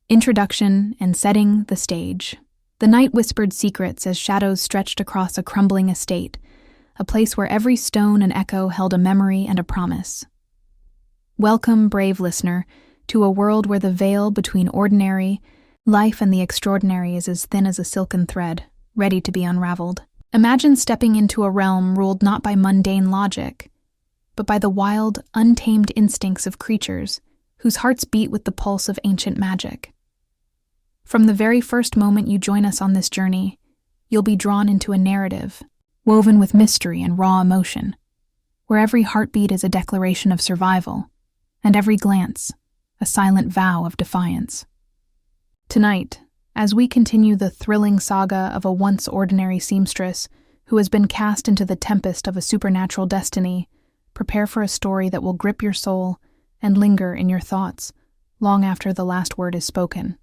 Introduction and setting the stage. The night whispered secrets as shadows stretched across a crumbling estate, a place where every stone and echo held a memory and a promise. Welcome, brave listener, to a world where the veil between ordinary life and the extraordinary is as thin as a silken thread, ready to be unraveled. Imagine stepping into a realm ruled not by mundane logic, but by the wild, untamed instincts of creatures whose hearts beat with the pulse of ancient magic. From the very first moment you join us on this journey, you'll be drawn into a narrative, woven with mystery and raw emotion, where every heartbeat is a declaration of survival, and every glance, a silent vow of defiance. Tonight, as we continue the thrilling saga of a once ordinary seamstress who has been cast into the tempest of a supernatural destiny, prepare for a story that will grip your soul and linger in your thoughts long after the last word is spoken.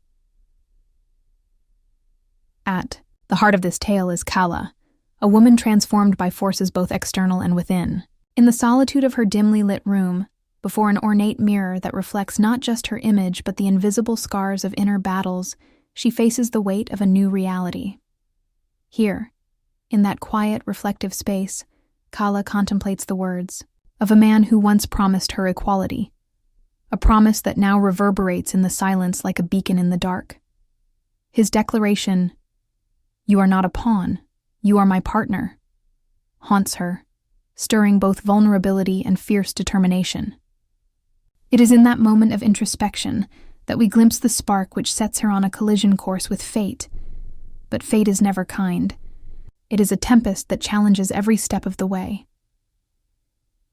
At the heart of this tale is Kala, a woman transformed by forces both external and within. In the solitude of her dimly lit room, before an ornate mirror that reflects not just her image but the invisible scars of inner battles, she faces the weight of a new reality. Here, in that quiet, reflective space, Kala contemplates the words of a man who once promised her equality, a promise that now reverberates in the silence like a beacon in the dark. His declaration, "You are not a pawn, you are my partner," haunts her, stirring both vulnerability and fierce determination. It is in that moment of introspection that we glimpse the spark which sets her on a collision course with fate. But fate is never kind. It is a tempest that challenges every step of the way.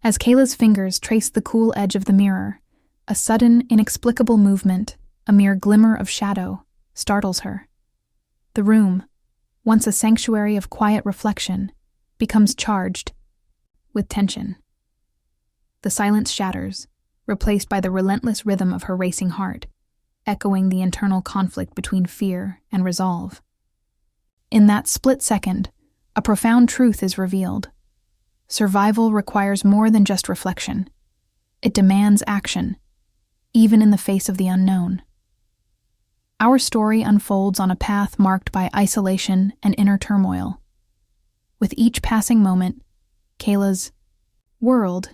As Kayla's fingers trace the cool edge of the mirror, a sudden, inexplicable movement, a mere glimmer of shadow, startles her. The room, once a sanctuary of quiet reflection, becomes charged with tension. The silence shatters, replaced by the relentless rhythm of her racing heart, echoing the internal conflict between fear and resolve. In that split second, a profound truth is revealed. Survival requires more than just reflection. It demands action, even in the face of the unknown. Our story unfolds on a path marked by isolation and inner turmoil. With each passing moment, Kayla's world,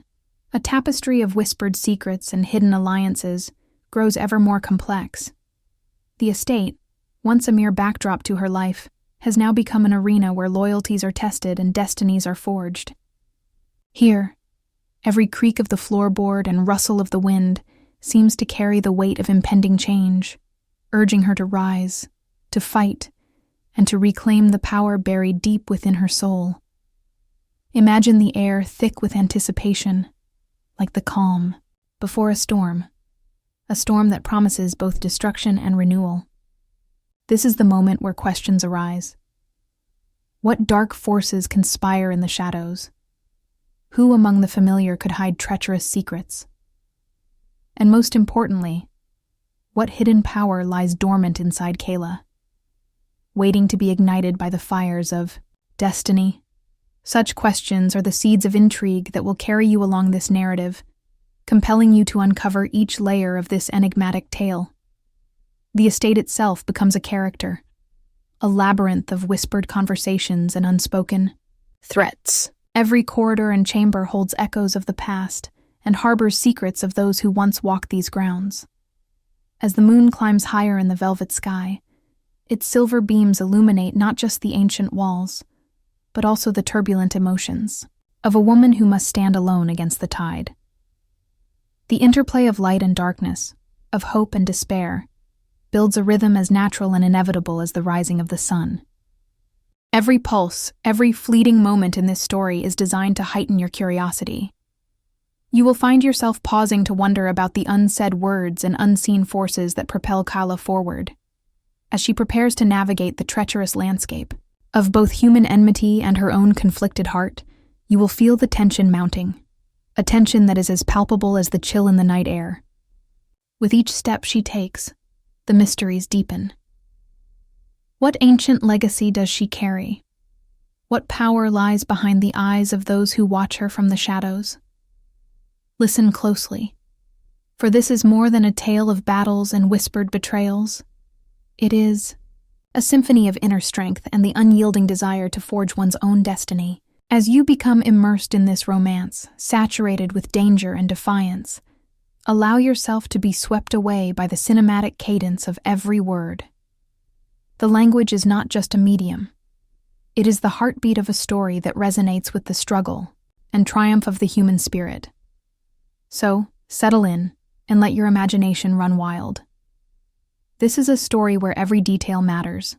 a tapestry of whispered secrets and hidden alliances, grows ever more complex. The estate, once a mere backdrop to her life, has now become an arena where loyalties are tested and destinies are forged. Here, every creak of the floorboard and rustle of the wind seems to carry the weight of impending change, urging her to rise, to fight, and to reclaim the power buried deep within her soul. Imagine the air thick with anticipation, like the calm before a storm that promises both destruction and renewal. This is the moment where questions arise. What dark forces conspire in the shadows? Who among the familiar could hide treacherous secrets? And most importantly, what hidden power lies dormant inside Kayla, waiting to be ignited by the fires of destiny? Such questions are the seeds of intrigue that will carry you along this narrative, compelling you to uncover each layer of this enigmatic tale. The estate itself becomes a character, a labyrinth of whispered conversations and unspoken threats. Every corridor and chamber holds echoes of the past and harbors secrets of those who once walked these grounds. As the moon climbs higher in the velvet sky, its silver beams illuminate not just the ancient walls, but also the turbulent emotions of a woman who must stand alone against the tide. The interplay of light and darkness, of hope and despair, builds a rhythm as natural and inevitable as the rising of the sun. Every pulse, every fleeting moment in this story is designed to heighten your curiosity. You will find yourself pausing to wonder about the unsaid words and unseen forces that propel Kala forward, as she prepares to navigate the treacherous landscape of both human enmity and her own conflicted heart. You will feel the tension mounting, a tension that is as palpable as the chill in the night air. With each step she takes, the mysteries deepen. What ancient legacy does she carry? What power lies behind the eyes of those who watch her from the shadows? Listen closely. For this is more than a tale of battles and whispered betrayals. It is a symphony of inner strength and the unyielding desire to forge one's own destiny. As you become immersed in this romance, saturated with danger and defiance, allow yourself to be swept away by the cinematic cadence of every word. The language is not just a medium. It is the heartbeat of a story that resonates with the struggle and triumph of the human spirit. So, settle in and let your imagination run wild. This is a story where every detail matters,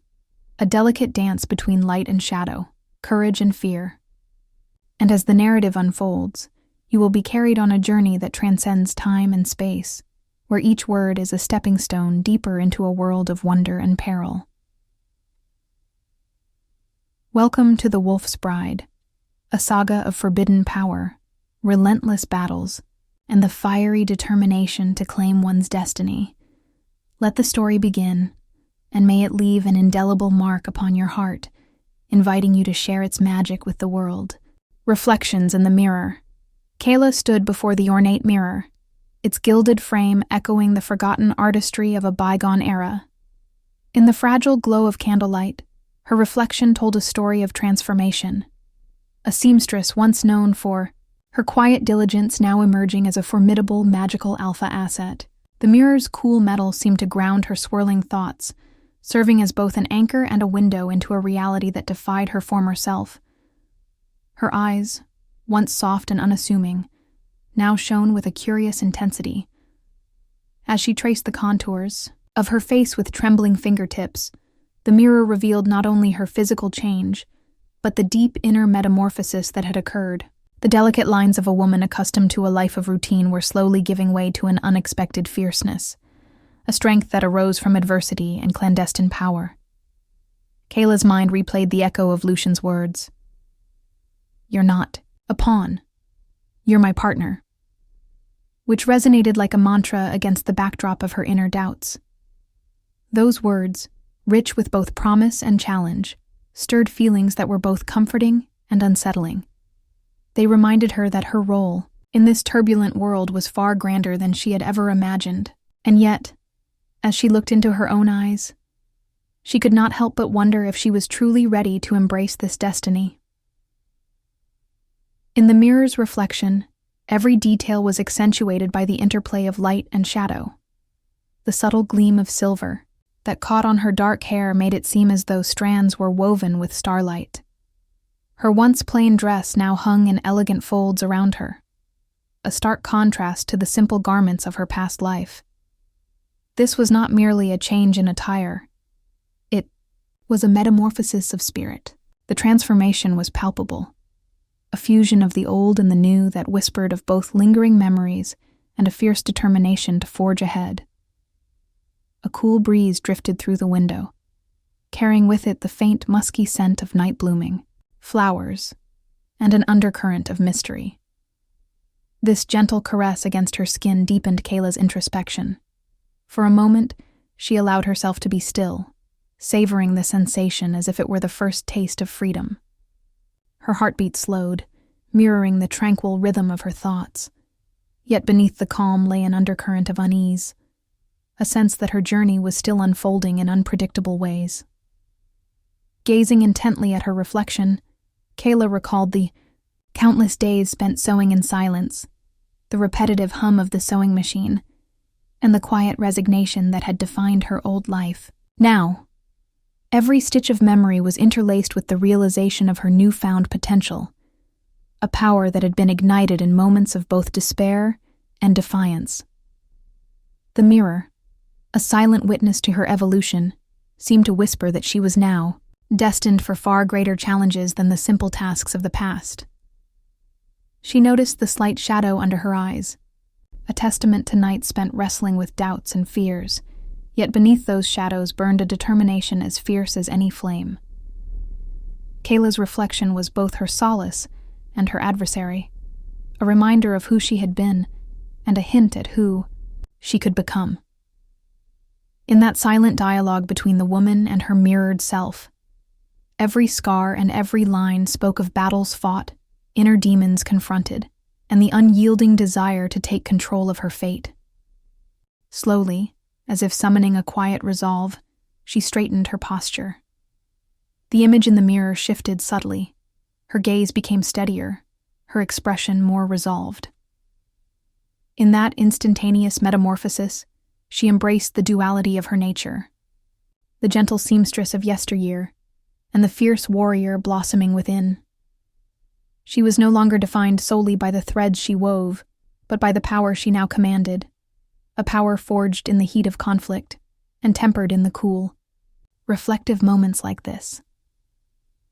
a delicate dance between light and shadow, courage and fear. And as the narrative unfolds, you will be carried on a journey that transcends time and space, where each word is a stepping stone deeper into a world of wonder and peril. Welcome to The Wolf's Bride, a saga of forbidden power, relentless battles, and the fiery determination to claim one's destiny. Let the story begin, and may it leave an indelible mark upon your heart, inviting you to share its magic with the world. Reflections in the mirror. Kayla stood before the ornate mirror, its gilded frame echoing the forgotten artistry of a bygone era. In the fragile glow of candlelight, her reflection told a story of transformation. A seamstress once known for her quiet diligence now emerging as a formidable magical alpha asset. The mirror's cool metal seemed to ground her swirling thoughts, serving as both an anchor and a window into a reality that defied her former self. Her eyes, once soft and unassuming, now shone with a curious intensity. As she traced the contours of her face with trembling fingertips, the mirror revealed not only her physical change, but the deep inner metamorphosis that had occurred. The delicate lines of a woman accustomed to a life of routine were slowly giving way to an unexpected fierceness, a strength that arose from adversity and clandestine power. Kayla's mind replayed the echo of Lucian's words. "You're not a pawn. You're my partner," which resonated like a mantra against the backdrop of her inner doubts. Those words, rich with both promise and challenge, stirred feelings that were both comforting and unsettling. They reminded her that her role in this turbulent world was far grander than she had ever imagined, and yet, as she looked into her own eyes, she could not help but wonder if she was truly ready to embrace this destiny. In the mirror's reflection, every detail was accentuated by the interplay of light and shadow. The subtle gleam of silver that caught on her dark hair made it seem as though strands were woven with starlight. Her once plain dress now hung in elegant folds around her, a stark contrast to the simple garments of her past life. This was not merely a change in attire. It was a metamorphosis of spirit. The transformation was palpable, a fusion of the old and the new that whispered of both lingering memories and a fierce determination to forge ahead. A cool breeze drifted through the window, carrying with it the faint musky scent of night blooming, flowers, and an undercurrent of mystery. This gentle caress against her skin deepened Kayla's introspection. For a moment, she allowed herself to be still, savoring the sensation as if it were the first taste of freedom. Her heartbeat slowed, mirroring the tranquil rhythm of her thoughts. Yet beneath the calm lay an undercurrent of unease, a sense that her journey was still unfolding in unpredictable ways. Gazing intently at her reflection, Kayla recalled the countless days spent sewing in silence, the repetitive hum of the sewing machine, and the quiet resignation that had defined her old life. Now, every stitch of memory was interlaced with the realization of her newfound potential, a power that had been ignited in moments of both despair and defiance. The mirror, a silent witness to her evolution, seemed to whisper that she was now destined for far greater challenges than the simple tasks of the past. She noticed the slight shadow under her eyes, a testament to nights spent wrestling with doubts and fears, yet beneath those shadows burned a determination as fierce as any flame. Kayla's reflection was both her solace and her adversary, a reminder of who she had been and a hint at who she could become. In that silent dialogue between the woman and her mirrored self, every scar and every line spoke of battles fought, inner demons confronted, and the unyielding desire to take control of her fate. Slowly, as if summoning a quiet resolve, she straightened her posture. The image in the mirror shifted subtly. Her gaze became steadier, her expression more resolved. In that instantaneous metamorphosis, she embraced the duality of her nature, the gentle seamstress of yesteryear, and the fierce warrior blossoming within. She was no longer defined solely by the threads she wove, but by the power she now commanded, a power forged in the heat of conflict and tempered in the cool, reflective moments like this.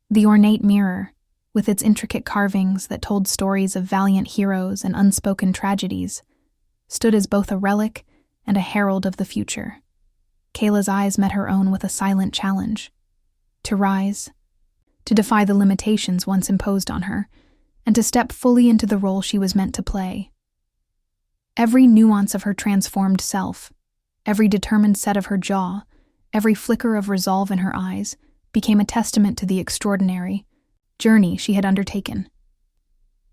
The ornate mirror, with its intricate carvings that told stories of valiant heroes and unspoken tragedies, stood as both a relic and a herald of the future. Kayla's eyes met her own with a silent challenge: to rise, to defy the limitations once imposed on her, and to step fully into the role she was meant to play. Every nuance of her transformed self, every determined set of her jaw, every flicker of resolve in her eyes, became a testament to the extraordinary journey she had undertaken.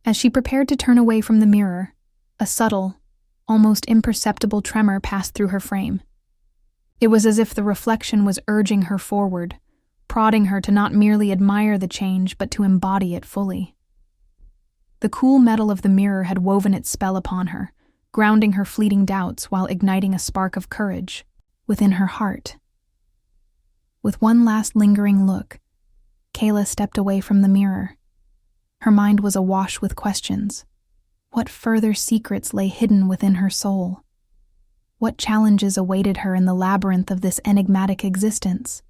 As she prepared to turn away from the mirror, a subtle, almost imperceptible tremor passed through her frame. It was as if the reflection was urging her forward, prodding her to not merely admire the change but to embody it fully. The cool metal of the mirror had woven its spell upon her, grounding her fleeting doubts while igniting a spark of courage within her heart. With one last lingering look, Kayla stepped away from the mirror. Her mind was awash with questions. What further secrets lay hidden within her soul? What challenges awaited her in the labyrinth of this enigmatic existence?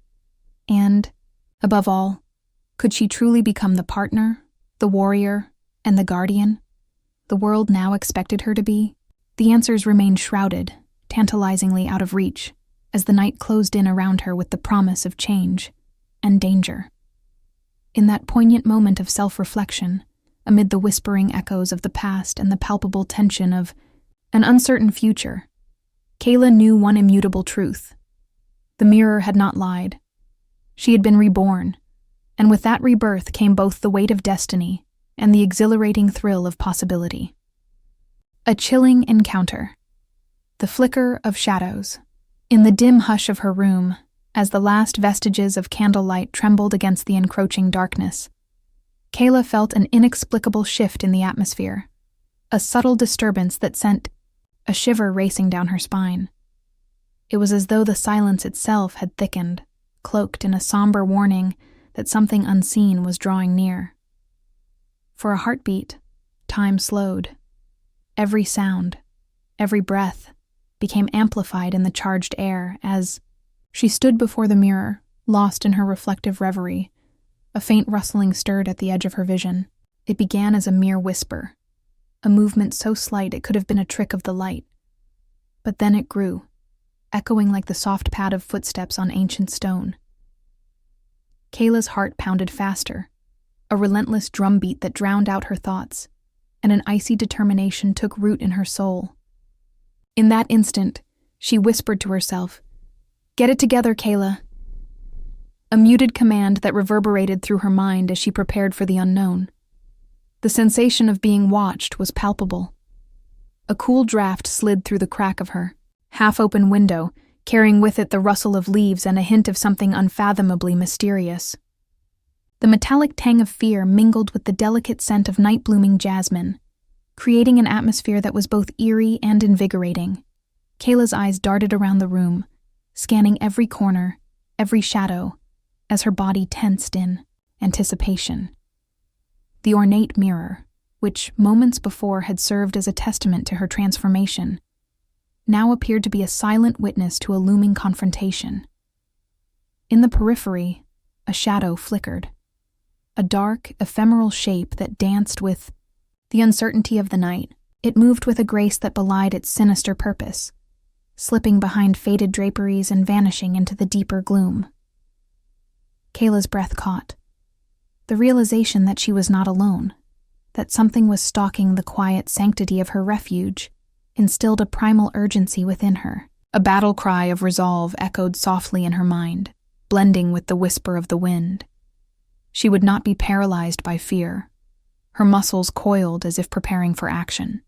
And, above all, could she truly become the partner, the warrior, and the guardian the world now expected her to be? The answers remained shrouded, tantalizingly out of reach, as the night closed in around her with the promise of change and danger. In that poignant moment of self-reflection, amid the whispering echoes of the past and the palpable tension of an uncertain future, Kayla knew one immutable truth. The mirror had not lied. She had been reborn, and with that rebirth came both the weight of destiny and the exhilarating thrill of possibility. A chilling encounter. The flicker of shadows. In the dim hush of her room, as the last vestiges of candlelight trembled against the encroaching darkness, Kayla felt an inexplicable shift in the atmosphere, a subtle disturbance that sent a shiver racing down her spine. It was as though the silence itself had thickened, cloaked in a somber warning that something unseen was drawing near. For a heartbeat, time slowed. Every sound, every breath, became amplified in the charged air as she stood before the mirror, lost in her reflective reverie. A faint rustling stirred at the edge of her vision. It began as a mere whisper, a movement so slight it could have been a trick of the light. But then it grew, echoing like the soft pad of footsteps on ancient stone. Kayla's heart pounded faster, a relentless drumbeat that drowned out her thoughts, and an icy determination took root in her soul. In that instant, she whispered to herself, "Get it together, Kayla." A muted command that reverberated through her mind as she prepared for the unknown. The sensation of being watched was palpable. A cool draft slid through the crack of her half-open window, carrying with it the rustle of leaves and a hint of something unfathomably mysterious. The metallic tang of fear mingled with the delicate scent of night-blooming jasmine, creating an atmosphere that was both eerie and invigorating. Kayla's eyes darted around the room, scanning every corner, every shadow, as her body tensed in anticipation. The ornate mirror, which moments before had served as a testament to her transformation, now appeared to be a silent witness to a looming confrontation. In the periphery, a shadow flickered, a dark, ephemeral shape that danced with the uncertainty of the night. It moved with a grace that belied its sinister purpose, slipping behind faded draperies and vanishing into the deeper gloom. Kayla's breath caught. The realization that she was not alone, that something was stalking the quiet sanctity of her refuge, instilled a primal urgency within her. A battle cry of resolve echoed softly in her mind, blending with the whisper of the wind. She would not be paralyzed by fear. Her muscles coiled as if preparing for action.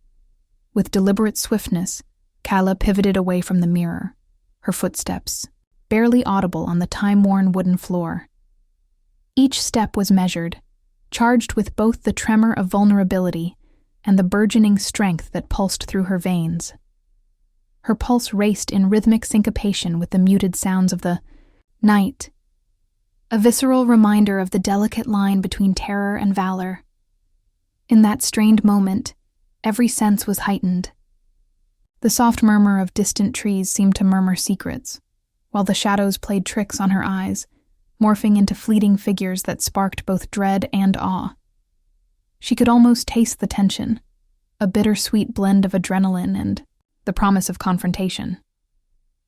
With deliberate swiftness, Kala pivoted away from the mirror, her footsteps barely audible on the time-worn wooden floor. Each step was measured, charged with both the tremor of vulnerability and the burgeoning strength that pulsed through her veins. Her pulse raced in rhythmic syncopation with the muted sounds of the night, a visceral reminder of the delicate line between terror and valor. In that strained moment, every sense was heightened. The soft murmur of distant trees seemed to murmur secrets, while the shadows played tricks on her eyes, morphing into fleeting figures that sparked both dread and awe. She could almost taste the tension, a bittersweet blend of adrenaline and the promise of confrontation.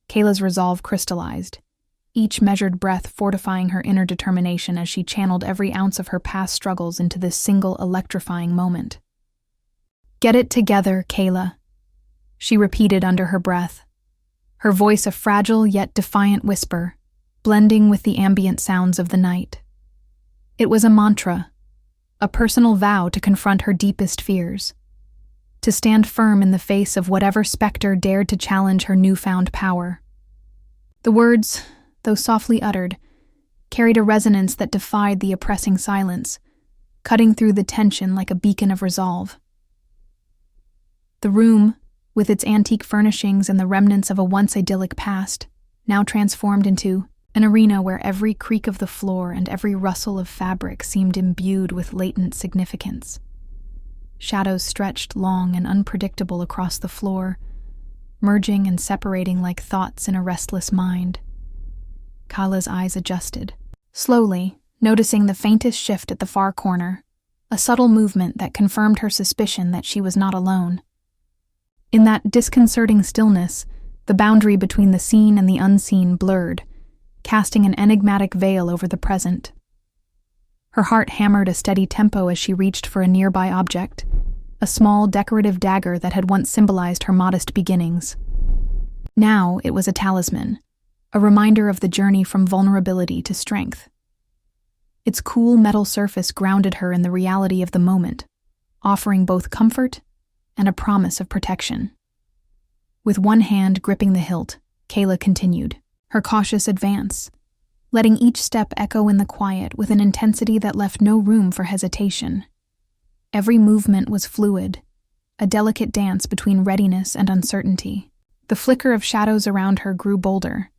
Kayla's resolve crystallized, each measured breath fortifying her inner determination as she channeled every ounce of her past struggles into this single electrifying moment. "Get it together, Kayla," she repeated under her breath, her voice a fragile yet defiant whisper, blending with the ambient sounds of the night. It was a mantra, a personal vow to confront her deepest fears, to stand firm in the face of whatever specter dared to challenge her newfound power. The words, though softly uttered, carried a resonance that defied the oppressing silence, cutting through the tension like a beacon of resolve. The room, with its antique furnishings and the remnants of a once idyllic past, now transformed into an arena where every creak of the floor and every rustle of fabric seemed imbued with latent significance. Shadows stretched long and unpredictable across the floor, merging and separating like thoughts in a restless mind. Kala's eyes adjusted, slowly, noticing the faintest shift at the far corner, a subtle movement that confirmed her suspicion that she was not alone. In that disconcerting stillness, the boundary between the seen and the unseen blurred, casting an enigmatic veil over the present. Her heart hammered a steady tempo as she reached for a nearby object, a small decorative dagger that had once symbolized her modest beginnings. Now it was a talisman, a reminder of the journey from vulnerability to strength. Its cool metal surface grounded her in the reality of the moment, offering both comfort and a promise of protection. With one hand gripping the hilt, Kayla continued, her cautious advance, letting each step echo in the quiet with an intensity that left no room for hesitation. Every movement was fluid, a delicate dance between readiness and uncertainty. The flicker of shadows around her grew bolder,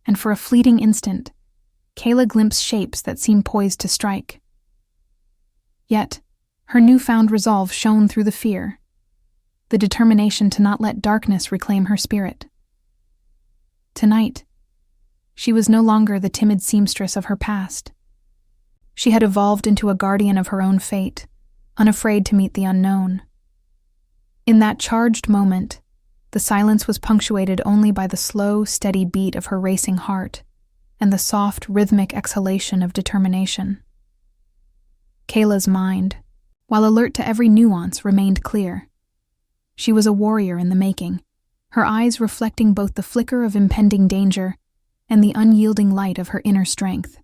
and for a fleeting instant, Kayla glimpsed shapes that seemed poised to strike. Yet, her newfound resolve shone through the fear, the determination to not let darkness reclaim her spirit. Tonight, she was no longer the timid seamstress of her past. She had evolved into a guardian of her own fate, unafraid to meet the unknown. In that charged moment, the silence was punctuated only by the slow, steady beat of her racing heart and the soft, rhythmic exhalation of determination. Kayla's mind, while alert to every nuance, remained clear. She was a warrior in the making, her eyes reflecting both the flicker of impending danger and the unyielding light of her inner strength.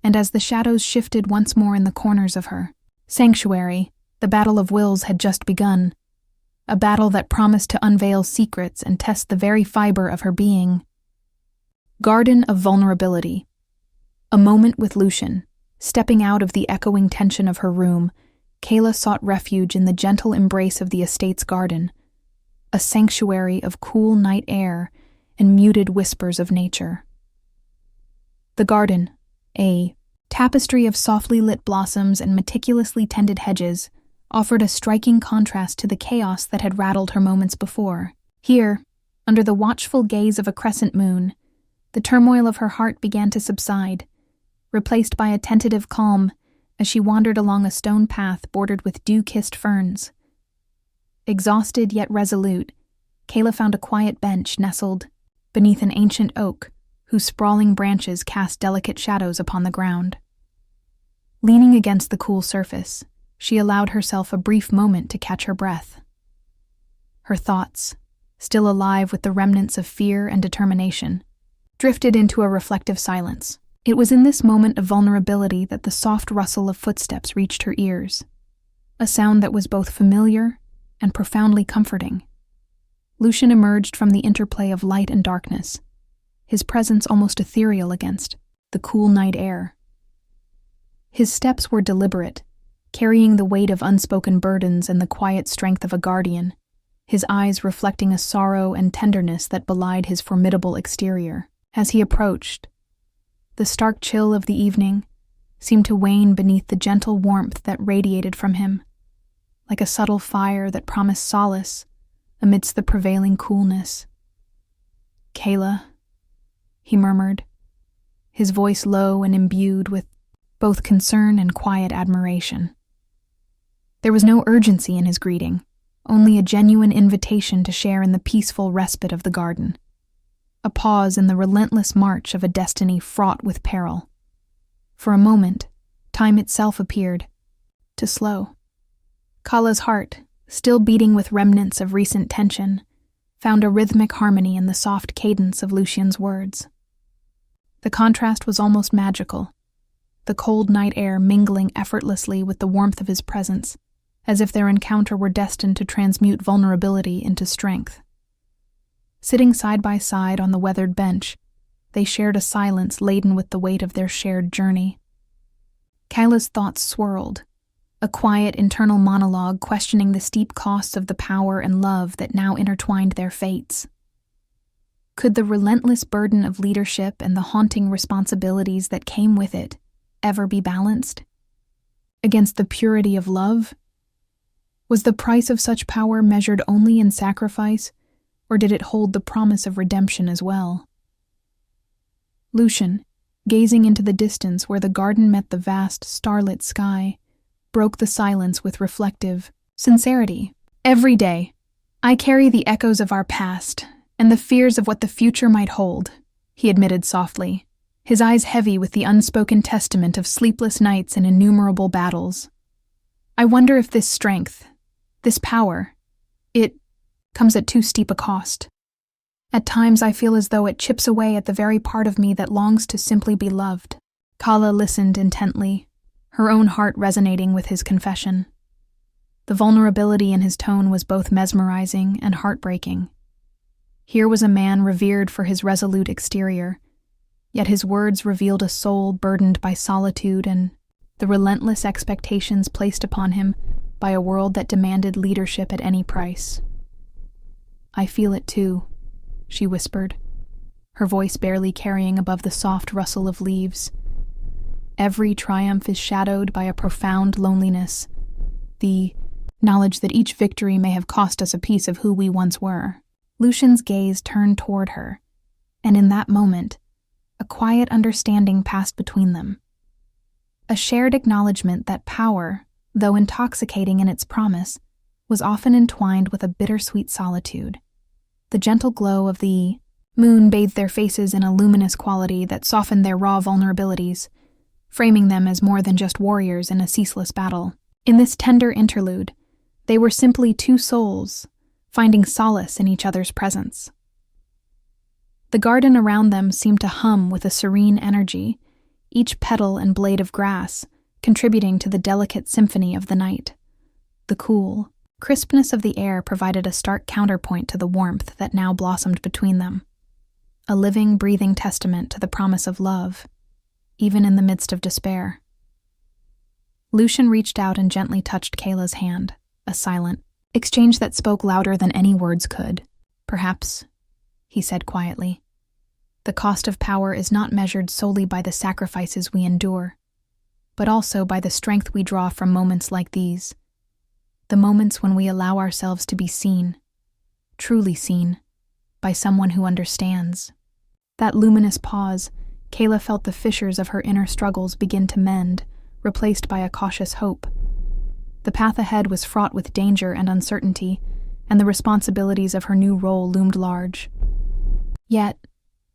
And as the shadows shifted once more in the corners of her sanctuary, the battle of wills had just begun, a battle that promised to unveil secrets and test the very fiber of her being. Garden of Vulnerability. A moment with Lucian. Stepping out of the echoing tension of her room, Kayla sought refuge in the gentle embrace of the estate's garden, a sanctuary of cool night air and muted whispers of nature. The garden, a tapestry of softly lit blossoms and meticulously tended hedges, offered a striking contrast to the chaos that had rattled her moments before. Here, under the watchful gaze of a crescent moon, the turmoil of her heart began to subside, replaced by a tentative calm as she wandered along a stone path bordered with dew-kissed ferns. Exhausted yet resolute, Kayla found a quiet bench nestled beneath an ancient oak whose sprawling branches cast delicate shadows upon the ground. Leaning against the cool surface, she allowed herself a brief moment to catch her breath. Her thoughts, still alive with the remnants of fear and determination, drifted into a reflective silence. It was in this moment of vulnerability that the soft rustle of footsteps reached her ears, a sound that was both familiar and profoundly comforting. Lucian emerged from the interplay of light and darkness, his presence almost ethereal against the cool night air. His steps were deliberate, carrying the weight of unspoken burdens and the quiet strength of a guardian, his eyes reflecting a sorrow and tenderness that belied his formidable exterior. As he approached, the stark chill of the evening seemed to wane beneath the gentle warmth that radiated from him, like a subtle fire that promised solace amidst the prevailing coolness. "Kayla," he murmured, his voice low and imbued with both concern and quiet admiration. There was no urgency in his greeting, only a genuine invitation to share in the peaceful respite of the garden, a pause in the relentless march of a destiny fraught with peril. For a moment, time itself appeared to slow. Kala's heart, still beating with remnants of recent tension, found a rhythmic harmony in the soft cadence of Lucian's words. The contrast was almost magical, the cold night air mingling effortlessly with the warmth of his presence, as if their encounter were destined to transmute vulnerability into strength. Sitting side by side on the weathered bench, they shared a silence laden with the weight of their shared journey. Kyla's thoughts swirled, a quiet internal monologue questioning the steep costs of the power and love that now intertwined their fates. Could the relentless burden of leadership and the haunting responsibilities that came with it ever be balanced against the purity of love? Was the price of such power measured only in sacrifice, or did it hold the promise of redemption as well? Lucian, gazing into the distance where the garden met the vast, starlit sky, broke the silence with reflective sincerity. "Every day, I carry the echoes of our past and the fears of what the future might hold," he admitted softly, his eyes heavy with the unspoken testament of sleepless nights and innumerable battles. "I wonder if this strength, this power, it comes at too steep a cost. At times I feel as though it chips away at the very part of me that longs to simply be loved." Kala listened intently, her own heart resonating with his confession. The vulnerability in his tone was both mesmerizing and heartbreaking. Here was a man revered for his resolute exterior, yet his words revealed a soul burdened by solitude and the relentless expectations placed upon him by a world that demanded leadership at any price. "I feel it too," she whispered, her voice barely carrying above the soft rustle of leaves. "Every triumph is shadowed by a profound loneliness, the knowledge that each victory may have cost us a piece of who we once were." Lucian's gaze turned toward her, and in that moment, a quiet understanding passed between them. A shared acknowledgement that power, though intoxicating in its promise, was often entwined with a bittersweet solitude. The gentle glow of the moon bathed their faces in a luminous quality that softened their raw vulnerabilities, framing them as more than just warriors in a ceaseless battle. In this tender interlude, they were simply two souls, finding solace in each other's presence. The garden around them seemed to hum with a serene energy, each petal and blade of grass contributing to the delicate symphony of the night. The cool crispness of the air provided a stark counterpoint to the warmth that now blossomed between them, a living, breathing testament to the promise of love, even in the midst of despair. Lucian reached out and gently touched Kayla's hand, a silent exchange that spoke louder than any words could. "Perhaps," he said quietly, "the cost of power is not measured solely by the sacrifices we endure, but also by the strength we draw from moments like these, the moments when we allow ourselves to be seen, truly seen, by someone who understands." That luminous pause, Kayla felt the fissures of her inner struggles begin to mend, replaced by a cautious hope. The path ahead was fraught with danger and uncertainty, and the responsibilities of her new role loomed large. Yet,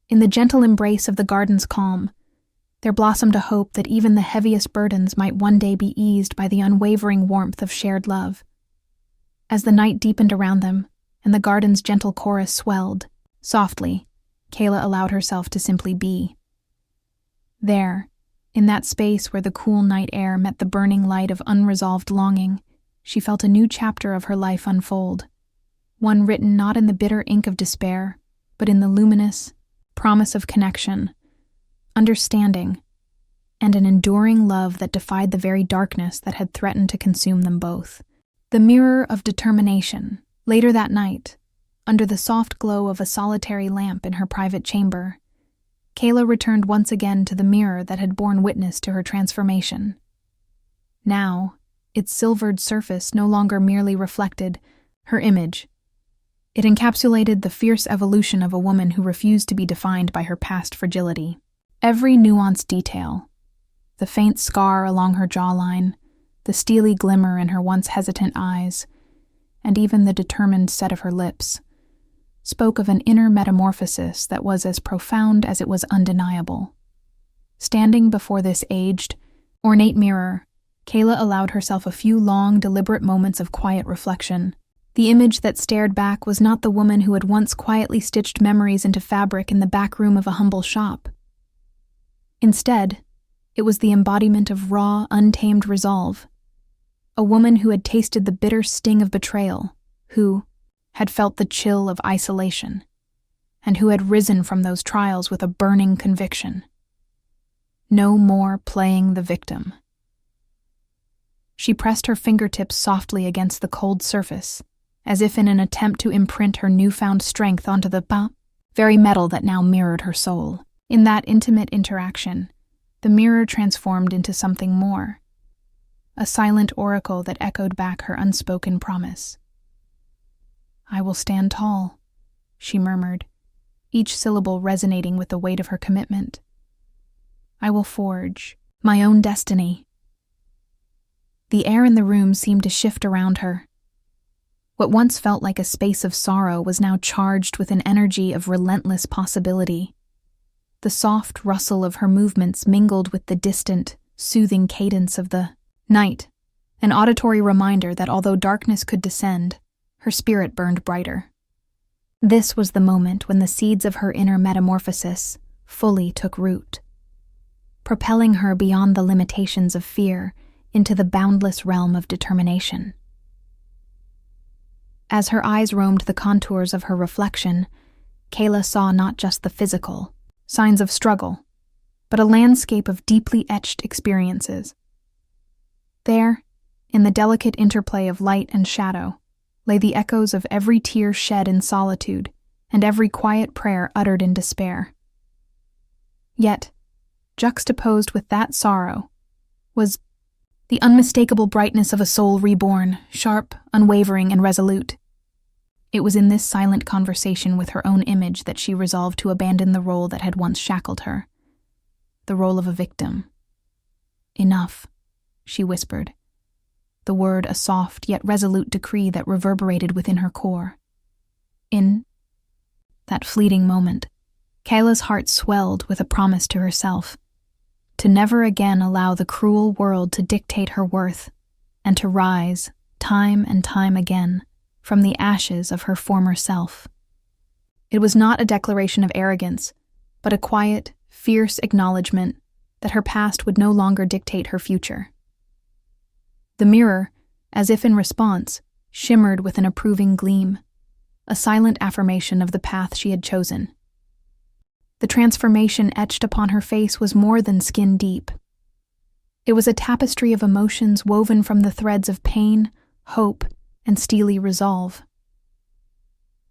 in the gentle embrace of the garden's calm, there blossomed a hope that even the heaviest burdens might one day be eased by the unwavering warmth of shared love. As the night deepened around them, and the garden's gentle chorus swelled, softly, Kayla allowed herself to simply be. There, in that space where the cool night air met the burning light of unresolved longing, she felt a new chapter of her life unfold. one written not in the bitter ink of despair, but in the luminous promise of connection, understanding, and an enduring love that defied the very darkness that had threatened to consume them both. The mirror of determination. Later that night, under the soft glow of a solitary lamp in her private chamber, Kayla returned once again to the mirror that had borne witness to her transformation. Now, its silvered surface no longer merely reflected her image. It encapsulated the fierce evolution of a woman who refused to be defined by her past fragility. Every nuanced detail, the faint scar along her jawline, the steely glimmer in her once hesitant eyes, and even the determined set of her lips, spoke of an inner metamorphosis that was as profound as it was undeniable. Standing before this aged, ornate mirror, Kayla allowed herself a few long, deliberate moments of quiet reflection. The image that stared back was not the woman who had once quietly stitched memories into fabric in the back room of a humble shop. Instead, it was the embodiment of raw, untamed resolve. A woman who had tasted the bitter sting of betrayal, who had felt the chill of isolation, and who had risen from those trials with a burning conviction. No more playing the victim. She pressed her fingertips softly against the cold surface, as if in an attempt to imprint her newfound strength onto the very metal that now mirrored her soul. In that intimate interaction, the mirror transformed into something more, a silent oracle that echoed back her unspoken promise. "I will stand tall," she murmured, each syllable resonating with the weight of her commitment. "I will forge my own destiny." The air in the room seemed to shift around her. What once felt like a space of sorrow was now charged with an energy of relentless possibility. The soft rustle of her movements mingled with the distant, soothing cadence of the night, an auditory reminder that although darkness could descend, her spirit burned brighter. This was the moment when the seeds of her inner metamorphosis fully took root, propelling her beyond the limitations of fear into the boundless realm of determination. As her eyes roamed the contours of her reflection, Kayla saw not just the physical signs of struggle, but a landscape of deeply etched experiences. There, in the delicate interplay of light and shadow, lay the echoes of every tear shed in solitude and every quiet prayer uttered in despair. Yet, juxtaposed with that sorrow, was the unmistakable brightness of a soul reborn, sharp, unwavering, and resolute. It was in this silent conversation with her own image that she resolved to abandon the role that had once shackled her, the role of a victim. "Enough," she whispered, the word a soft yet resolute decree that reverberated within her core. In that fleeting moment, Kayla's heart swelled with a promise to herself, to never again allow the cruel world to dictate her worth, and to rise, time and time again, from the ashes of her former self. It was not a declaration of arrogance, but a quiet, fierce acknowledgement that her past would no longer dictate her future. The mirror, as if in response, shimmered with an approving gleam, a silent affirmation of the path she had chosen. The transformation etched upon her face was more than skin deep. It was a tapestry of emotions woven from the threads of pain, hope, and steely resolve.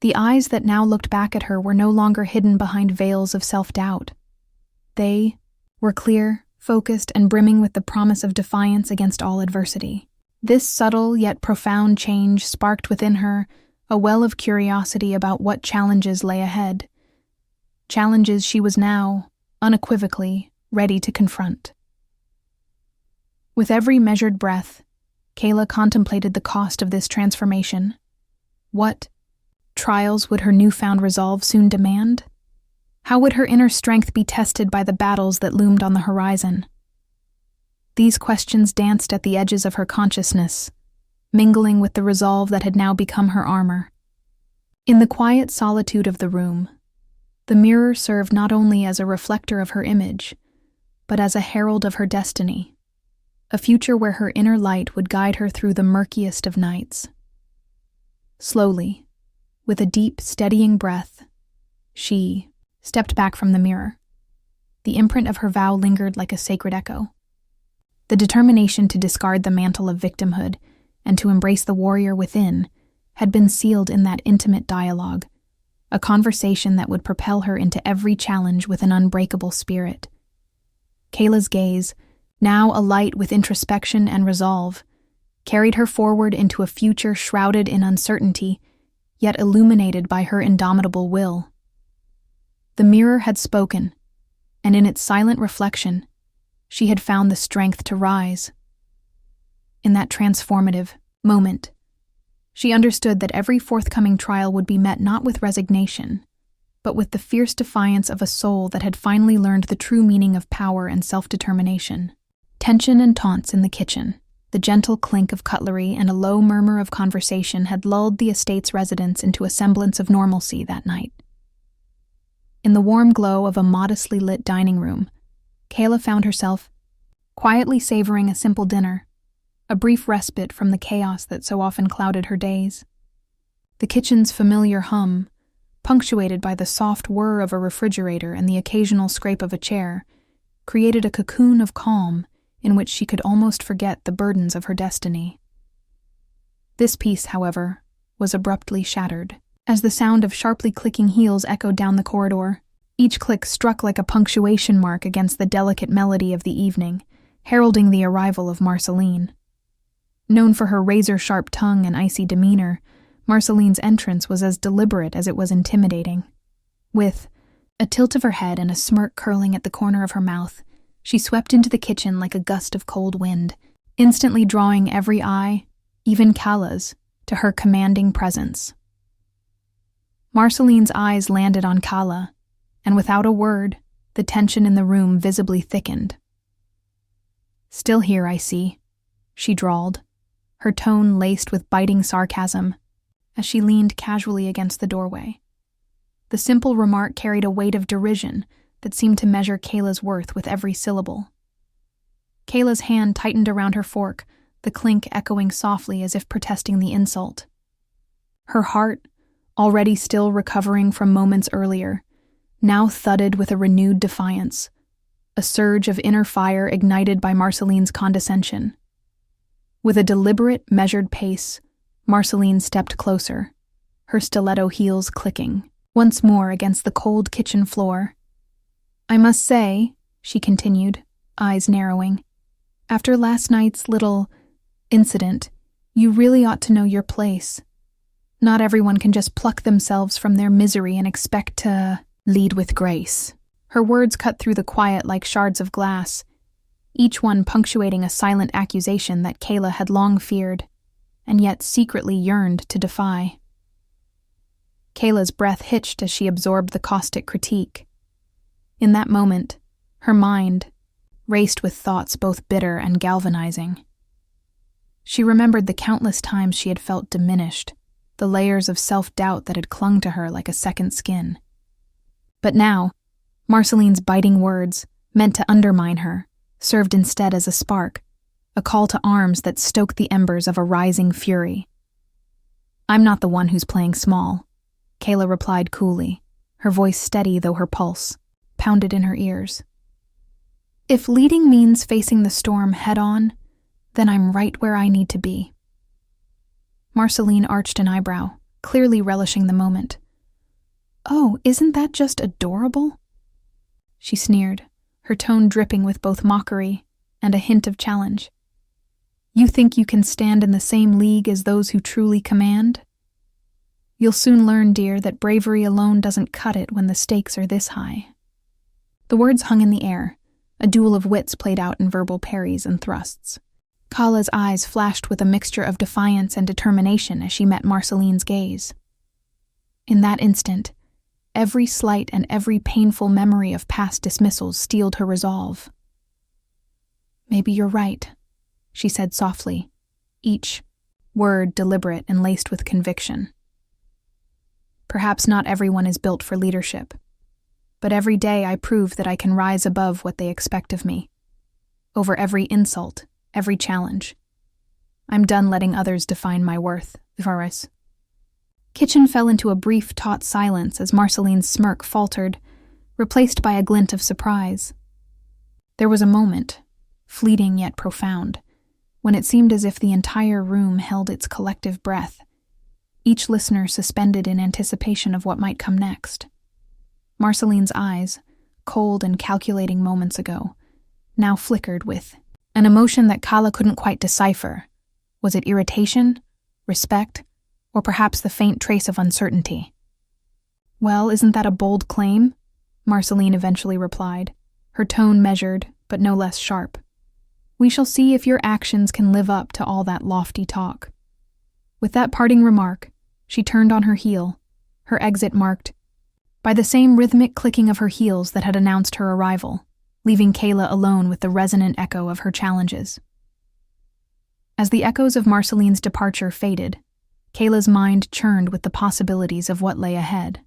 The eyes that now looked back at her were no longer hidden behind veils of self-doubt. They were clear, focused, and brimming with the promise of defiance against all adversity. This subtle yet profound change sparked within her a well of curiosity about what challenges lay ahead. Challenges she was now, unequivocally, ready to confront. With every measured breath, Kayla contemplated the cost of this transformation. What trials would her newfound resolve soon demand? How would her inner strength be tested by the battles that loomed on the horizon? These questions danced at the edges of her consciousness, mingling with the resolve that had now become her armor. In the quiet solitude of the room, the mirror served not only as a reflector of her image, but as a herald of her destiny, a future where her inner light would guide her through the murkiest of nights. Slowly, With a deep, steadying breath, she stepped back from the mirror. The imprint of her vow lingered like a sacred echo. The determination to discard the mantle of victimhood and to embrace the warrior within had been sealed in that intimate dialogue, a conversation that would propel her into every challenge with an unbreakable spirit. Kayla's gaze, now alight with introspection and resolve, carried her forward into a future shrouded in uncertainty, yet illuminated by her indomitable will. The mirror had spoken, and in its silent reflection, she had found the strength to rise. In that transformative moment, she understood that every forthcoming trial would be met not with resignation, but with the fierce defiance of a soul that had finally learned the true meaning of power and self-determination. Tension and taunts in the kitchen, the gentle clink of cutlery and a low murmur of conversation had lulled the estate's residents into a semblance of normalcy that night. In the warm glow of a modestly lit dining room, Kayla found herself quietly savoring a simple dinner, a brief respite from the chaos that so often clouded her days. The kitchen's familiar hum, punctuated by the soft whir of a refrigerator and the occasional scrape of a chair, created a cocoon of calm in which she could almost forget the burdens of her destiny. This peace, however, was abruptly shattered, as the sound of sharply clicking heels echoed down the corridor. Each click struck like a punctuation mark against the delicate melody of the evening, heralding the arrival of Marceline. Known for her razor-sharp tongue and icy demeanor, Marceline's entrance was as deliberate as it was intimidating. With a tilt of her head and a smirk curling at the corner of her mouth, she swept into the kitchen like a gust of cold wind, instantly drawing every eye, even Kala's, to her commanding presence. Marceline's eyes landed on Kala, and without a word, the tension in the room visibly thickened. "Still here, I see," she drawled, her tone laced with biting sarcasm, as she leaned casually against the doorway. The simple remark carried a weight of derision that seemed to measure Kayla's worth with every syllable. Kayla's hand tightened around her fork, the clink echoing softly as if protesting the insult. Her heart, already still recovering from moments earlier, now thudded with a renewed defiance, a surge of inner fire ignited by Marceline's condescension. With a deliberate, measured pace, Marceline stepped closer, her stiletto heels clicking, once more against the cold kitchen floor. "I must say," she continued, eyes narrowing, "after last night's little incident, you really ought to know your place. Not everyone can just pluck themselves from their misery and expect to lead with grace." Her words cut through the quiet like shards of glass, each one punctuating a silent accusation that Kayla had long feared, and yet secretly yearned to defy. Kayla's breath hitched as she absorbed the caustic critique. In that moment, her mind raced with thoughts both bitter and galvanizing. She remembered the countless times she had felt diminished, the layers of self-doubt that had clung to her like a second skin. But now, Marceline's biting words, meant to undermine her, served instead as a spark, a call to arms that stoked the embers of a rising fury. "I'm not the one who's playing small," Kayla replied coolly, her voice steady though her pulse pounded in her ears. "If leading means facing the storm head-on, then I'm right where I need to be." Marceline arched an eyebrow, clearly relishing the moment. "Oh, isn't that just adorable?" she sneered, her tone dripping with both mockery and a hint of challenge. "You think you can stand in the same league as those who truly command? You'll soon learn, dear, that bravery alone doesn't cut it when the stakes are this high." The words hung in the air, a duel of wits played out in verbal parries and thrusts. Kala's eyes flashed with a mixture of defiance and determination as she met Marceline's gaze. In that instant, every slight and every painful memory of past dismissals steeled her resolve. "Maybe you're right," she said softly, each word deliberate and laced with conviction. "Perhaps not everyone is built for leadership, but every day I prove that I can rise above what they expect of me. Over every insult, every challenge. I'm done letting others define my worth, Varus." Kitchen fell into a brief, taut silence as Marceline's smirk faltered, replaced by a glint of surprise. There was a moment, fleeting yet profound, when it seemed as if the entire room held its collective breath, each listener suspended in anticipation of what might come next. Marceline's eyes, cold and calculating moments ago, now flickered with an emotion that Kala couldn't quite decipher. Was it irritation, respect, or perhaps the faint trace of uncertainty? "Well, isn't that a bold claim?" Marceline eventually replied, her tone measured but no less sharp. "We shall see if your actions can live up to all that lofty talk." With that parting remark, she turned on her heel, her exit marked by the same rhythmic clicking of her heels that had announced her arrival, leaving Kayla alone with the resonant echo of her challenges. As the echoes of Marceline's departure faded, Kayla's mind churned with the possibilities of what lay ahead.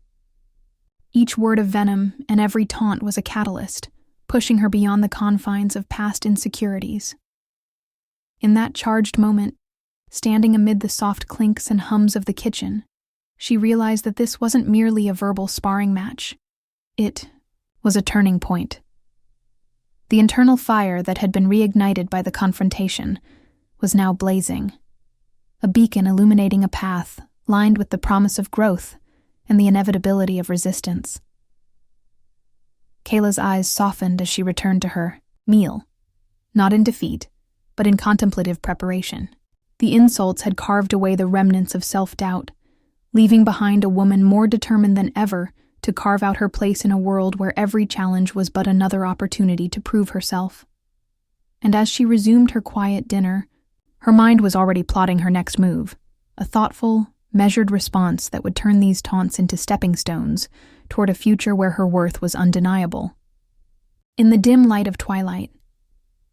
Each word of venom and every taunt was a catalyst, pushing her beyond the confines of past insecurities. In that charged moment, standing amid the soft clinks and hums of the kitchen, she realized that this wasn't merely a verbal sparring match. It was a turning point. The internal fire that had been reignited by the confrontation was now blazing, a beacon illuminating a path lined with the promise of growth and the inevitability of resistance. Kayla's eyes softened as she returned to her meal, not in defeat, but in contemplative preparation. The insults had carved away the remnants of self-doubt, leaving behind a woman more determined than ever to carve out her place in a world where every challenge was but another opportunity to prove herself. And as she resumed her quiet dinner, her mind was already plotting her next move, a thoughtful, measured response that would turn these taunts into stepping stones toward a future where her worth was undeniable. In the dim light of twilight,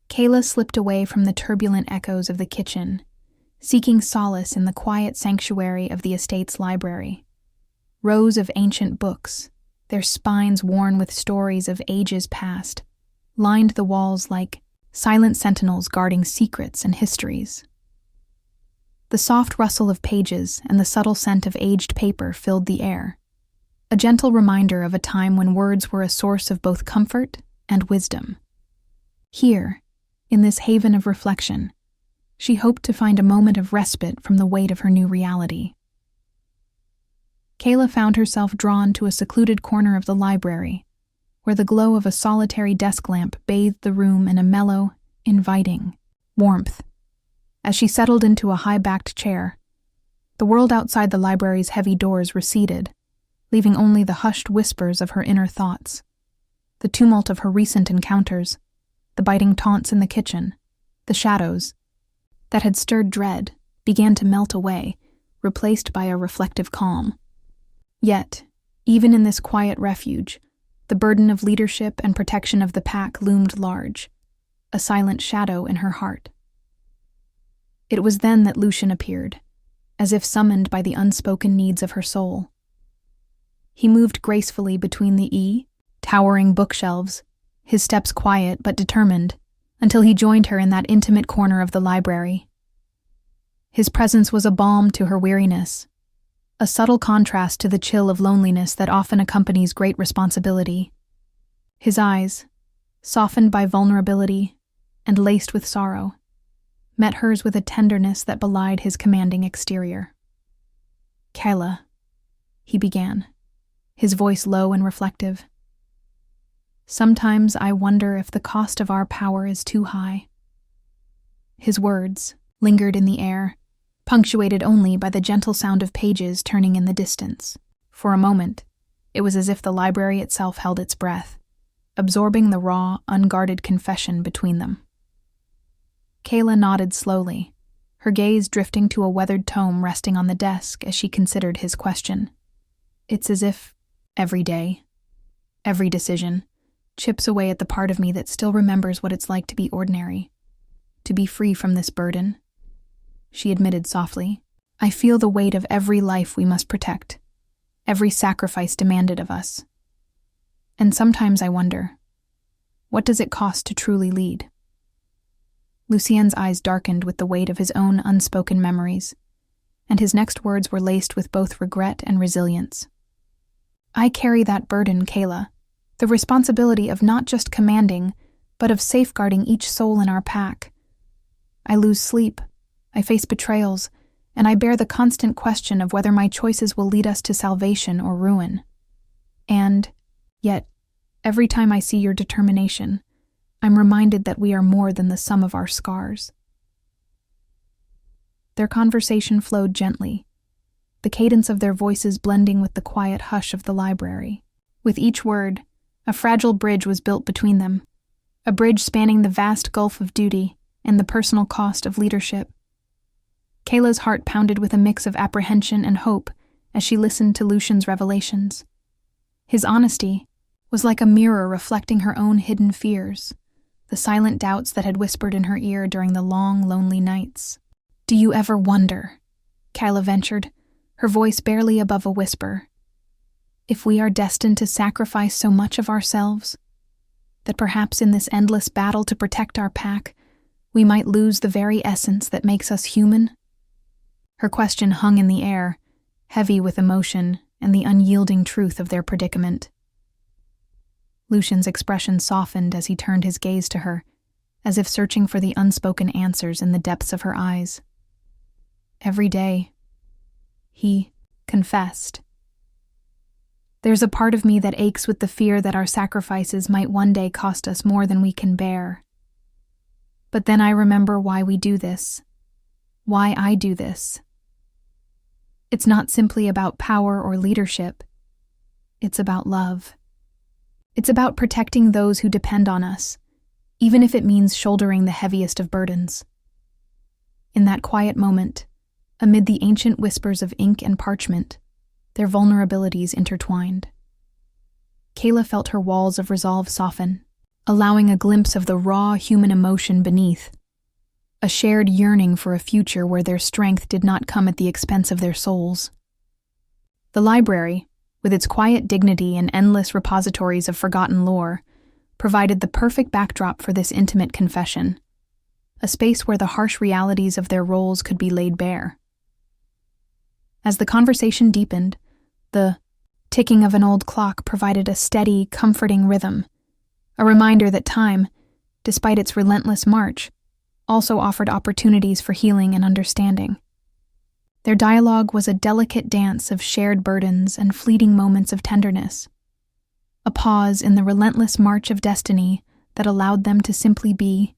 Kayla slipped away from the turbulent echoes of the kitchen, seeking solace in the quiet sanctuary of the estate's library. Rows of ancient books, their spines worn with stories of ages past, lined the walls like silent sentinels guarding secrets and histories. The soft rustle of pages and the subtle scent of aged paper filled the air, a gentle reminder of a time when words were a source of both comfort and wisdom. Here, in this haven of reflection, she hoped to find a moment of respite from the weight of her new reality. Kayla found herself drawn to a secluded corner of the library, where the glow of a solitary desk lamp bathed the room in a mellow, inviting warmth. As she settled into a high-backed chair, the world outside the library's heavy doors receded, leaving only the hushed whispers of her inner thoughts, the tumult of her recent encounters, the biting taunts in the kitchen, the shadows that had stirred dread began to melt away, replaced by a reflective calm. Yet, even in this quiet refuge, the burden of leadership and protection of the pack loomed large, a silent shadow in her heart. It was then that Lucian appeared, as if summoned by the unspoken needs of her soul. He moved gracefully between the towering bookshelves, his steps quiet but determined, until he joined her in that intimate corner of the library. His presence was a balm to her weariness, a subtle contrast to the chill of loneliness that often accompanies great responsibility. His eyes, softened by vulnerability and laced with sorrow, met hers with a tenderness that belied his commanding exterior. "Kayla," he began, his voice low and reflective. "Sometimes I wonder if the cost of our power is too high." His words lingered in the air, punctuated only by the gentle sound of pages turning in the distance. For a moment, it was as if the library itself held its breath, absorbing the raw, unguarded confession between them. Kayla nodded slowly, her gaze drifting to a weathered tome resting on the desk as she considered his question. It's as if every day, every decision, chips away at the part of me that still remembers what it's like to be ordinary, to be free from this burden. She admitted softly, "I feel the weight of every life we must protect, every sacrifice demanded of us. And sometimes I wonder, what does it cost to truly lead?" Lucien's eyes darkened with the weight of his own unspoken memories, and his next words were laced with both regret and resilience. I carry that burden, Kayla, the responsibility of not just commanding, but of safeguarding each soul in our pack. I lose sleep, I face betrayals, and I bear the constant question of whether my choices will lead us to salvation or ruin. And, yet, every time I see your determination, I'm reminded that we are more than the sum of our scars. Their conversation flowed gently, the cadence of their voices blending with the quiet hush of the library. With each word, a fragile bridge was built between them, a bridge spanning the vast gulf of duty and the personal cost of leadership. Kayla's heart pounded with a mix of apprehension and hope as she listened to Lucian's revelations. His honesty was like a mirror reflecting her own hidden fears, the silent doubts that had whispered in her ear during the long, lonely nights. "Do you ever wonder," Kayla ventured, her voice barely above a whisper, "if we are destined to sacrifice so much of ourselves, that perhaps in this endless battle to protect our pack, we might lose the very essence that makes us human?" Her question hung in the air, heavy with emotion and the unyielding truth of their predicament. Lucian's expression softened as he turned his gaze to her, as if searching for the unspoken answers in the depths of her eyes. "Every day," he confessed. "There's a part of me that aches with the fear that our sacrifices might one day cost us more than we can bear. But then I remember why we do this, why I do this. It's not simply about power or leadership. It's about love. It's about protecting those who depend on us, even if it means shouldering the heaviest of burdens." In that quiet moment, amid the ancient whispers of ink and parchment, their vulnerabilities intertwined. Kayla felt her walls of resolve soften, allowing a glimpse of the raw human emotion beneath, a shared yearning for a future where their strength did not come at the expense of their souls. The library, with its quiet dignity and endless repositories of forgotten lore, provided the perfect backdrop for this intimate confession, a space where the harsh realities of their roles could be laid bare. As the conversation deepened, the ticking of an old clock provided a steady, comforting rhythm, a reminder that time, despite its relentless march, also offered opportunities for healing and understanding. Their dialogue was a delicate dance of shared burdens and fleeting moments of tenderness, a pause in the relentless march of destiny that allowed them to simply be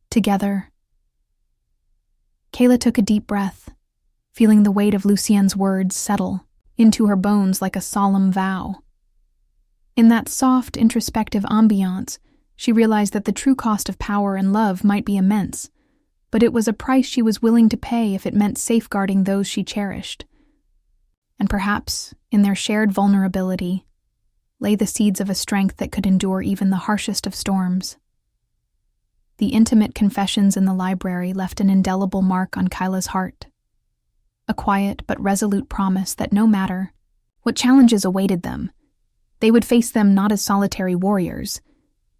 together. Kayla took a deep breath, feeling the weight of Lucien's words settle into her bones like a solemn vow. In that soft, introspective ambiance, she realized that the true cost of power and love might be immense, but it was a price she was willing to pay if it meant safeguarding those she cherished. And perhaps, in their shared vulnerability, lay the seeds of a strength that could endure even the harshest of storms. The intimate confessions in the library left an indelible mark on Kayla's heart, a quiet but resolute promise that no matter what challenges awaited them, they would face them not as solitary warriors,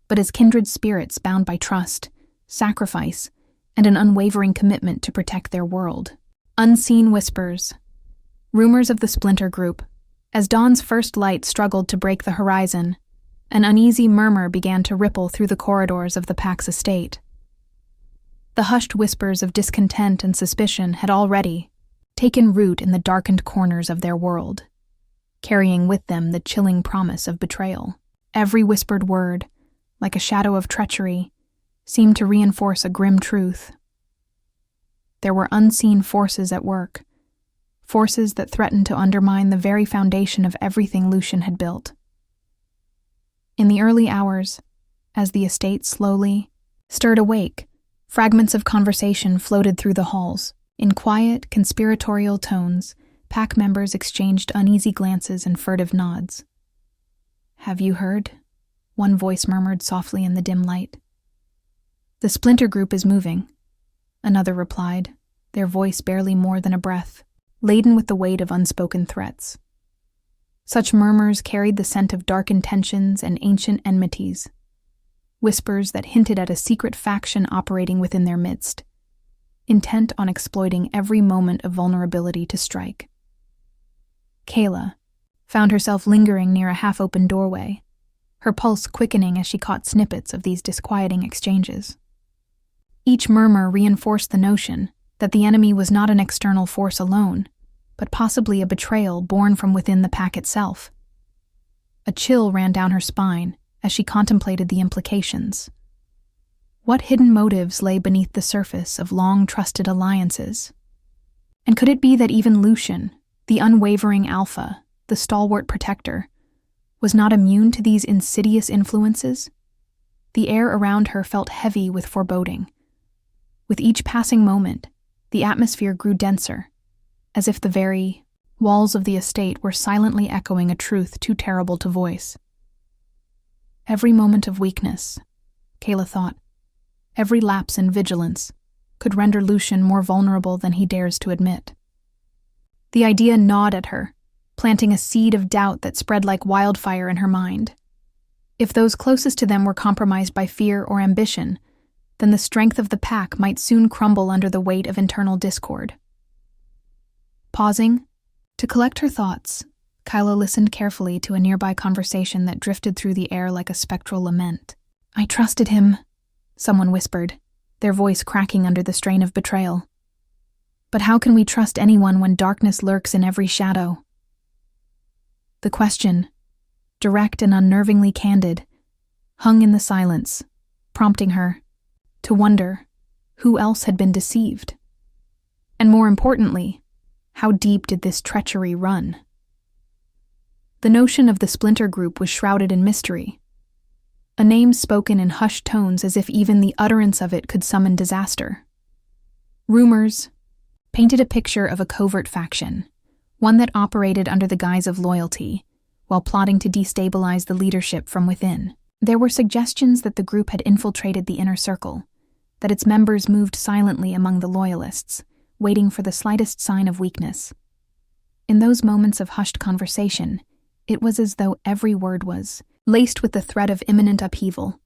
but as kindred spirits bound by trust, sacrifice, and an unwavering commitment to protect their world. Unseen whispers. Rumors of the splinter group. As dawn's first light struggled to break the horizon, an uneasy murmur began to ripple through the corridors of the Pack's estate. The hushed whispers of discontent and suspicion had already taken root in the darkened corners of their world, carrying with them the chilling promise of betrayal. Every whispered word, like a shadow of treachery, seemed to reinforce a grim truth. There were unseen forces at work, forces that threatened to undermine the very foundation of everything Lucian had built. In the early hours, as the estate slowly stirred awake, fragments of conversation floated through the halls. In quiet, conspiratorial tones, Pack members exchanged uneasy glances and furtive nods. "Have you heard?" one voice murmured softly in the dim light. "The splinter group is moving," another replied, their voice barely more than a breath, laden with the weight of unspoken threats. Such murmurs carried the scent of dark intentions and ancient enmities, whispers that hinted at a secret faction operating within their midst. intent on exploiting every moment of vulnerability to strike. Kayla found herself lingering near a half-open doorway, her pulse quickening as she caught snippets of these disquieting exchanges. Each murmur reinforced the notion that the enemy was not an external force alone, but possibly a betrayal born from within the pack itself. A chill ran down her spine as she contemplated the implications. What hidden motives lay beneath the surface of long-trusted alliances? And could it be that even Lucian, the unwavering alpha, the stalwart protector, was not immune to these insidious influences? The air around her felt heavy with foreboding. With each passing moment, the atmosphere grew denser, as if the very walls of the estate were silently echoing a truth too terrible to voice. Every moment of weakness, Kayla thought, every lapse in vigilance, could render Lucian more vulnerable than he dares to admit. The idea gnawed at her, planting a seed of doubt that spread like wildfire in her mind. If those closest to them were compromised by fear or ambition, then the strength of the pack might soon crumble under the weight of internal discord. Pausing to collect her thoughts, Kyla listened carefully to a nearby conversation that drifted through the air like a spectral lament. "I trusted him," someone whispered, their voice cracking under the strain of betrayal. "But how can we trust anyone when darkness lurks in every shadow?" The question, direct and unnervingly candid, hung in the silence, prompting her to wonder who else had been deceived. And more importantly, how deep did this treachery run? The notion of the splinter group was shrouded in mystery, a name spoken in hushed tones as if even the utterance of it could summon disaster. Rumors painted a picture of a covert faction, one that operated under the guise of loyalty, while plotting to destabilize the leadership from within. There were suggestions that the group had infiltrated the inner circle, that its members moved silently among the loyalists, waiting for the slightest sign of weakness. In those moments of hushed conversation, it was as though every word was laced with the threat of imminent upheaval,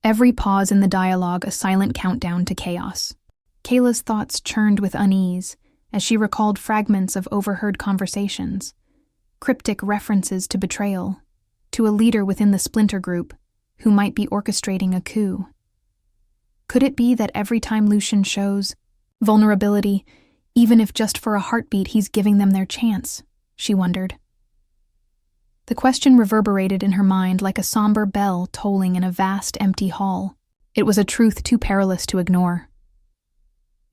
every pause in the dialogue a silent countdown to chaos. Kayla's thoughts churned with unease as she recalled fragments of overheard conversations, cryptic references to betrayal, to a leader within the splinter group who might be orchestrating a coup. Could it be that every time Lucian shows vulnerability, even if just for a heartbeat, he's giving them their chance? She wondered. The question reverberated in her mind like a somber bell tolling in a vast, empty hall. It was a truth too perilous to ignore.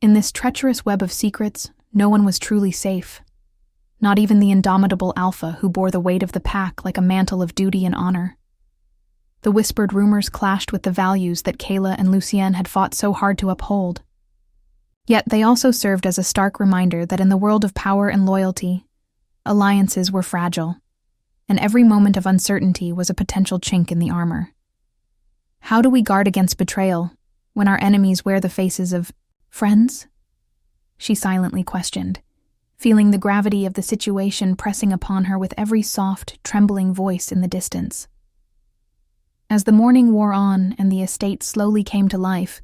In this treacherous web of secrets, no one was truly safe. Not even the indomitable alpha who bore the weight of the pack like a mantle of duty and honor. The whispered rumors clashed with the values that Kayla and Lucienne had fought so hard to uphold. Yet they also served as a stark reminder that in the world of power and loyalty, alliances were fragile, and every moment of uncertainty was a potential chink in the armor. How do we guard against betrayal when our enemies wear the faces of friends? She silently questioned, feeling the gravity of the situation pressing upon her with every soft, trembling voice in the distance. As the morning wore on and the estate slowly came to life,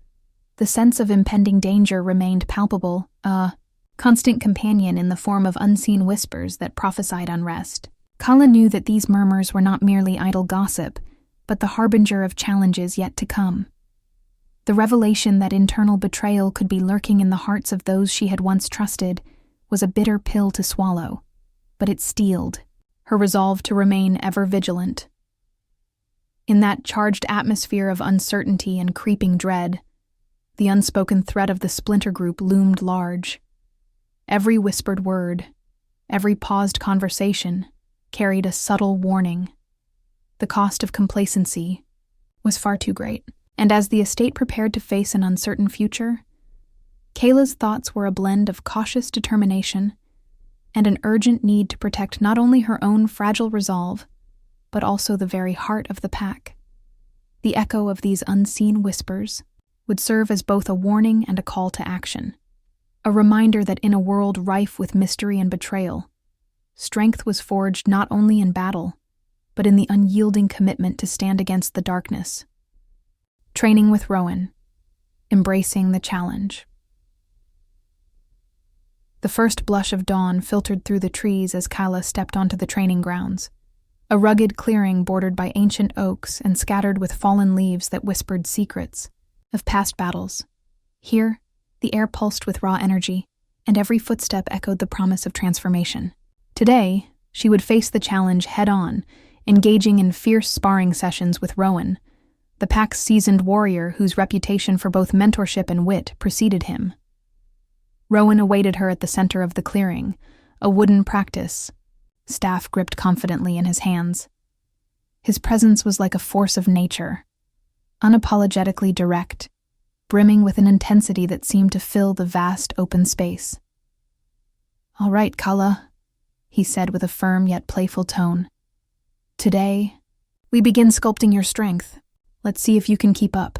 the sense of impending danger remained palpable, a constant companion in the form of unseen whispers that prophesied unrest. Kala knew that these murmurs were not merely idle gossip, but the harbinger of challenges yet to come. The revelation that internal betrayal could be lurking in the hearts of those she had once trusted was a bitter pill to swallow, but it steeled her resolve to remain ever vigilant. In that charged atmosphere of uncertainty and creeping dread, the unspoken threat of the splinter group loomed large. Every whispered word, every paused conversation, carried a subtle warning. The cost of complacency was far too great, and as the estate prepared to face an uncertain future, Kayla's thoughts were a blend of cautious determination and an urgent need to protect not only her own fragile resolve, but also the very heart of the pack. The echo of these unseen whispers would serve as both a warning and a call to action, a reminder that in a world rife with mystery and betrayal, strength was forged not only in battle, but in the unyielding commitment to stand against the darkness. Training with Rowan, embracing the challenge. The first blush of dawn filtered through the trees as Kala stepped onto the training grounds, a rugged clearing bordered by ancient oaks and scattered with fallen leaves that whispered secrets of past battles. Here, the air pulsed with raw energy, and every footstep echoed the promise of transformation. Today, she would face the challenge head-on, engaging in fierce sparring sessions with Rowan, the pack's seasoned warrior whose reputation for both mentorship and wit preceded him. Rowan awaited her at the center of the clearing, a wooden practice, staff gripped confidently in his hands. His presence was like a force of nature, unapologetically direct, brimming with an intensity that seemed to fill the vast open space. "All right, Kala," he said with a firm yet playful tone. "Today, we begin sculpting your strength. Let's see if you can keep up."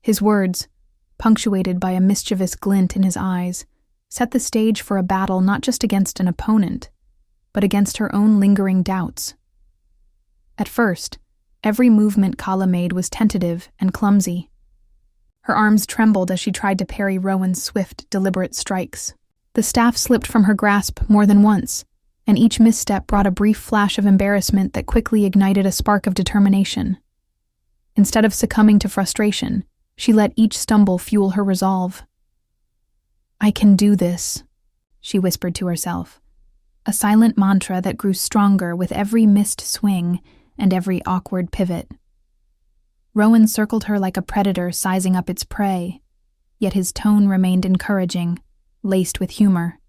His words, punctuated by a mischievous glint in his eyes, set the stage for a battle not just against an opponent, but against her own lingering doubts. At first, every movement Kala made was tentative and clumsy. Her arms trembled as she tried to parry Rowan's swift, deliberate strikes. The staff slipped from her grasp more than once, and each misstep brought a brief flash of embarrassment that quickly ignited a spark of determination. Instead of succumbing to frustration, she let each stumble fuel her resolve. "I can do this," she whispered to herself, a silent mantra that grew stronger with every missed swing and every awkward pivot. Rowan circled her like a predator sizing up its prey, yet his tone remained encouraging, laced with humor.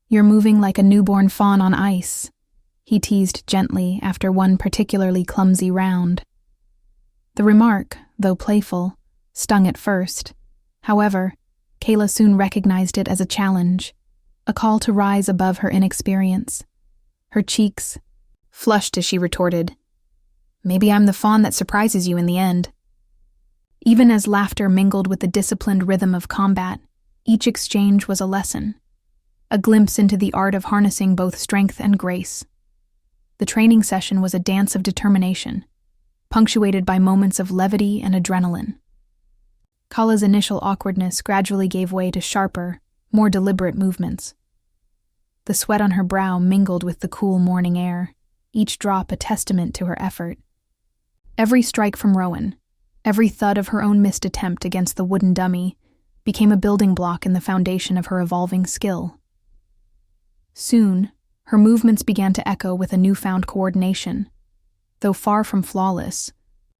"You're moving like a newborn fawn on ice," he teased gently after one particularly clumsy round. The remark, though playful, stung at first. However, Kala soon recognized it as a challenge, a call to rise above her inexperience. Her cheeks flushed as she retorted, "Maybe I'm the fawn that surprises you in the end." Even as laughter mingled with the disciplined rhythm of combat, each exchange was a lesson, a glimpse into the art of harnessing both strength and grace. The training session was a dance of determination, punctuated by moments of levity and adrenaline. Kala's initial awkwardness gradually gave way to sharper, more deliberate movements. The sweat on her brow mingled with the cool morning air, each drop a testament to her effort. Every strike from Rowan, every thud of her own missed attempt against the wooden dummy, became a building block in the foundation of her evolving skill. Soon, her movements began to echo with a newfound coordination. Though far from flawless,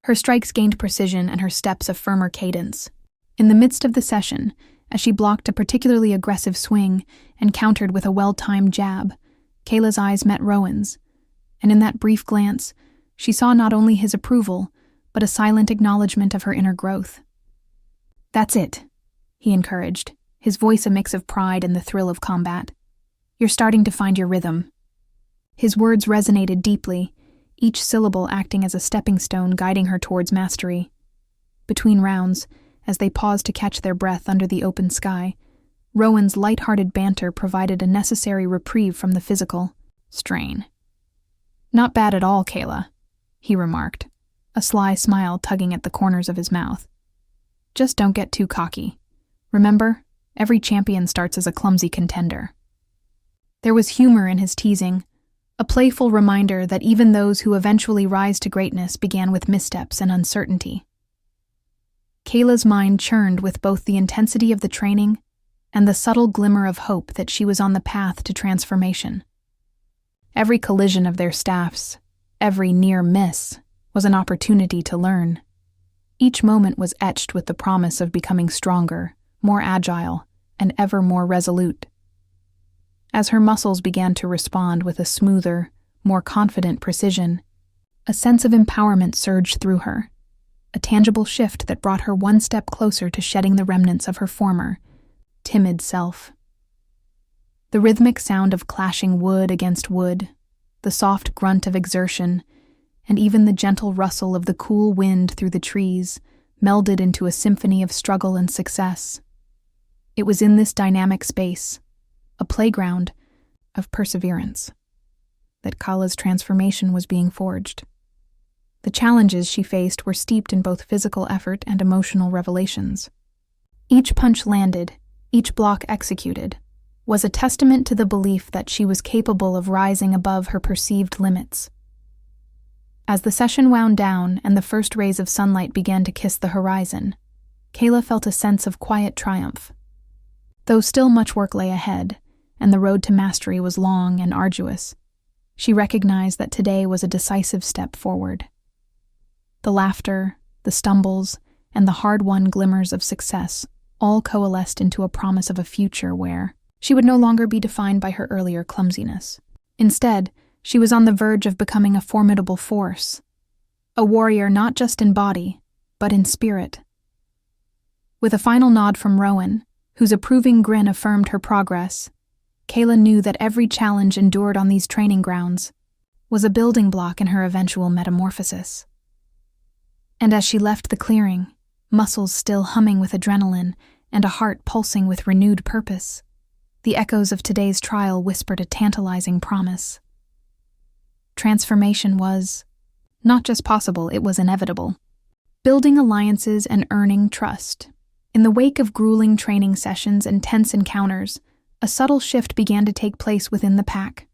her strikes gained precision and her steps a firmer cadence. In the midst of the session, as she blocked a particularly aggressive swing and countered with a well-timed jab, Kala's eyes met Rowan's, and in that brief glance, she saw not only his approval, but a silent acknowledgement of her inner growth. "That's it," he encouraged, his voice a mix of pride and the thrill of combat. "You're starting to find your rhythm." His words resonated deeply, each syllable acting as a stepping stone guiding her towards mastery. Between rounds, as they paused to catch their breath under the open sky, Rowan's light-hearted banter provided a necessary reprieve from the physical strain. "Not bad at all, Kala," he remarked, a sly smile tugging at the corners of his mouth. "Just don't get too cocky. Remember, every champion starts as a clumsy contender." There was humor in his teasing, a playful reminder that even those who eventually rise to greatness began with missteps and uncertainty. Kala's mind churned with both the intensity of the training and the subtle glimmer of hope that she was on the path to transformation. Every collision of their staffs, every near miss, was an opportunity to learn. Each moment was etched with the promise of becoming stronger, more agile, and ever more resolute. As her muscles began to respond with a smoother, more confident precision, a sense of empowerment surged through her, a tangible shift that brought her one step closer to shedding the remnants of her former, timid self. The rhythmic sound of clashing wood against wood, the soft grunt of exertion, and even the gentle rustle of the cool wind through the trees melded into a symphony of struggle and success. It was in this dynamic space, a playground of perseverance, that Kala's transformation was being forged. The challenges she faced were steeped in both physical effort and emotional revelations. Each punch landed, each block executed, was a testament to the belief that she was capable of rising above her perceived limits. As the session wound down and the first rays of sunlight began to kiss the horizon, Kayla felt a sense of quiet triumph. Though still much work lay ahead, and the road to mastery was long and arduous, she recognized that today was a decisive step forward. The laughter, the stumbles, and the hard-won glimmers of success all coalesced into a promise of a future where she would no longer be defined by her earlier clumsiness. Instead, she was on the verge of becoming a formidable force, a warrior not just in body, but in spirit. With a final nod from Rowan, whose approving grin affirmed her progress, Kayla knew that every challenge endured on these training grounds was a building block in her eventual metamorphosis. And as she left the clearing, muscles still humming with adrenaline and a heart pulsing with renewed purpose, the echoes of today's trial whispered a tantalizing promise. Transformation was not just possible, it was inevitable. Building alliances and earning trust. In the wake of grueling training sessions and tense encounters, a subtle shift began to take place within the pack.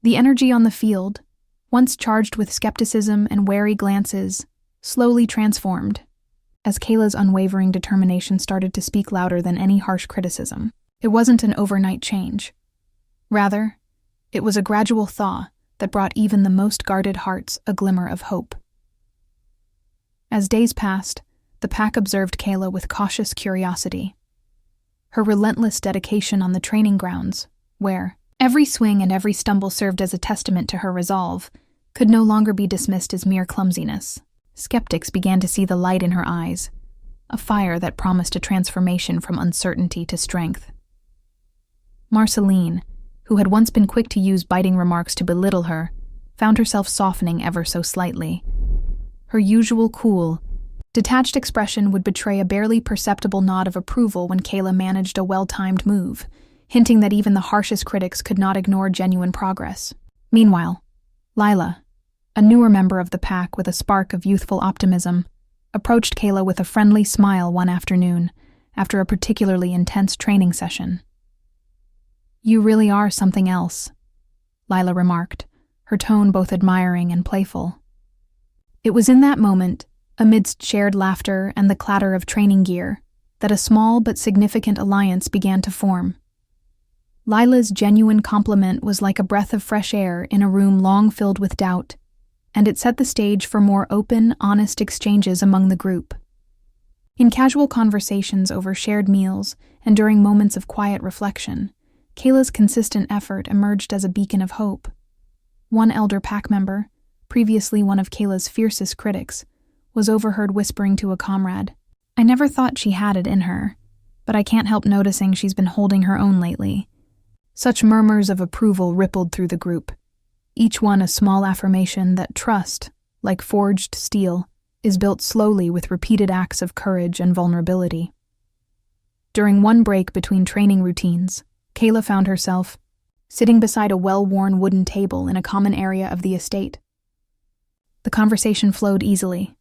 The energy on the field, once charged with skepticism and wary glances, slowly transformed, as Kayla's unwavering determination started to speak louder than any harsh criticism. It wasn't an overnight change. Rather, it was a gradual thaw that brought even the most guarded hearts a glimmer of hope. As days passed, the pack observed Kayla with cautious curiosity. Her relentless dedication on the training grounds, where every swing and every stumble served as a testament to her resolve, could no longer be dismissed as mere clumsiness. Skeptics began to see the light in her eyes, a fire that promised a transformation from uncertainty to strength. Marceline, who had once been quick to use biting remarks to belittle her, found herself softening ever so slightly. Her usual cool, detached expression would betray a barely perceptible nod of approval when Kayla managed a well-timed move, hinting that even the harshest critics could not ignore genuine progress. Meanwhile, Lila, a newer member of the pack with a spark of youthful optimism, approached Kayla with a friendly smile one afternoon after a particularly intense training session. "You really are something else," Lila remarked, her tone both admiring and playful. It was in that moment, amidst shared laughter and the clatter of training gear, that a small but significant alliance began to form. Lila's genuine compliment was like a breath of fresh air in a room long filled with doubt, and it set the stage for more open, honest exchanges among the group. In casual conversations over shared meals and during moments of quiet reflection, Kayla's consistent effort emerged as a beacon of hope. One elder pack member, previously one of Kayla's fiercest critics, was overheard whispering to a comrade, "I never thought she had it in her, but I can't help noticing she's been holding her own lately." Such murmurs of approval rippled through the group, each one a small affirmation that trust, like forged steel, is built slowly with repeated acts of courage and vulnerability. During one break between training routines, Kayla found herself sitting beside a well-worn wooden table in a common area of the estate. The conversation flowed easily,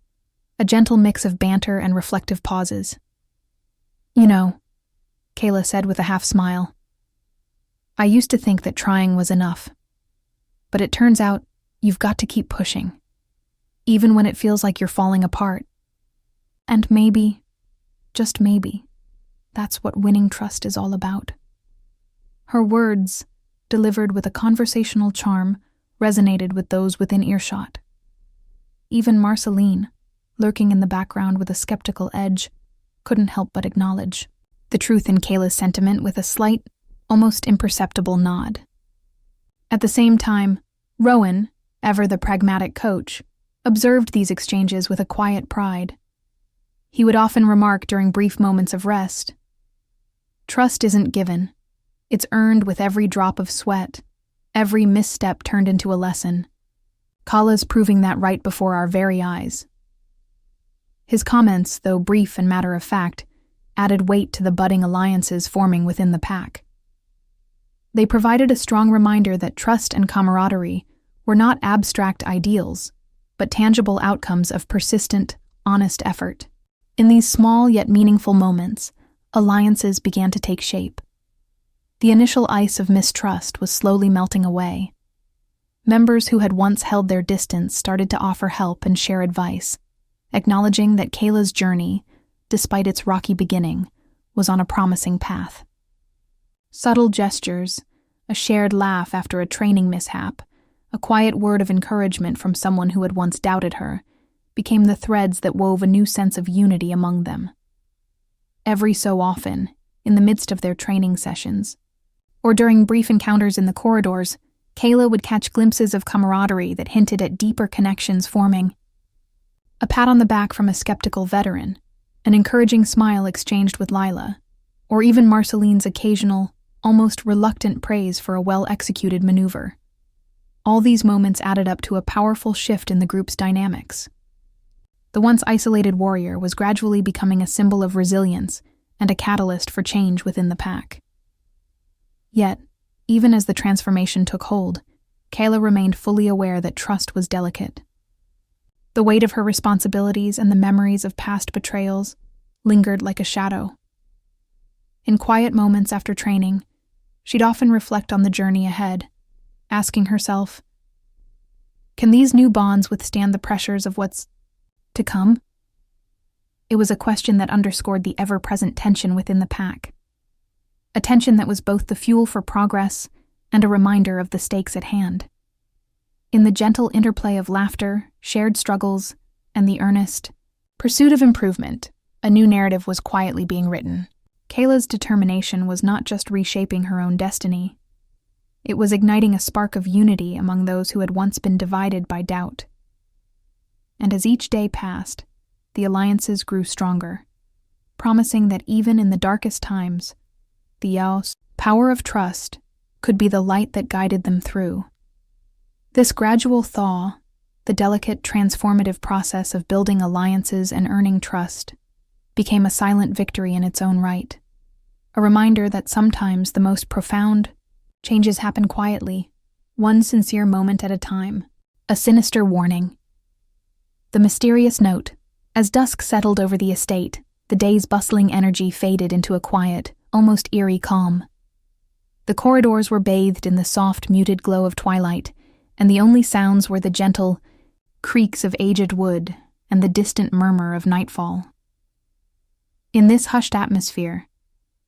a gentle mix of banter and reflective pauses. "You know," Kayla said with a half-smile, "I used to think that trying was enough. But it turns out you've got to keep pushing, even when it feels like you're falling apart. And maybe, just maybe, that's what winning trust is all about." Her words, delivered with a conversational charm, resonated with those within earshot. Even Marceline, lurking in the background with a skeptical edge, couldn't help but acknowledge the truth in Kayla's sentiment with a slight, almost imperceptible nod. At the same time, Rowan, ever the pragmatic coach, observed these exchanges with a quiet pride. He would often remark during brief moments of rest, "Trust isn't given. It's earned with every drop of sweat, every misstep turned into a lesson. Kala's proving that right before our very eyes." His comments, though brief and matter-of-fact, added weight to the budding alliances forming within the pack. They provided a strong reminder that trust and camaraderie were not abstract ideals, but tangible outcomes of persistent, honest effort. In these small yet meaningful moments, alliances began to take shape. The initial ice of mistrust was slowly melting away. Members who had once held their distance started to offer help and share advice, acknowledging that Kayla's journey, despite its rocky beginning, was on a promising path. Subtle gestures, a shared laugh after a training mishap, a quiet word of encouragement from someone who had once doubted her, became the threads that wove a new sense of unity among them. Every so often, in the midst of their training sessions, or during brief encounters in the corridors, Kayla would catch glimpses of camaraderie that hinted at deeper connections forming. A pat on the back from a skeptical veteran, an encouraging smile exchanged with Lila, or even Marceline's occasional, almost reluctant praise for a well-executed maneuver. All these moments added up to a powerful shift in the group's dynamics. The once isolated warrior was gradually becoming a symbol of resilience and a catalyst for change within the pack. Yet, even as the transformation took hold, Kayla remained fully aware that trust was delicate. The weight of her responsibilities and the memories of past betrayals lingered like a shadow. In quiet moments after training, she'd often reflect on the journey ahead, asking herself, can these new bonds withstand the pressures of what's to come? It was a question that underscored the ever-present tension within the pack. A tension that was both the fuel for progress and a reminder of the stakes at hand. In the gentle interplay of laughter, shared struggles, and the earnest pursuit of improvement, a new narrative was quietly being written. Kayla's determination was not just reshaping her own destiny. It was igniting a spark of unity among those who had once been divided by doubt. And as each day passed, the alliances grew stronger, promising that even in the darkest times, the Yao's power of trust could be the light that guided them through. This gradual thaw, the delicate transformative process of building alliances and earning trust, became a silent victory in its own right, a reminder that sometimes the most profound changes happen quietly, one sincere moment at a time. A sinister warning. The mysterious note. As dusk settled over the estate, the day's bustling energy faded into a quiet, almost eerie calm. The corridors were bathed in the soft, muted glow of twilight, and the only sounds were the gentle creaks of aged wood and the distant murmur of nightfall. In this hushed atmosphere,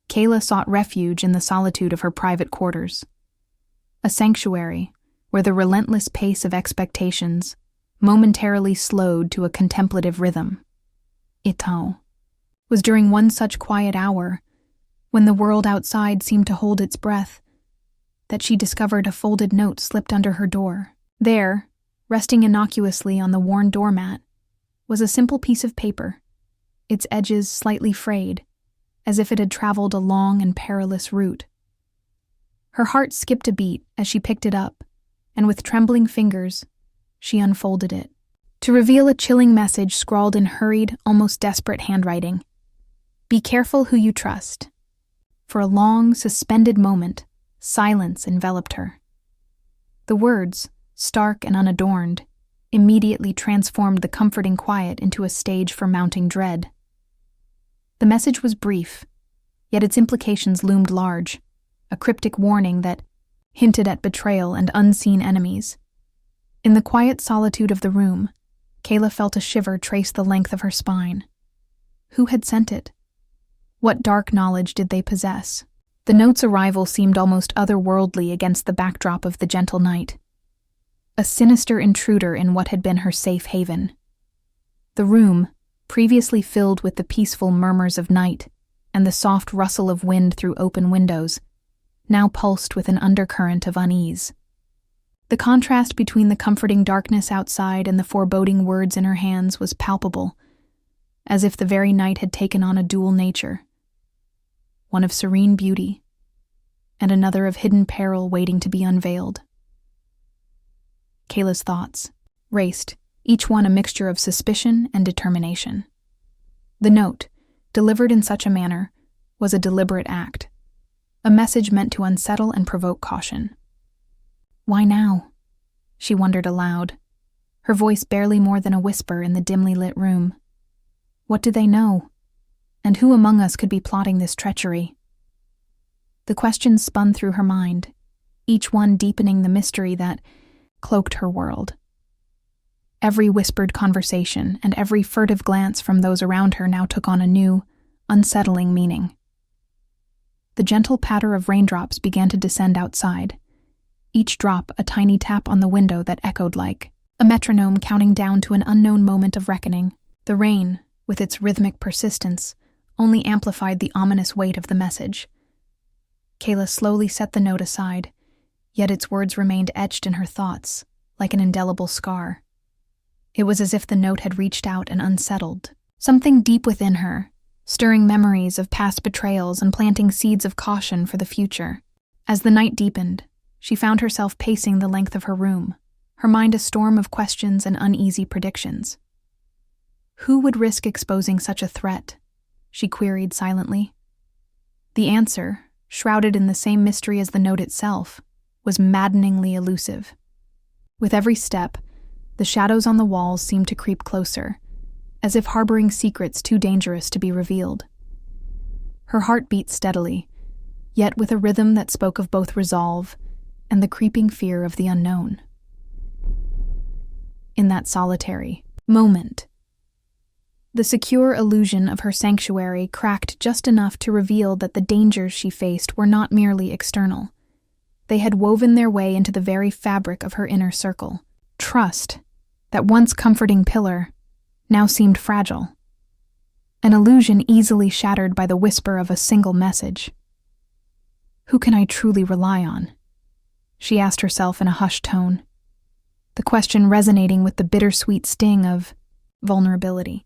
Kayla sought refuge in the solitude of her private quarters, a sanctuary where the relentless pace of expectations momentarily slowed to a contemplative rhythm. Itao was during one such quiet hour, when the world outside seemed to hold its breath, that she discovered a folded note slipped under her door. There, resting innocuously on the worn doormat, was a simple piece of paper, its edges slightly frayed, as if it had traveled a long and perilous route. Her heart skipped a beat as she picked it up, and with trembling fingers, she unfolded it, to reveal a chilling message scrawled in hurried, almost desperate handwriting. Be careful who you trust. For a long, suspended moment, silence enveloped her. The words, stark and unadorned, immediately transformed the comforting quiet into a stage for mounting dread. The message was brief, yet its implications loomed large, a cryptic warning that hinted at betrayal and unseen enemies. In the quiet solitude of the room, Kayla felt a shiver trace the length of her spine. Who had sent it? What dark knowledge did they possess? The note's arrival seemed almost otherworldly against the backdrop of the gentle night. A sinister intruder in what had been her safe haven. The room, previously filled with the peaceful murmurs of night and the soft rustle of wind through open windows, now pulsed with an undercurrent of unease. The contrast between the comforting darkness outside and the foreboding words in her hands was palpable, as if the very night had taken on a dual nature, one of serene beauty and another of hidden peril waiting to be unveiled. Kayla's thoughts raced, each one a mixture of suspicion and determination. The note, delivered in such a manner, was a deliberate act, a message meant to unsettle and provoke caution. Why now? She wondered aloud, her voice barely more than a whisper in the dimly lit room. What did they know? And who among us could be plotting this treachery? The questions spun through her mind, each one deepening the mystery that cloaked her world. Every whispered conversation and every furtive glance from those around her now took on a new, unsettling meaning. The gentle patter of raindrops began to descend outside, each drop a tiny tap on the window that echoed like a metronome counting down to an unknown moment of reckoning. The rain, with its rhythmic persistence, only amplified the ominous weight of the message. Kayla slowly set the note aside, yet its words remained etched in her thoughts, like an indelible scar. It was as if the note had reached out and unsettled something deep within her, stirring memories of past betrayals and planting seeds of caution for the future. As the night deepened, she found herself pacing the length of her room, her mind a storm of questions and uneasy predictions. Who would risk exposing such a threat? She queried silently. The answer, shrouded in the same mystery as the note itself, was maddeningly elusive. With every step, the shadows on the walls seemed to creep closer, as if harboring secrets too dangerous to be revealed. Her heart beat steadily, yet with a rhythm that spoke of both resolve and the creeping fear of the unknown. In that solitary moment, the secure illusion of her sanctuary cracked just enough to reveal that the dangers she faced were not merely external. They had woven their way into the very fabric of her inner circle. Trust, that once comforting pillar, now seemed fragile. An illusion easily shattered by the whisper of a single message. Who can I truly rely on? She asked herself in a hushed tone, the question resonating with the bittersweet sting of vulnerability.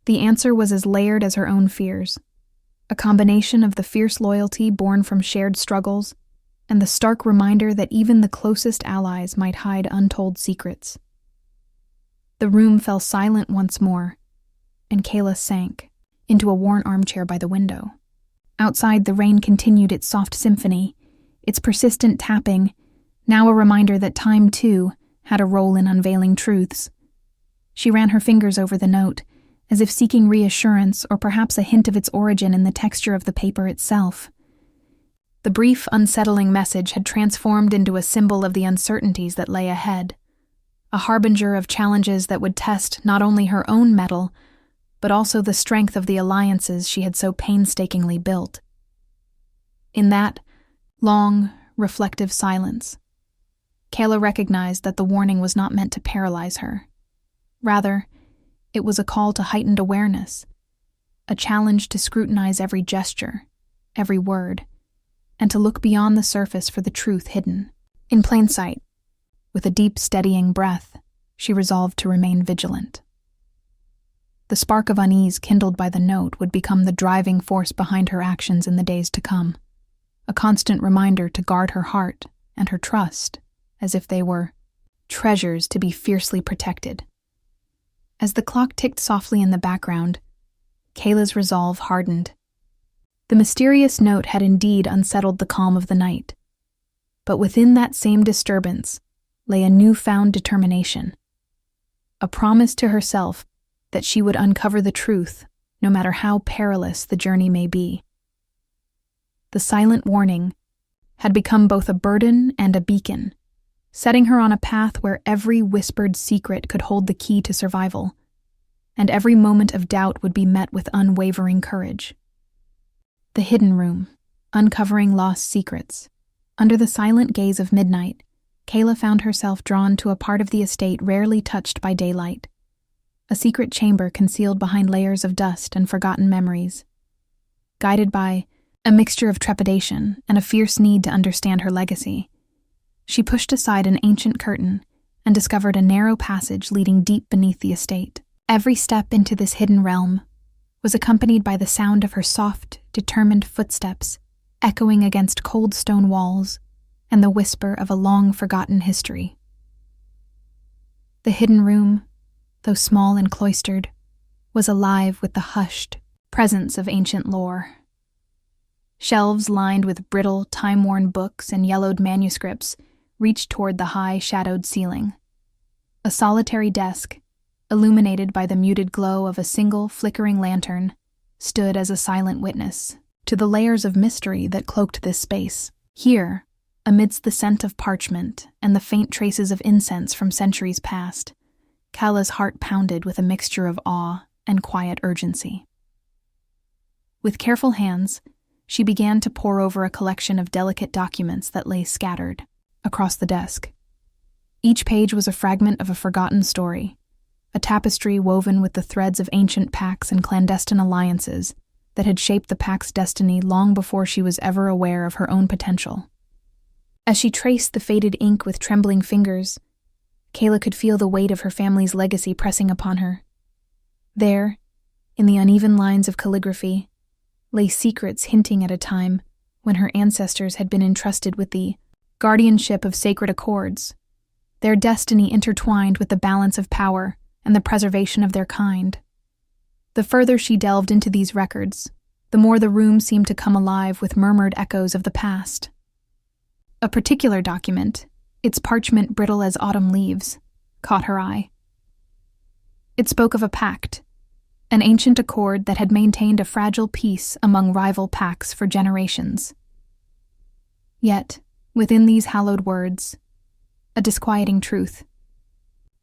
The answer was as layered as her own fears, a combination of the fierce loyalty born from shared struggles and the stark reminder that even the closest allies might hide untold secrets. The room fell silent once more, and Kayla sank into a worn armchair by the window. Outside, the rain continued its soft symphony, its persistent tapping, now a reminder that time, too, had a role in unveiling truths. She ran her fingers over the note, as if seeking reassurance or perhaps a hint of its origin in the texture of the paper itself. The brief, unsettling message had transformed into a symbol of the uncertainties that lay ahead, a harbinger of challenges that would test not only her own mettle, but also the strength of the alliances she had so painstakingly built. In that long, reflective silence, Kayla recognized that the warning was not meant to paralyze her. Rather, it was a call to heightened awareness, a challenge to scrutinize every gesture, every word, and to look beyond the surface for the truth hidden. In plain sight, with a deep, steadying breath, she resolved to remain vigilant. The spark of unease kindled by the note would become the driving force behind her actions in the days to come, a constant reminder to guard her heart and her trust as if they were treasures to be fiercely protected. As the clock ticked softly in the background, Kayla's resolve hardened. The mysterious note had indeed unsettled the calm of the night, but within that same disturbance lay a newfound determination, a promise to herself that she would uncover the truth, no matter how perilous the journey may be. The silent warning had become both a burden and a beacon, setting her on a path where every whispered secret could hold the key to survival, and every moment of doubt would be met with unwavering courage. The hidden room, uncovering lost secrets. Under the silent gaze of midnight, Kayla found herself drawn to a part of the estate rarely touched by daylight, a secret chamber concealed behind layers of dust and forgotten memories. Guided by a mixture of trepidation and a fierce need to understand her legacy, she pushed aside an ancient curtain and discovered a narrow passage leading deep beneath the estate. Every step into this hidden realm was accompanied by the sound of her soft, determined footsteps echoing against cold stone walls and the whisper of a long-forgotten history. The hidden room, though small and cloistered, was alive with the hushed presence of ancient lore. Shelves lined with brittle, time-worn books and yellowed manuscripts reached toward the high, shadowed ceiling. A solitary desk, illuminated by the muted glow of a single flickering lantern, stood as a silent witness to the layers of mystery that cloaked this space. Here, amidst the scent of parchment and the faint traces of incense from centuries past, Cala's heart pounded with a mixture of awe and quiet urgency. With careful hands, she began to pore over a collection of delicate documents that lay scattered across the desk. Each page was a fragment of a forgotten story, a tapestry woven with the threads of ancient pacts and clandestine alliances that had shaped the pack's destiny long before she was ever aware of her own potential. As she traced the faded ink with trembling fingers, Cala could feel the weight of her family's legacy pressing upon her. There, in the uneven lines of calligraphy, lay secrets hinting at a time when her ancestors had been entrusted with the guardianship of sacred accords, their destiny intertwined with the balance of power and the preservation of their kind. The further she delved into these records, the more the room seemed to come alive with murmured echoes of the past. A particular document, its parchment brittle as autumn leaves, caught her eye. It spoke of a pact, an ancient accord that had maintained a fragile peace among rival pacts for generations. Yet, within these hallowed words, a disquieting truth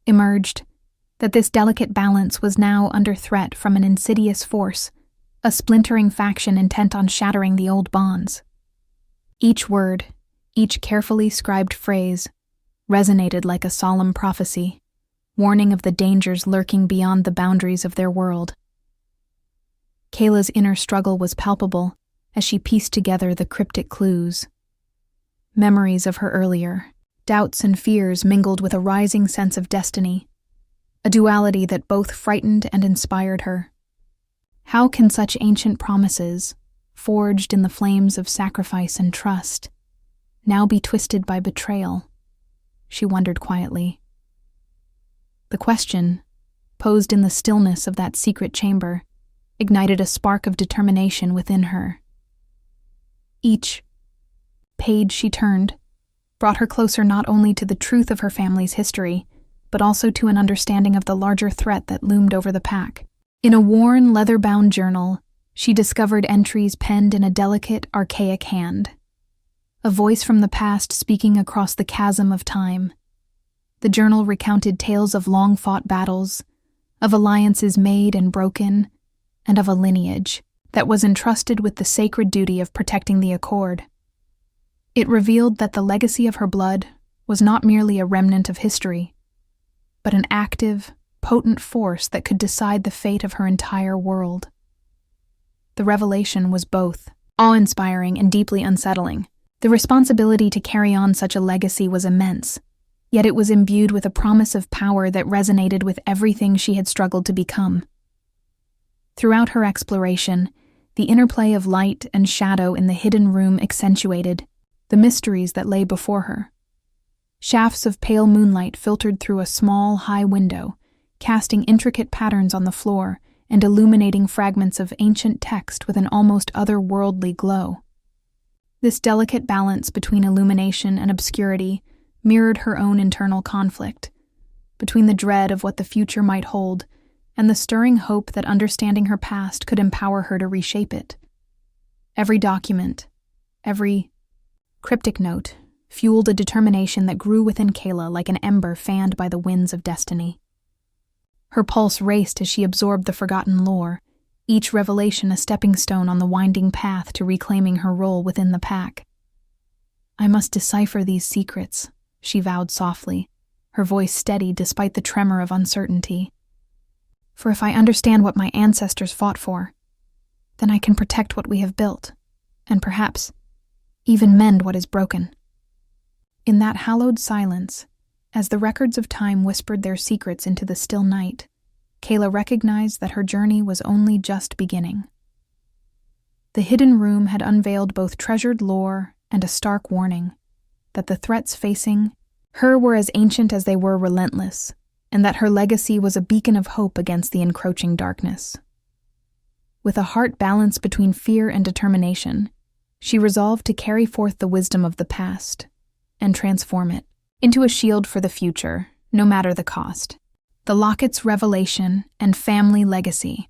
emerged that this delicate balance was now under threat from an insidious force, a splintering faction intent on shattering the old bonds. Each word, each carefully scribed phrase, resonated like a solemn prophecy, warning of the dangers lurking beyond the boundaries of their world. Cala's inner struggle was palpable as she pieced together the cryptic clues. Memories of her earlier, doubts and fears mingled with a rising sense of destiny, a duality that both frightened and inspired her. How can such ancient promises, forged in the flames of sacrifice and trust, now be twisted by betrayal? She wondered quietly. The question, posed in the stillness of that secret chamber, ignited a spark of determination within her. Each page she turned brought her closer not only to the truth of her family's history, but also to an understanding of the larger threat that loomed over the pack. In a worn, leather-bound journal, she discovered entries penned in a delicate, archaic hand. A voice from the past speaking across the chasm of time. The journal recounted tales of long-fought battles, of alliances made and broken, and of a lineage that was entrusted with the sacred duty of protecting the accord. It revealed that the legacy of her blood was not merely a remnant of history, but an active, potent force that could decide the fate of her entire world. The revelation was both awe-inspiring and deeply unsettling. The responsibility to carry on such a legacy was immense, yet it was imbued with a promise of power that resonated with everything she had struggled to become. Throughout her exploration, the interplay of light and shadow in the hidden room accentuated the mysteries that lay before her. Shafts of pale moonlight filtered through a small, high window, casting intricate patterns on the floor and illuminating fragments of ancient text with an almost otherworldly glow. This delicate balance between illumination and obscurity mirrored her own internal conflict, between the dread of what the future might hold and the stirring hope that understanding her past could empower her to reshape it. Every document, every cryptic note, fueled a determination that grew within Cala like an ember fanned by the winds of destiny. Her pulse raced as she absorbed the forgotten lore, each revelation a stepping stone on the winding path to reclaiming her role within the pack. "I must decipher these secrets," she vowed softly, her voice steady despite the tremor of uncertainty. "For if I understand what my ancestors fought for, then I can protect what we have built, and perhaps even mend what is broken." In that hallowed silence, as the records of time whispered their secrets into the still night, Cala recognized that her journey was only just beginning. The hidden room had unveiled both treasured lore and a stark warning that the threats facing her were as ancient as they were relentless, and that her legacy was a beacon of hope against the encroaching darkness. With a heart balanced between fear and determination, she resolved to carry forth the wisdom of the past and transform it into a shield for the future, no matter the cost. The locket's revelation and family legacy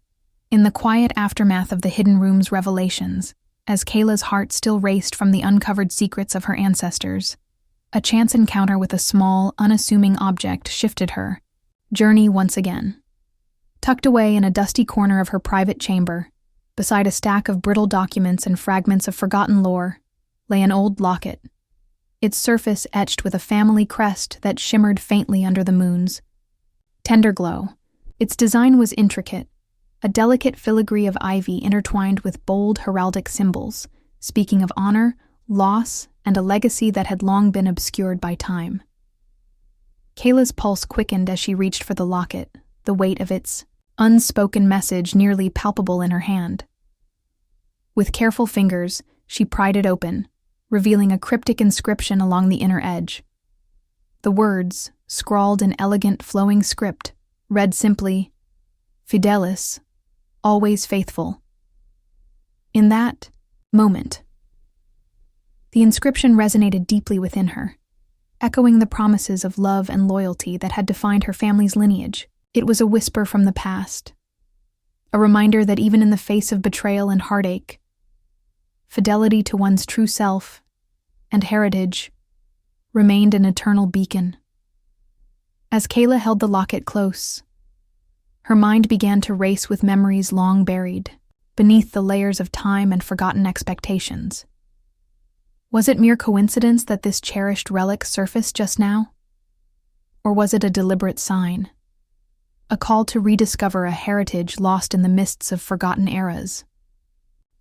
In the quiet aftermath of the Hidden Room's revelations, as Kayla's heart still raced from the uncovered secrets of her ancestors, a chance encounter with a small, unassuming object shifted her journey once again. Tucked away in a dusty corner of her private chamber, beside a stack of brittle documents and fragments of forgotten lore, lay an old locket, its surface etched with a family crest that shimmered faintly under the moon's tender glow. Its design was intricate, a delicate filigree of ivy intertwined with bold heraldic symbols, speaking of honor, loss, and a legacy that had long been obscured by time. Kayla's pulse quickened as she reached for the locket, the weight of its unspoken message nearly palpable in her hand. With careful fingers, she pried it open, revealing a cryptic inscription along the inner edge. The words, scrawled in elegant flowing script, read simply, "Fidelis, always faithful." In that moment, the inscription resonated deeply within her, echoing the promises of love and loyalty that had defined her family's lineage. It was a whisper from the past, a reminder that even in the face of betrayal and heartache, fidelity to one's true self and heritage remained an eternal beacon. As Kayla held the locket close, her mind began to race with memories long buried beneath the layers of time and forgotten expectations. Was it mere coincidence that this cherished relic surfaced just now? Or was it a deliberate sign? A call to rediscover a heritage lost in the mists of forgotten eras?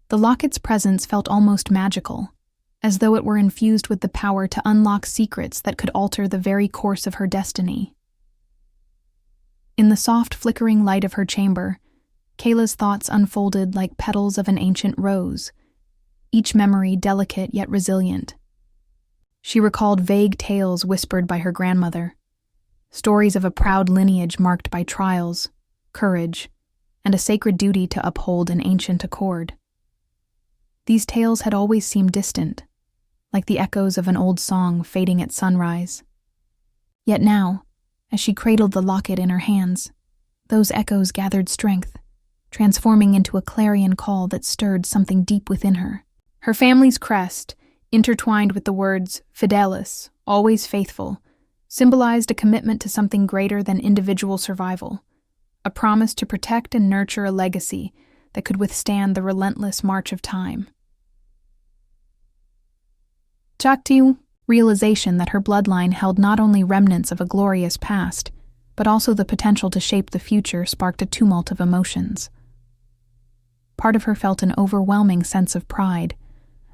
The locket's presence felt almost magical, as though it were infused with the power to unlock secrets that could alter the very course of her destiny. In the soft, flickering light of her chamber, Kayla's thoughts unfolded like petals of an ancient rose, each memory delicate yet resilient. She recalled vague tales whispered by her grandmother, stories of a proud lineage marked by trials, courage, and a sacred duty to uphold an ancient accord. These tales had always seemed distant, like the echoes of an old song fading at sunrise. Yet now, as she cradled the locket in her hands, those echoes gathered strength, transforming into a clarion call that stirred something deep within her. Her family's crest, intertwined with the words "Fidelis, always faithful," symbolized a commitment to something greater than individual survival, a promise to protect and nurture a legacy that could withstand the relentless march of time. Chaktiu, realization that her bloodline held not only remnants of a glorious past, but also the potential to shape the future, sparked a tumult of emotions. Part of her felt an overwhelming sense of pride,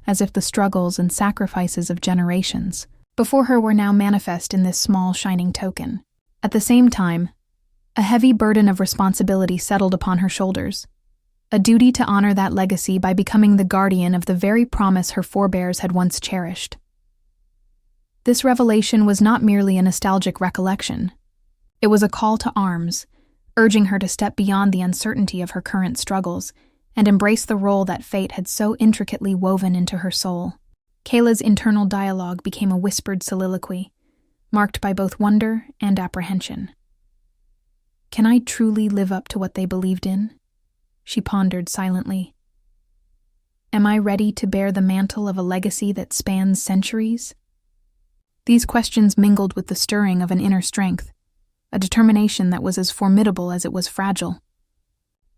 as if the struggles and sacrifices of generations before her were now manifest in this small, shining token. At the same time, a heavy burden of responsibility settled upon her shoulders, a duty to honor that legacy by becoming the guardian of the very promise her forebears had once cherished. This revelation was not merely a nostalgic recollection. It was a call to arms, urging her to step beyond the uncertainty of her current struggles and embrace the role that fate had so intricately woven into her soul. Kayla's internal dialogue became a whispered soliloquy, marked by both wonder and apprehension. Can I truly live up to what they believed in? She pondered silently. Am I ready to bear the mantle of a legacy that spans centuries? These questions mingled with the stirring of an inner strength, a determination that was as formidable as it was fragile.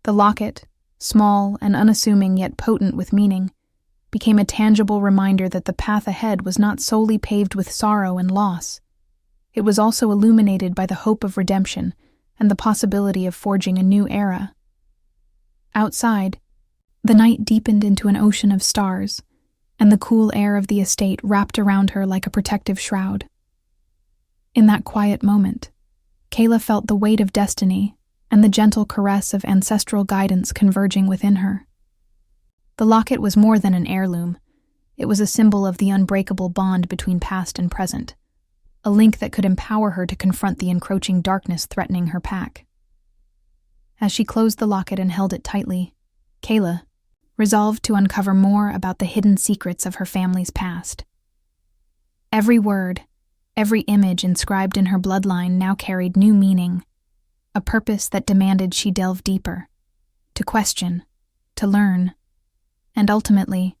The locket, small and unassuming yet potent with meaning, became a tangible reminder that the path ahead was not solely paved with sorrow and loss. It was also illuminated by the hope of redemption and the possibility of forging a new era. Outside, the night deepened into an ocean of stars, and the cool air of the estate wrapped around her like a protective shroud. In that quiet moment, Kayla felt the weight of destiny and the gentle caress of ancestral guidance converging within her. The locket was more than an heirloom. It was a symbol of the unbreakable bond between past and present, a link that could empower her to confront the encroaching darkness threatening her pack. As she closed the locket and held it tightly, Kayla resolved to uncover more about the hidden secrets of her family's past. Every word, every image inscribed in her bloodline now carried new meaning, a purpose that demanded she delve deeper, to question, to learn, and ultimately,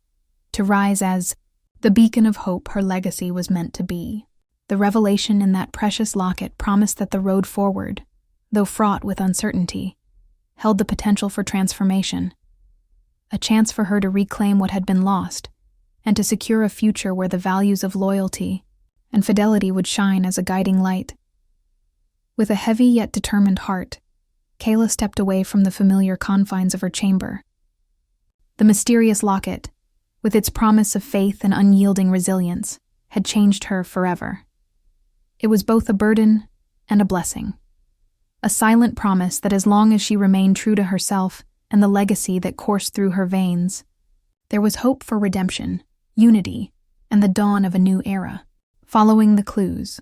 to rise as the beacon of hope her legacy was meant to be. The revelation in that precious locket promised that the road forward, though fraught with uncertainty, held the potential for transformation, a chance for her to reclaim what had been lost, and to secure a future where the values of loyalty and fidelity would shine as a guiding light. With a heavy yet determined heart, Kayla stepped away from the familiar confines of her chamber. The mysterious locket, with its promise of faith and unyielding resilience, had changed her forever. It was both a burden and a blessing, a silent promise that as long as she remained true to herself and the legacy that coursed through her veins, there was hope for redemption, unity, and the dawn of a new era. Following the clues.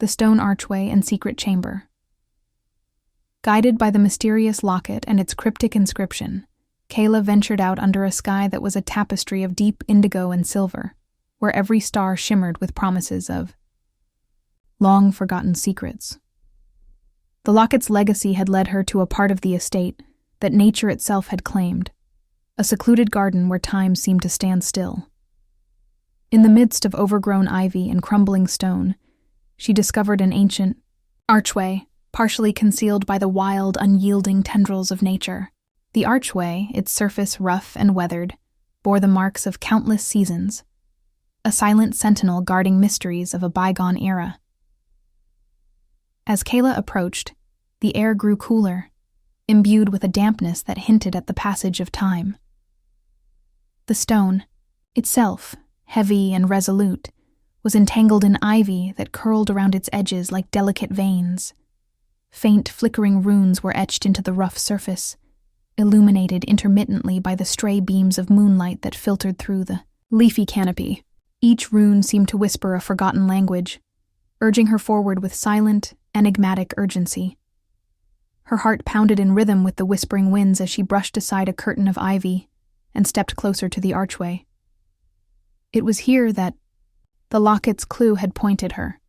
The stone archway and secret chamber. Guided by the mysterious locket and its cryptic inscription, Kayla ventured out under a sky that was a tapestry of deep indigo and silver, where every star shimmered with promises of long-forgotten secrets. The locket's legacy had led her to a part of the estate that nature itself had claimed, a secluded garden where time seemed to stand still. In the midst of overgrown ivy and crumbling stone, she discovered an ancient archway, partially concealed by the wild, unyielding tendrils of nature. The archway, its surface rough and weathered, bore the marks of countless seasons, a silent sentinel guarding mysteries of a bygone era. As Kayla approached, the air grew cooler, imbued with a dampness that hinted at the passage of time. The stone, itself heavy and resolute, was entangled in ivy that curled around its edges like delicate veins. Faint, flickering runes were etched into the rough surface, illuminated intermittently by the stray beams of moonlight that filtered through the leafy canopy. Each rune seemed to whisper a forgotten language, urging her forward with silent, enigmatic urgency. Her heart pounded in rhythm with the whispering winds as she brushed aside a curtain of ivy and stepped closer to the archway. It was here that the locket's clue had pointed her,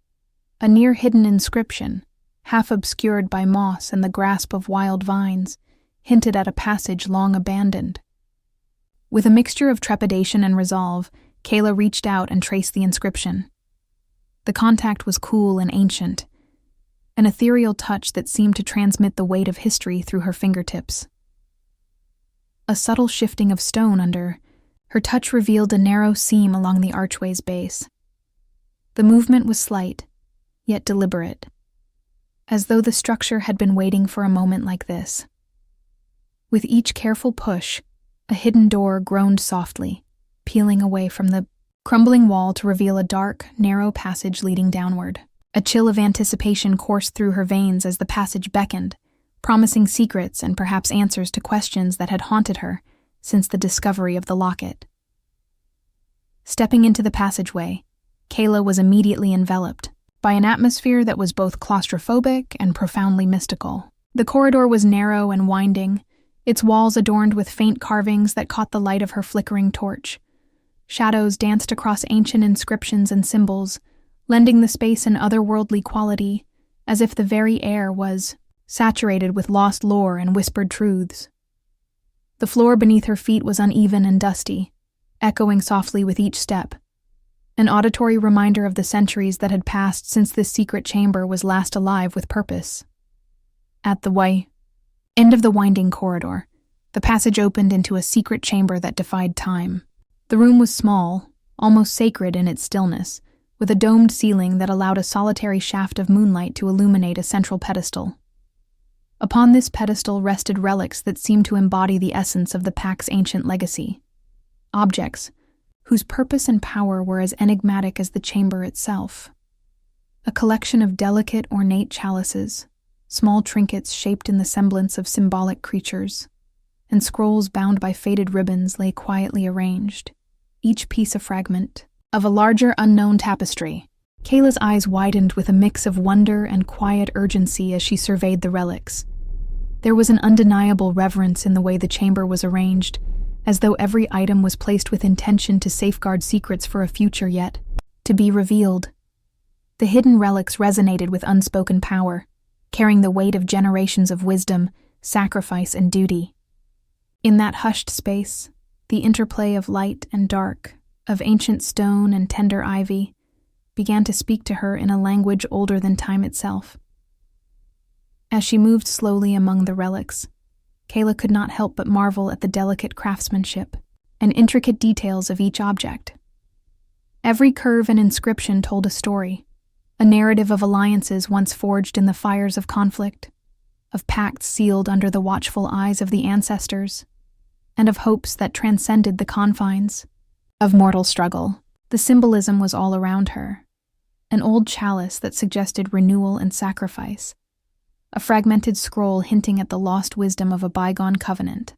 a near-hidden inscription, half obscured by moss and the grasp of wild vines, hinted at a passage long abandoned. With a mixture of trepidation and resolve, Kayla reached out and traced the inscription. The contact was cool and ancient, an ethereal touch that seemed to transmit the weight of history through her fingertips. A subtle shifting of stone under her touch revealed a narrow seam along the archway's base. The movement was slight, yet deliberate, as though the structure had been waiting for a moment like this. With each careful push, a hidden door groaned softly, peeling away from the crumbling wall to reveal a dark, narrow passage leading downward. A chill of anticipation coursed through her veins as the passage beckoned, promising secrets and perhaps answers to questions that had haunted her since the discovery of the locket. Stepping into the passageway, Kayla was immediately enveloped by an atmosphere that was both claustrophobic and profoundly mystical. The corridor was narrow and winding, its walls adorned with faint carvings that caught the light of her flickering torch. Shadows danced across ancient inscriptions and symbols, lending the space an otherworldly quality, as if the very air was saturated with lost lore and whispered truths. The floor beneath her feet was uneven and dusty, echoing softly with each step, an auditory reminder of the centuries that had passed since this secret chamber was last alive with purpose. At the end of the winding corridor, the passage opened into a secret chamber that defied time. The room was small, almost sacred in its stillness, with a domed ceiling that allowed a solitary shaft of moonlight to illuminate a central pedestal. Upon this pedestal rested relics that seemed to embody the essence of the pack's ancient legacy. Objects whose purpose and power were as enigmatic as the chamber itself. A collection of delicate, ornate chalices, small trinkets shaped in the semblance of symbolic creatures, and scrolls bound by faded ribbons lay quietly arranged, each piece a fragment of a larger unknown tapestry. Kayla's eyes widened with a mix of wonder and quiet urgency as she surveyed the relics. There was an undeniable reverence in the way the chamber was arranged, as though every item was placed with intention to safeguard secrets for a future yet to be revealed. The hidden relics resonated with unspoken power, carrying the weight of generations of wisdom sacrifice, and duty. In that hushed space, the interplay of light and dark, of ancient stone and tender ivy, began to speak to her in a language older than time itself. As she moved slowly among the relics, Kayla could not help but marvel at the delicate craftsmanship and intricate details of each object. Every curve and inscription told a story, a narrative of alliances once forged in the fires of conflict, of pacts sealed under the watchful eyes of the ancestors, and of hopes that transcended the confines of mortal struggle. The symbolism was all around her, an old chalice that suggested renewal and sacrifice, a fragmented scroll hinting at the lost wisdom of a bygone covenant,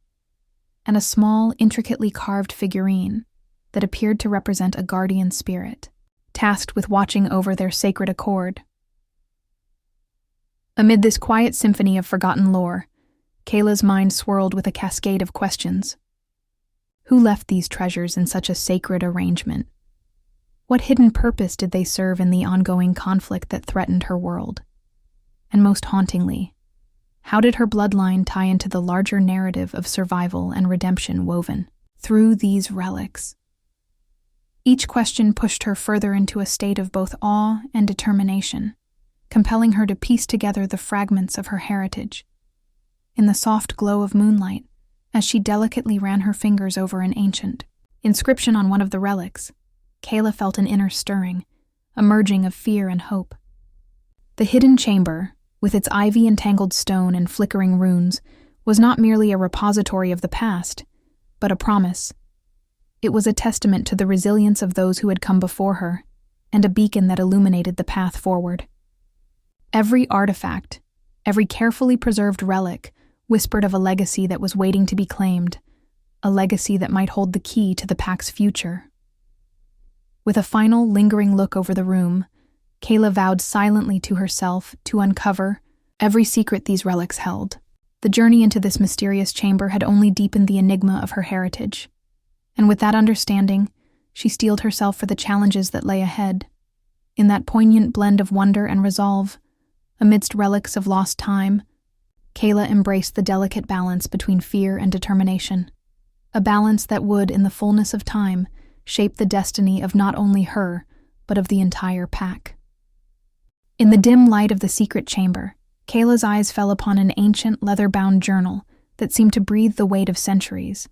and a small, intricately carved figurine that appeared to represent a guardian spirit, tasked with watching over their sacred accord. Amid this quiet symphony of forgotten lore, Kayla's mind swirled with a cascade of questions. Who left these treasures in such a sacred arrangement? What hidden purpose did they serve in the ongoing conflict that threatened her world? And most hauntingly, how did her bloodline tie into the larger narrative of survival and redemption woven through these relics? Each question pushed her further into a state of both awe and determination, compelling her to piece together the fragments of her heritage. In the soft glow of moonlight, as she delicately ran her fingers over an ancient inscription on one of the relics, Kayla felt an inner stirring, a merging of fear and hope. The hidden chamber, with its ivy-entangled stone and flickering runes, was not merely a repository of the past, but a promise. It was a testament to the resilience of those who had come before her, and a beacon that illuminated the path forward. Every artifact, every carefully preserved relic, whispered of a legacy that was waiting to be claimed, a legacy that might hold the key to the pack's future. With a final, lingering look over the room, Kayla vowed silently to herself to uncover every secret these relics held. The journey into this mysterious chamber had only deepened the enigma of her heritage, and with that understanding, she steeled herself for the challenges that lay ahead. In that poignant blend of wonder and resolve, amidst relics of lost time, Kayla embraced the delicate balance between fear and determination, a balance that would, in the fullness of time, shape the destiny of not only her, but of the entire pack. In the dim light of the secret chamber, Kayla's eyes fell upon an ancient leather-bound journal that seemed to breathe the weight of centuries.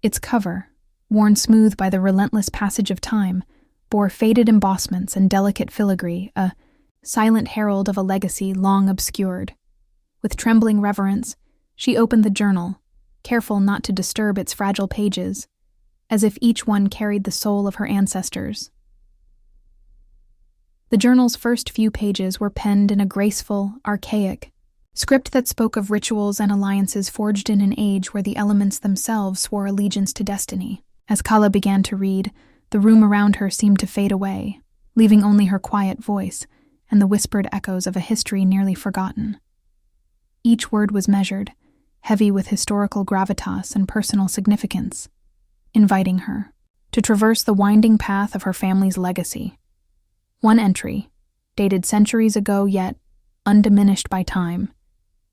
Its cover, worn smooth by the relentless passage of time, bore faded embossments and delicate filigree, a silent herald of a legacy long obscured. With trembling reverence, she opened the journal, careful not to disturb its fragile pages, as if each one carried the soul of her ancestors. The journal's first few pages were penned in a graceful, archaic script that spoke of rituals and alliances forged in an age where the elements themselves swore allegiance to destiny. As Kala began to read, the room around her seemed to fade away, leaving only her quiet voice and the whispered echoes of a history nearly forgotten. Each word was measured, heavy with historical gravitas and personal significance, inviting her to traverse the winding path of her family's legacy. One entry, dated centuries ago yet undiminished by time,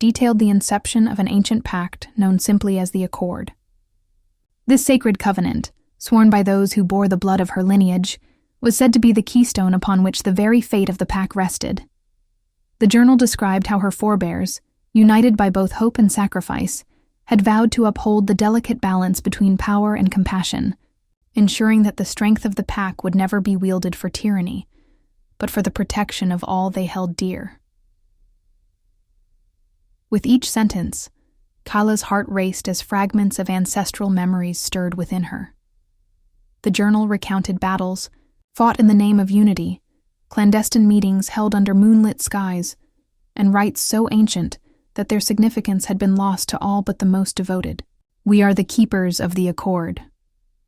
detailed the inception of an ancient pact known simply as the Accord. This sacred covenant, sworn by those who bore the blood of her lineage, was said to be the keystone upon which the very fate of the pack rested. The journal described how her forebears, united by both hope and sacrifice, had vowed to uphold the delicate balance between power and compassion, ensuring that the strength of the pack would never be wielded for tyranny, but for the protection of all they held dear. With each sentence, Kala's heart raced as fragments of ancestral memories stirred within her. The journal recounted battles fought in the name of unity, clandestine meetings held under moonlit skies, and rites so ancient that their significance had been lost to all but the most devoted. "We are the keepers of the Accord,"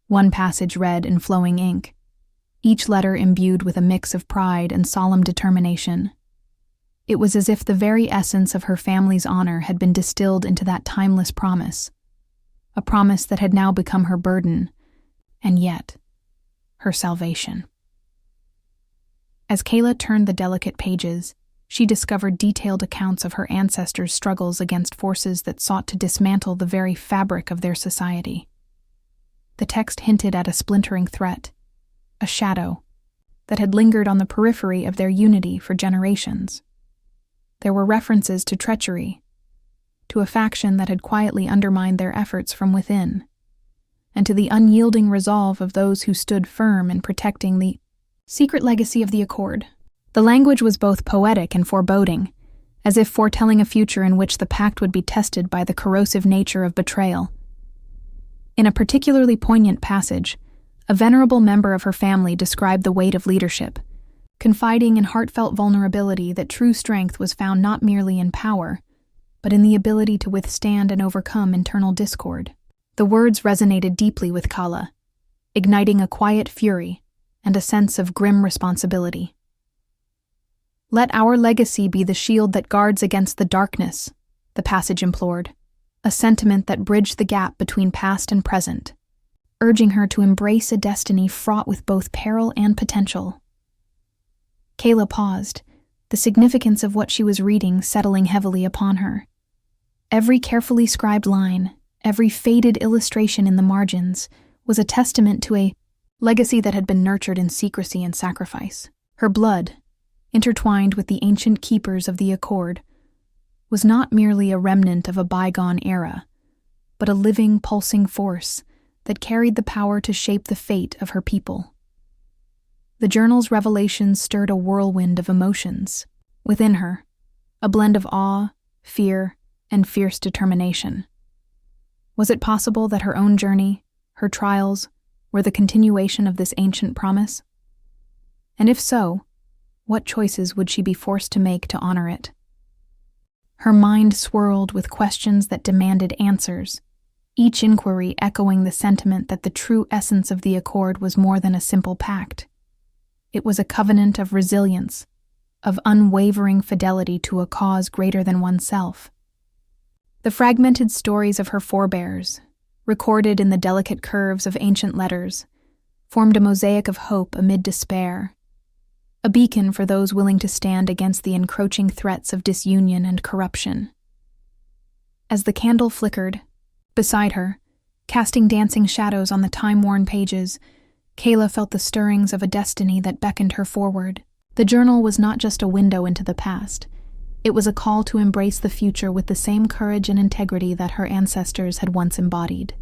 one passage read in flowing ink, each letter imbued with a mix of pride and solemn determination. It was as if the very essence of her family's honor had been distilled into that timeless promise, a promise that had now become her burden, and yet, her salvation. As Kayla turned the delicate pages, she discovered detailed accounts of her ancestors' struggles against forces that sought to dismantle the very fabric of their society. The text hinted at a splintering threat, a shadow, that had lingered on the periphery of their unity for generations. There were references to treachery, to a faction that had quietly undermined their efforts from within, and to the unyielding resolve of those who stood firm in protecting the secret legacy of the Accord. The language was both poetic and foreboding, as if foretelling a future in which the pact would be tested by the corrosive nature of betrayal. In a particularly poignant passage, a venerable member of her family described the weight of leadership, confiding in heartfelt vulnerability that true strength was found not merely in power, but in the ability to withstand and overcome internal discord. The words resonated deeply with Kala, igniting a quiet fury and a sense of grim responsibility. "Let our legacy be the shield that guards against the darkness," the passage implored, a sentiment that bridged the gap between past and present, urging her to embrace a destiny fraught with both peril and potential. Kayla paused, the significance of what she was reading settling heavily upon her. Every carefully scribed line, every faded illustration in the margins, was a testament to a legacy that had been nurtured in secrecy and sacrifice. Her blood, intertwined with the ancient keepers of the Accord, was not merely a remnant of a bygone era, but a living, pulsing force that carried the power to shape the fate of her people. The journal's revelations stirred a whirlwind of emotions within her, a blend of awe, fear, and fierce determination. Was it possible that her own journey, her trials, were the continuation of this ancient promise? And if so, what choices would she be forced to make to honor it? Her mind swirled with questions that demanded answers, each inquiry echoing the sentiment that the true essence of the Accord was more than a simple pact. It was a covenant of resilience, of unwavering fidelity to a cause greater than oneself. The fragmented stories of her forebears, recorded in the delicate curves of ancient letters, formed a mosaic of hope amid despair, a beacon for those willing to stand against the encroaching threats of disunion and corruption. As the candle flickered, beside her, casting dancing shadows on the time-worn pages, Kayla felt the stirrings of a destiny that beckoned her forward. The journal was not just a window into the past. It was a call to embrace the future with the same courage and integrity that her ancestors had once embodied.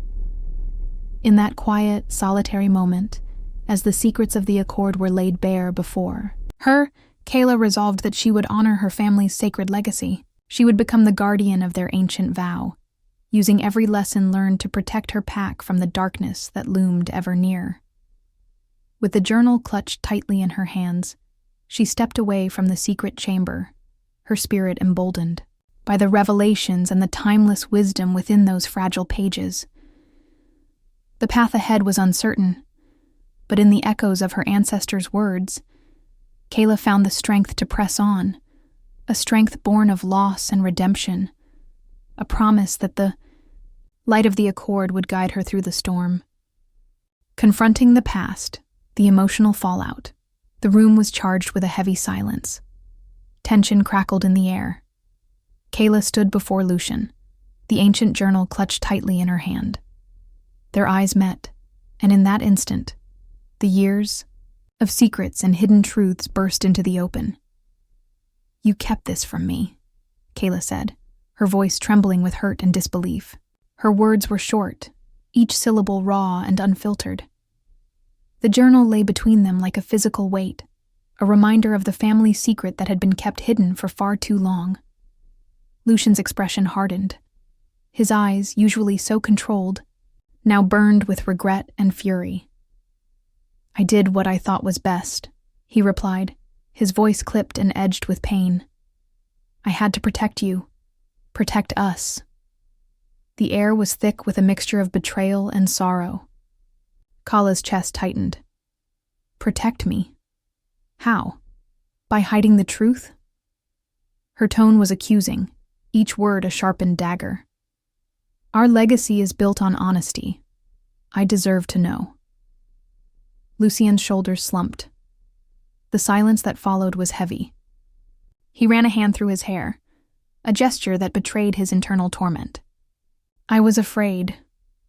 In that quiet, solitary moment, as the secrets of the Accord were laid bare before her, Kayla resolved that she would honor her family's sacred legacy. She would become the guardian of their ancient vow, using every lesson learned to protect her pack from the darkness that loomed ever near. With the journal clutched tightly in her hands, she stepped away from the secret chamber, her spirit emboldened by the revelations and the timeless wisdom within those fragile pages. The path ahead was uncertain, but in the echoes of her ancestors' words, Kayla found the strength to press on, a strength born of loss and redemption, a promise that the light of the Accord would guide her through the storm. Confronting the past, the emotional fallout, the room was charged with a heavy silence. Tension crackled in the air. Kayla stood before Lucian, the ancient journal clutched tightly in her hand. Their eyes met, and in that instant, the years of secrets and hidden truths burst into the open. "You kept this from me," Kayla said, her voice trembling with hurt and disbelief. Her words were short, each syllable raw and unfiltered. The journal lay between them like a physical weight, a reminder of the family secret that had been kept hidden for far too long. Lucian's expression hardened. His eyes, usually so controlled, now burned with regret and fury. "I did what I thought was best," he replied, his voice clipped and edged with pain. "I had to protect you, protect us." The air was thick with a mixture of betrayal and sorrow. Kala's chest tightened. "Protect me? How? By hiding the truth?" Her tone was accusing, each word a sharpened dagger. "Our legacy is built on honesty. I deserve to know." Lucian's shoulders slumped. The silence that followed was heavy. He ran a hand through his hair, a gesture that betrayed his internal torment. "I was afraid,"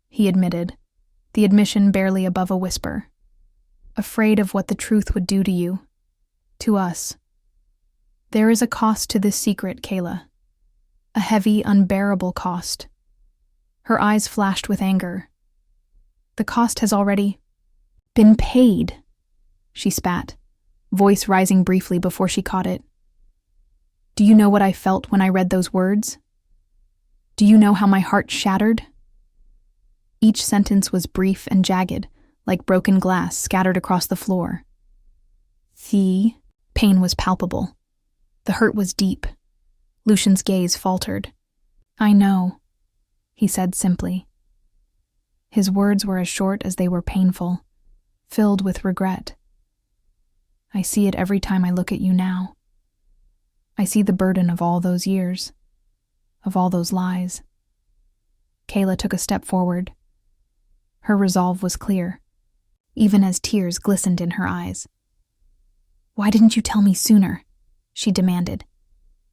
he admitted, the admission barely above a whisper. "Afraid of what the truth would do to you. To us. There is a cost to this secret, Kayla. A heavy, unbearable cost." Her eyes flashed with anger. "The cost has already been paid," she spat, voice rising briefly before she caught it. "Do you know what I felt when I read those words? Do you know how my heart shattered?" Each sentence was brief and jagged, like broken glass scattered across the floor. The pain was palpable. The hurt was deep. Lucian's gaze faltered. "I know," he said simply. His words were as short as they were painful, filled with regret. "I see it every time I look at you now. I see the burden of all those years, of all those lies." Kayla took a step forward. Her resolve was clear, even as tears glistened in her eyes. "Why didn't you tell me sooner?" she demanded.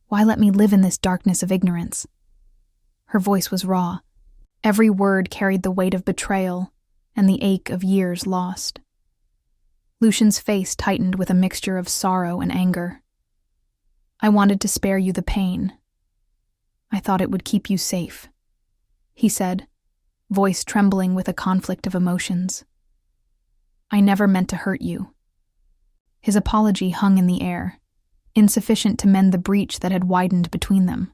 "Why let me live in this darkness of ignorance?" Her voice was raw. Every word carried the weight of betrayal and the ache of years lost. Lucian's face tightened with a mixture of sorrow and anger. "I wanted to spare you the pain. I thought it would keep you safe," he said, voice trembling with a conflict of emotions. "I never meant to hurt you." His apology hung in the air, insufficient to mend the breach that had widened between them.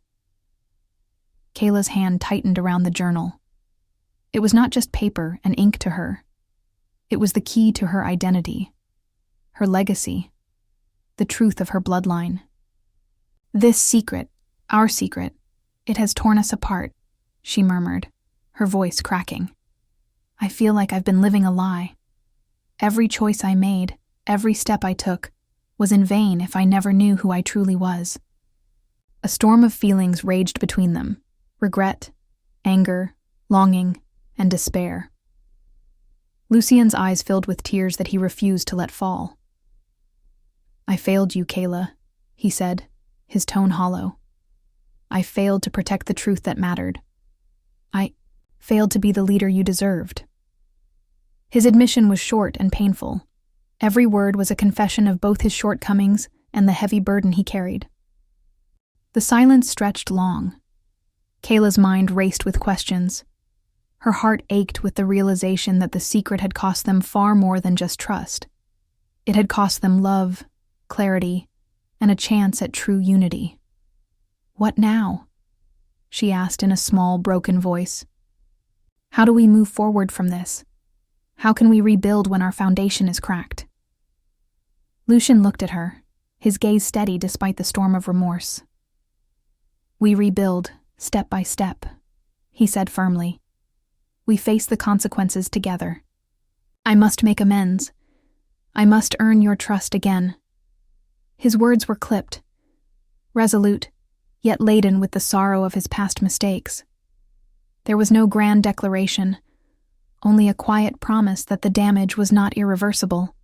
Kayla's hand tightened around the journal. It was not just paper and ink to her. It was the key to her identity, her legacy, the truth of her bloodline. "This secret, our secret, it has torn us apart," she murmured, her voice cracking. "I feel like I've been living a lie. Every choice I made, every step I took, was in vain if I never knew who I truly was." A storm of feelings raged between them: regret, anger, longing, and despair. Lucian's eyes filled with tears that he refused to let fall. "I failed you, Kayla," he said, his tone hollow. "I failed to protect the truth that mattered. I failed to be the leader you deserved." His admission was short and painful. Every word was a confession of both his shortcomings and the heavy burden he carried. The silence stretched long. Kayla's mind raced with questions. Her heart ached with the realization that the secret had cost them far more than just trust. It had cost them love, clarity, and a chance at true unity. "What now?" she asked in a small, broken voice. "How do we move forward from this? How can we rebuild when our foundation is cracked?" Lucian looked at her, his gaze steady despite the storm of remorse. "We rebuild, step by step," he said firmly. "We face the consequences together. I must make amends. I must earn your trust again." His words were clipped, resolute, yet laden with the sorrow of his past mistakes. There was no grand declaration, only a quiet promise that the damage was not irreversible.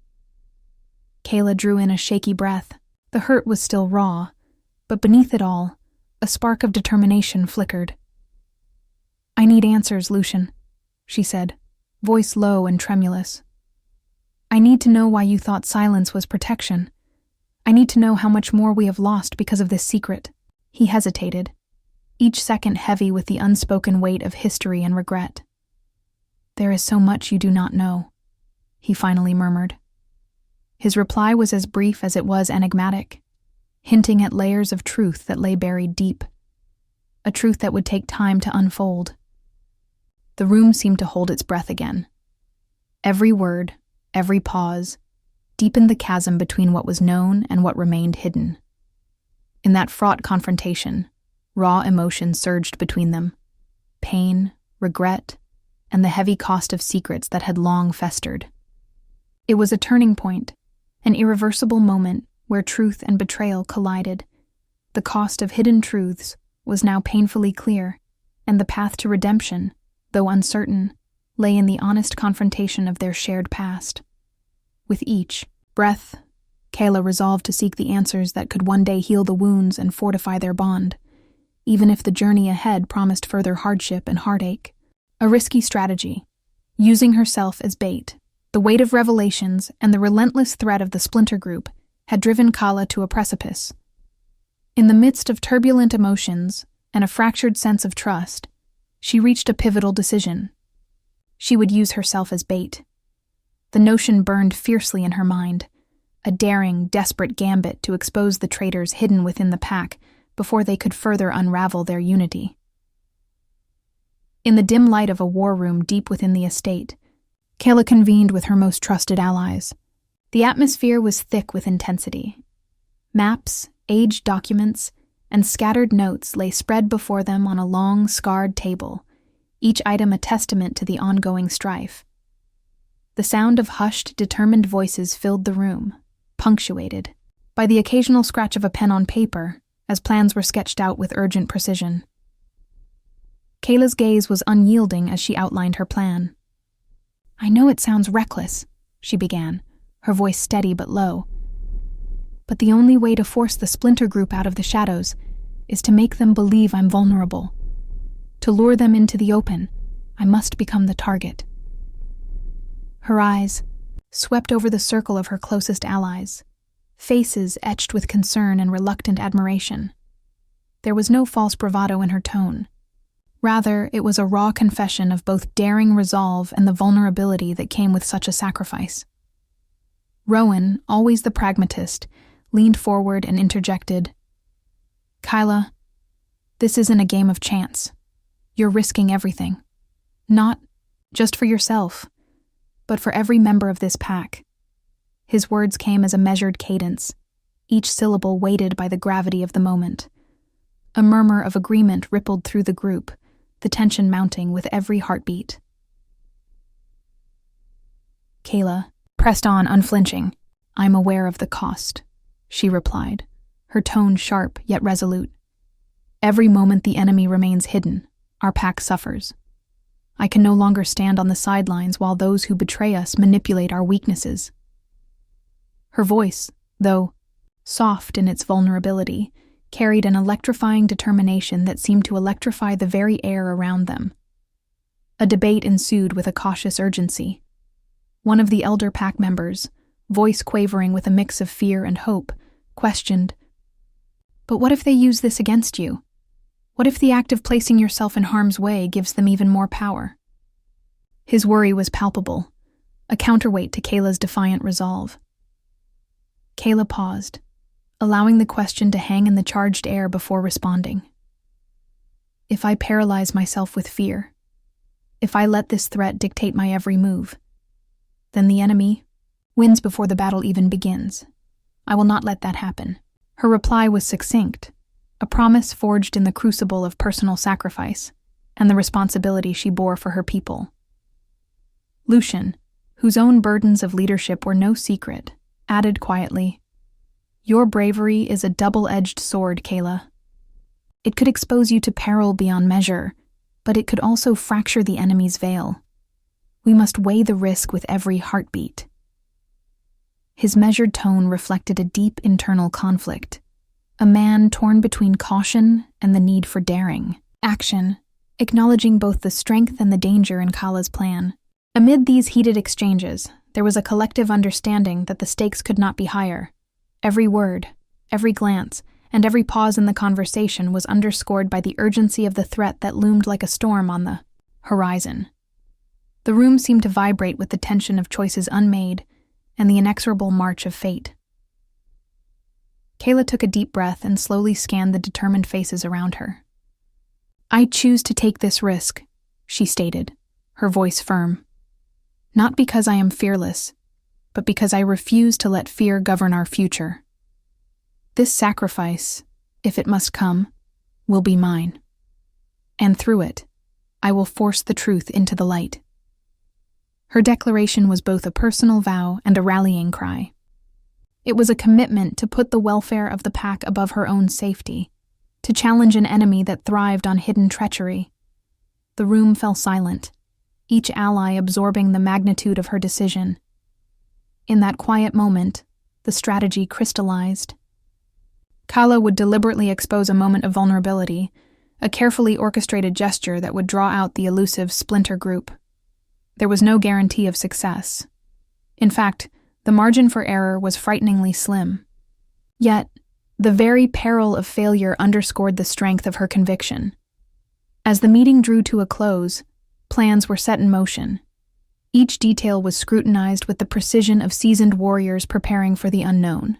Kayla drew in a shaky breath. The hurt was still raw, but beneath it all, a spark of determination flickered. "I need answers, Lucian," she said, voice low and tremulous. "I need to know why you thought silence was protection. I need to know how much more we have lost because of this secret." He hesitated, each second heavy with the unspoken weight of history and regret. "There is so much you do not know," he finally murmured. His reply was as brief as it was enigmatic, hinting at layers of truth that lay buried deep, a truth that would take time to unfold. The room seemed to hold its breath again. Every word, every pause, deepened the chasm between what was known and what remained hidden. In that fraught confrontation, raw emotion surged between them: pain, regret, and the heavy cost of secrets that had long festered. It was a turning point, an irreversible moment where truth and betrayal collided. The cost of hidden truths was now painfully clear, and the path to redemption, though uncertain, lay in the honest confrontation of their shared past. With each breath, Kayla resolved to seek the answers that could one day heal the wounds and fortify their bond, even if the journey ahead promised further hardship and heartache. A risky strategy, using herself as bait. The weight of revelations and the relentless threat of the splinter group had driven Kala to a precipice. In the midst of turbulent emotions and a fractured sense of trust, she reached a pivotal decision. She would use herself as bait. The notion burned fiercely in her mind, a daring, desperate gambit to expose the traitors hidden within the pack before they could further unravel their unity. In the dim light of a war room deep within the estate, Kayla convened with her most trusted allies. The atmosphere was thick with intensity. Maps, aged documents, and scattered notes lay spread before them on a long, scarred table, each item a testament to the ongoing strife. The sound of hushed, determined voices filled the room, punctuated by the occasional scratch of a pen on paper as plans were sketched out with urgent precision. Kayla's gaze was unyielding as she outlined her plan. "I know it sounds reckless," she began, her voice steady but low. "But the only way to force the splinter group out of the shadows is to make them believe I'm vulnerable. To lure them into the open, I must become the target." Her eyes swept over the circle of her closest allies, faces etched with concern and reluctant admiration. There was no false bravado in her tone. Rather, it was a raw confession of both daring resolve and the vulnerability that came with such a sacrifice. Rowan, always the pragmatist, leaned forward and interjected, "Kyla, this isn't a game of chance. You're risking everything. Not just for yourself, but for every member of this pack." His words came as a measured cadence, each syllable weighted by the gravity of the moment. A murmur of agreement rippled through the group, the tension mounting with every heartbeat. Kayla pressed on, unflinching. "I'm aware of the cost," she replied, her tone sharp yet resolute. "Every moment the enemy remains hidden, our pack suffers. I can no longer stand on the sidelines while those who betray us manipulate our weaknesses." Her voice, though soft in its vulnerability, carried an electrifying determination that seemed to electrify the very air around them. A debate ensued with a cautious urgency. One of the elder pack members, voice quavering with a mix of fear and hope, questioned, "But what if they use this against you? What if the act of placing yourself in harm's way gives them even more power?" His worry was palpable, a counterweight to Kayla's defiant resolve. Kayla paused, allowing the question to hang in the charged air before responding. "If I paralyze myself with fear, if I let this threat dictate my every move, then the enemy wins before the battle even begins. I will not let that happen." Her reply was succinct, a promise forged in the crucible of personal sacrifice and the responsibility she bore for her people. Lucian, whose own burdens of leadership were no secret, added quietly, "Your bravery is a double-edged sword, Kayla. It could expose you to peril beyond measure, but it could also fracture the enemy's veil. We must weigh the risk with every heartbeat." His measured tone reflected a deep internal conflict, a man torn between caution and the need for daring action, acknowledging both the strength and the danger in Kala's plan. Amid these heated exchanges, there was a collective understanding that the stakes could not be higher. Every word, every glance, and every pause in the conversation was underscored by the urgency of the threat that loomed like a storm on the horizon. The room seemed to vibrate with the tension of choices unmade and the inexorable march of fate. Kayla took a deep breath and slowly scanned the determined faces around her. "I choose to take this risk," she stated, her voice firm. "Not because I am fearless, but because I refuse to let fear govern our future. This sacrifice, if it must come, will be mine. And through it, I will force the truth into the light." Her declaration was both a personal vow and a rallying cry. It was a commitment to put the welfare of the pack above her own safety, to challenge an enemy that thrived on hidden treachery. The room fell silent, each ally absorbing the magnitude of her decision. In that quiet moment, the strategy crystallized. Kala would deliberately expose a moment of vulnerability, a carefully orchestrated gesture that would draw out the elusive splinter group. There was no guarantee of success. In fact, the margin for error was frighteningly slim. Yet, the very peril of failure underscored the strength of her conviction. As the meeting drew to a close, plans were set in motion. Each detail was scrutinized with the precision of seasoned warriors preparing for the unknown.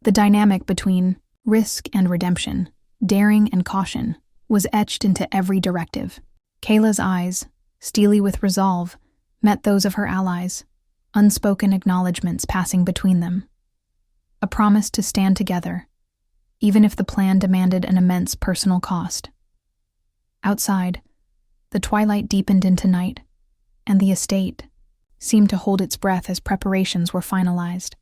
The dynamic between risk and redemption, daring and caution, was etched into every directive. Kayla's eyes, steely with resolve, met those of her allies, unspoken acknowledgments passing between them. A promise to stand together, even if the plan demanded an immense personal cost. Outside, the twilight deepened into night, and the estate seemed to hold its breath as preparations were finalized.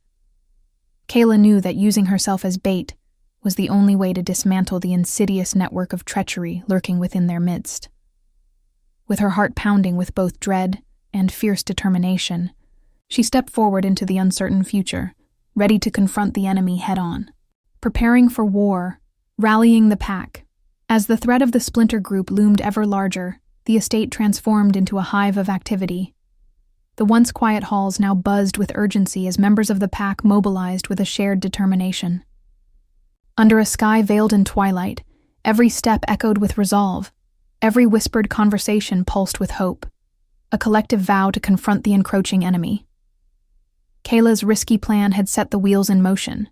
Kayla knew that using herself as bait was the only way to dismantle the insidious network of treachery lurking within their midst. With her heart pounding with both dread and fierce determination, she stepped forward into the uncertain future, ready to confront the enemy head-on. Preparing for war, rallying the pack. As the threat of the splinter group loomed ever larger, the estate transformed into a hive of activity. The once quiet halls now buzzed with urgency as members of the pack mobilized with a shared determination. Under a sky veiled in twilight, every step echoed with resolve, every whispered conversation pulsed with hope, a collective vow to confront the encroaching enemy. Kayla's risky plan had set the wheels in motion.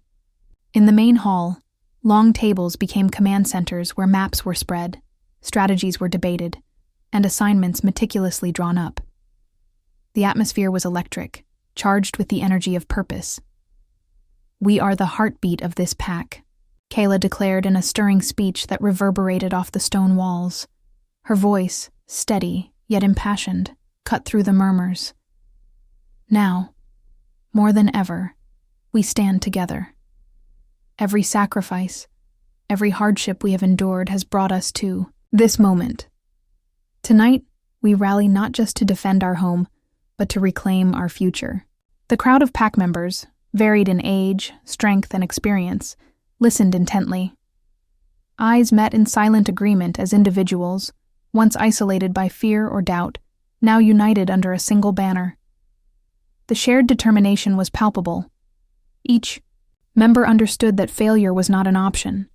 In the main hall, long tables became command centers where maps were spread, strategies were debated, and assignments meticulously drawn up. The atmosphere was electric, charged with the energy of purpose. "We are the heartbeat of this pack," Kayla declared in a stirring speech that reverberated off the stone walls. Her voice, steady yet impassioned, cut through the murmurs. "Now, more than ever, we stand together. Every sacrifice, every hardship we have endured has brought us to this moment. Tonight, we rally not just to defend our home, but to reclaim our future." The crowd of pack members, varied in age, strength, and experience, listened intently. Eyes met in silent agreement as individuals, once isolated by fear or doubt, now united under a single banner. The shared determination was palpable. Each member understood that failure was not an option.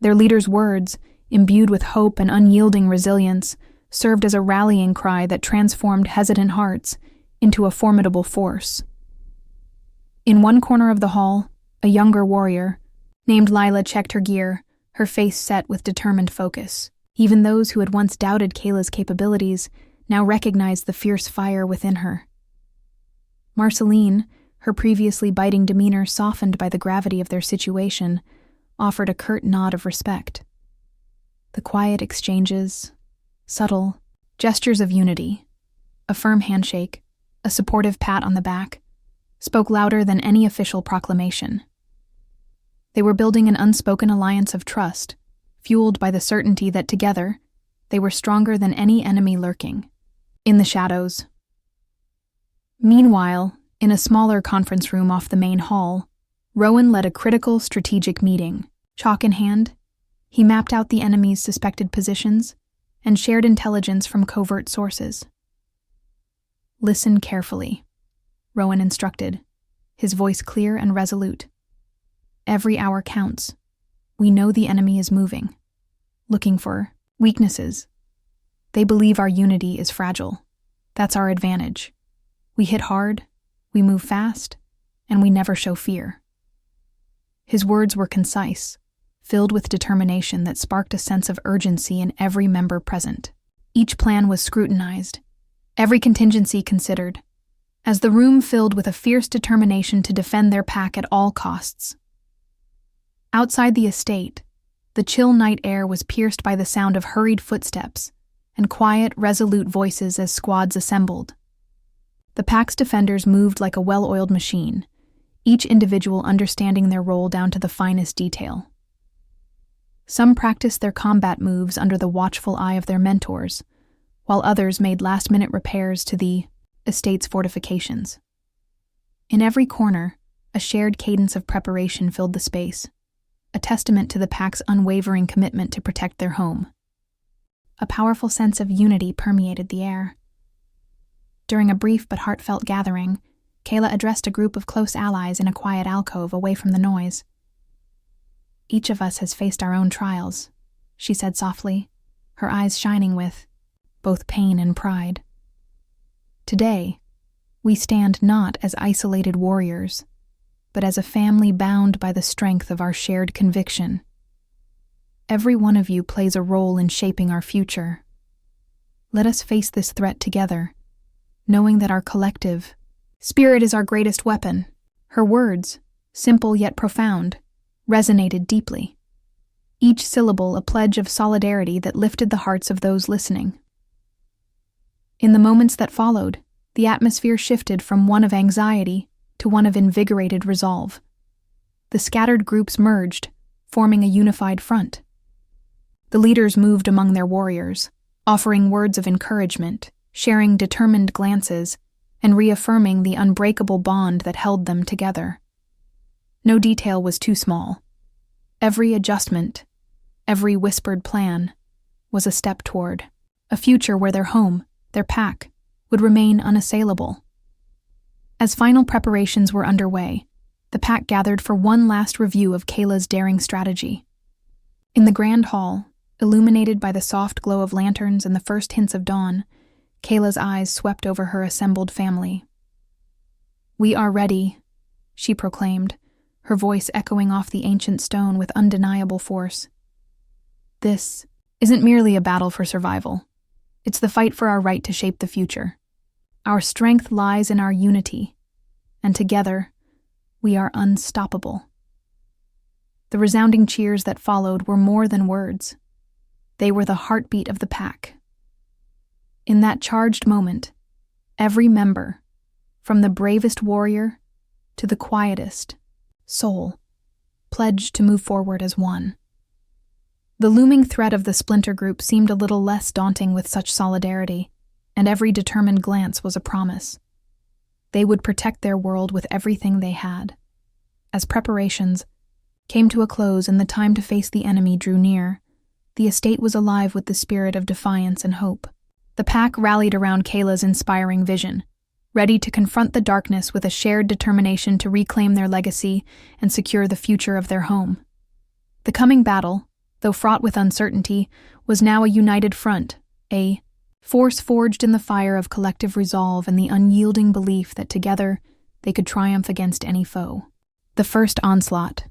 Their leader's words, imbued with hope and unyielding resilience, served as a rallying cry that transformed hesitant hearts into a formidable force. In one corner of the hall, a younger warrior, named Lila, checked her gear, her face set with determined focus. Even those who had once doubted Kayla's capabilities now recognized the fierce fire within her. Marceline, her previously biting demeanor softened by the gravity of their situation, offered a curt nod of respect. The quiet exchanges, subtle gestures of unity, a firm handshake, a supportive pat on the back, spoke louder than any official proclamation. They were building an unspoken alliance of trust, fueled by the certainty that together, they were stronger than any enemy lurking in the shadows. Meanwhile, in a smaller conference room off the main hall, Rowan led a critical strategic meeting. Chalk in hand, he mapped out the enemy's suspected positions and shared intelligence from covert sources. "Listen carefully," Rowan instructed, his voice clear and resolute. "Every hour counts. We know the enemy is moving, looking for weaknesses. They believe our unity is fragile. That's our advantage. We hit hard, we move fast, and we never show fear." His words were concise, filled with determination that sparked a sense of urgency in every member present. Each plan was scrutinized, every contingency considered, as the room filled with a fierce determination to defend their pack at all costs. Outside the estate, the chill night air was pierced by the sound of hurried footsteps and quiet, resolute voices as squads assembled. The pack's defenders moved like a well-oiled machine, each individual understanding their role down to the finest detail. Some practiced their combat moves under the watchful eye of their mentors, while others made last-minute repairs to the estate's fortifications. In every corner, A shared cadence of preparation filled the space, a testament to the pack's unwavering commitment to protect their home. A powerful sense of unity permeated the air. During a brief but heartfelt gathering, Kayla addressed a group of close allies in a quiet alcove away from the noise. "Each of us has faced our own trials," she said softly, her eyes shining with both pain and pride. "Today, we stand not as isolated warriors, but as a family bound by the strength of our shared conviction. Every one of you plays a role in shaping our future. Let us face this threat together, knowing that our collective spirit is our greatest weapon." Her words, simple yet profound, resonated deeply, each syllable a pledge of solidarity that lifted the hearts of those listening. In the moments that followed, the atmosphere shifted from one of anxiety to one of invigorated resolve. The scattered groups merged, forming a unified front. The leaders moved among their warriors, offering words of encouragement, sharing determined glances, and reaffirming the unbreakable bond that held them together. No detail was too small. Every adjustment, every whispered plan, was a step toward a future where their home, their pack, would remain unassailable. As final preparations were underway, the pack gathered for one last review of Kayla's daring strategy. In the grand hall, illuminated by the soft glow of lanterns and the first hints of dawn, Kayla's eyes swept over her assembled family. "We are ready," she proclaimed, her voice echoing off the ancient stone with undeniable force. "This isn't merely a battle for survival. It's the fight for our right to shape the future. Our strength lies in our unity, and together, we are unstoppable." The resounding cheers that followed were more than words. They were the heartbeat of the pack. In that charged moment, every member, from the bravest warrior to the quietest soul, pledged to move forward as one. The looming threat of the splinter group seemed a little less daunting with such solidarity, and every determined glance was a promise. They would protect their world with everything they had. As preparations came to a close and the time to face the enemy drew near, the estate was alive with the spirit of defiance and hope. The pack rallied around Kayla's inspiring vision, ready to confront the darkness with a shared determination to reclaim their legacy and secure the future of their home. The coming battle, though fraught with uncertainty, was now a united front, a force forged in the fire of collective resolve and the unyielding belief that together they could triumph against any foe. The first onslaught.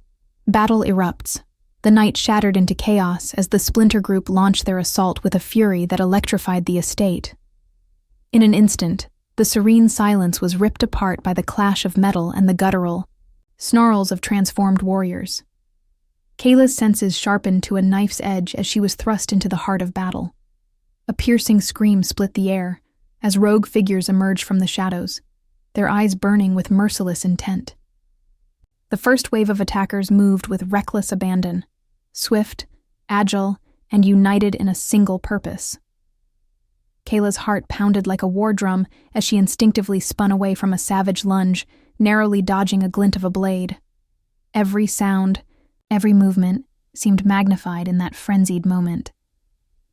Battle erupts. The night shattered into chaos as the splinter group launched their assault with a fury that electrified the estate. In an instant, the serene silence was ripped apart by the clash of metal and the guttural snarls of transformed warriors. Kayla's senses sharpened to a knife's edge as she was thrust into the heart of battle. A piercing scream split the air as rogue figures emerged from the shadows, their eyes burning with merciless intent. The first wave of attackers moved with reckless abandon, swift, agile, and united in a single purpose. Kayla's heart pounded like a war drum as she instinctively spun away from a savage lunge, narrowly dodging a glint of a blade. Every sound, every movement seemed magnified in that frenzied moment.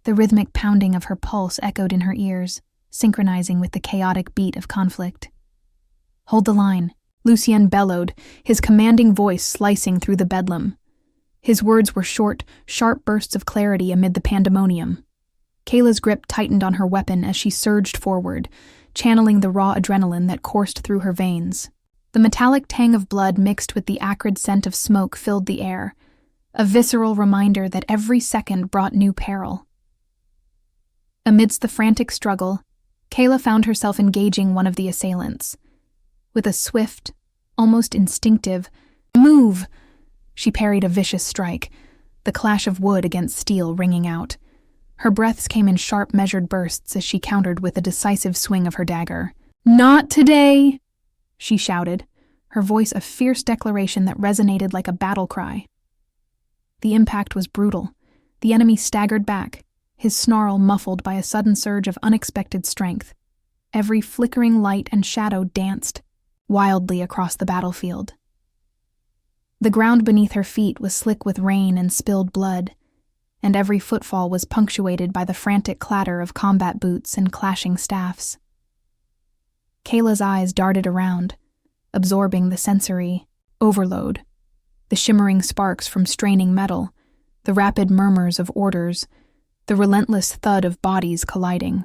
The rhythmic pounding of her pulse echoed in her ears, synchronizing with the chaotic beat of conflict. "Hold the line," Lucien bellowed, his commanding voice slicing through the bedlam. His words were short, sharp bursts of clarity amid the pandemonium. Kayla's grip tightened on her weapon as she surged forward, channeling the raw adrenaline that coursed through her veins. The metallic tang of blood mixed with the acrid scent of smoke filled the air, a visceral reminder that every second brought new peril. Amidst the frantic struggle, Kayla found herself engaging one of the assailants. With a swift, almost instinctive, "Move!" she parried a vicious strike, the clash of wood against steel ringing out. Her breaths came in sharp, measured bursts as she countered with a decisive swing of her dagger. "Not today!" she shouted, her voice a fierce declaration that resonated like a battle cry. The impact was brutal. The enemy staggered back, his snarl muffled by a sudden surge of unexpected strength. Every flickering light and shadow danced wildly across the battlefield, The ground beneath her feet was slick with rain and spilled blood, and every footfall was punctuated by the frantic clatter of combat boots and clashing staffs. Kayla's eyes darted around, absorbing the sensory overload, the shimmering sparks from straining metal, the rapid murmurs of orders, the relentless thud of bodies colliding.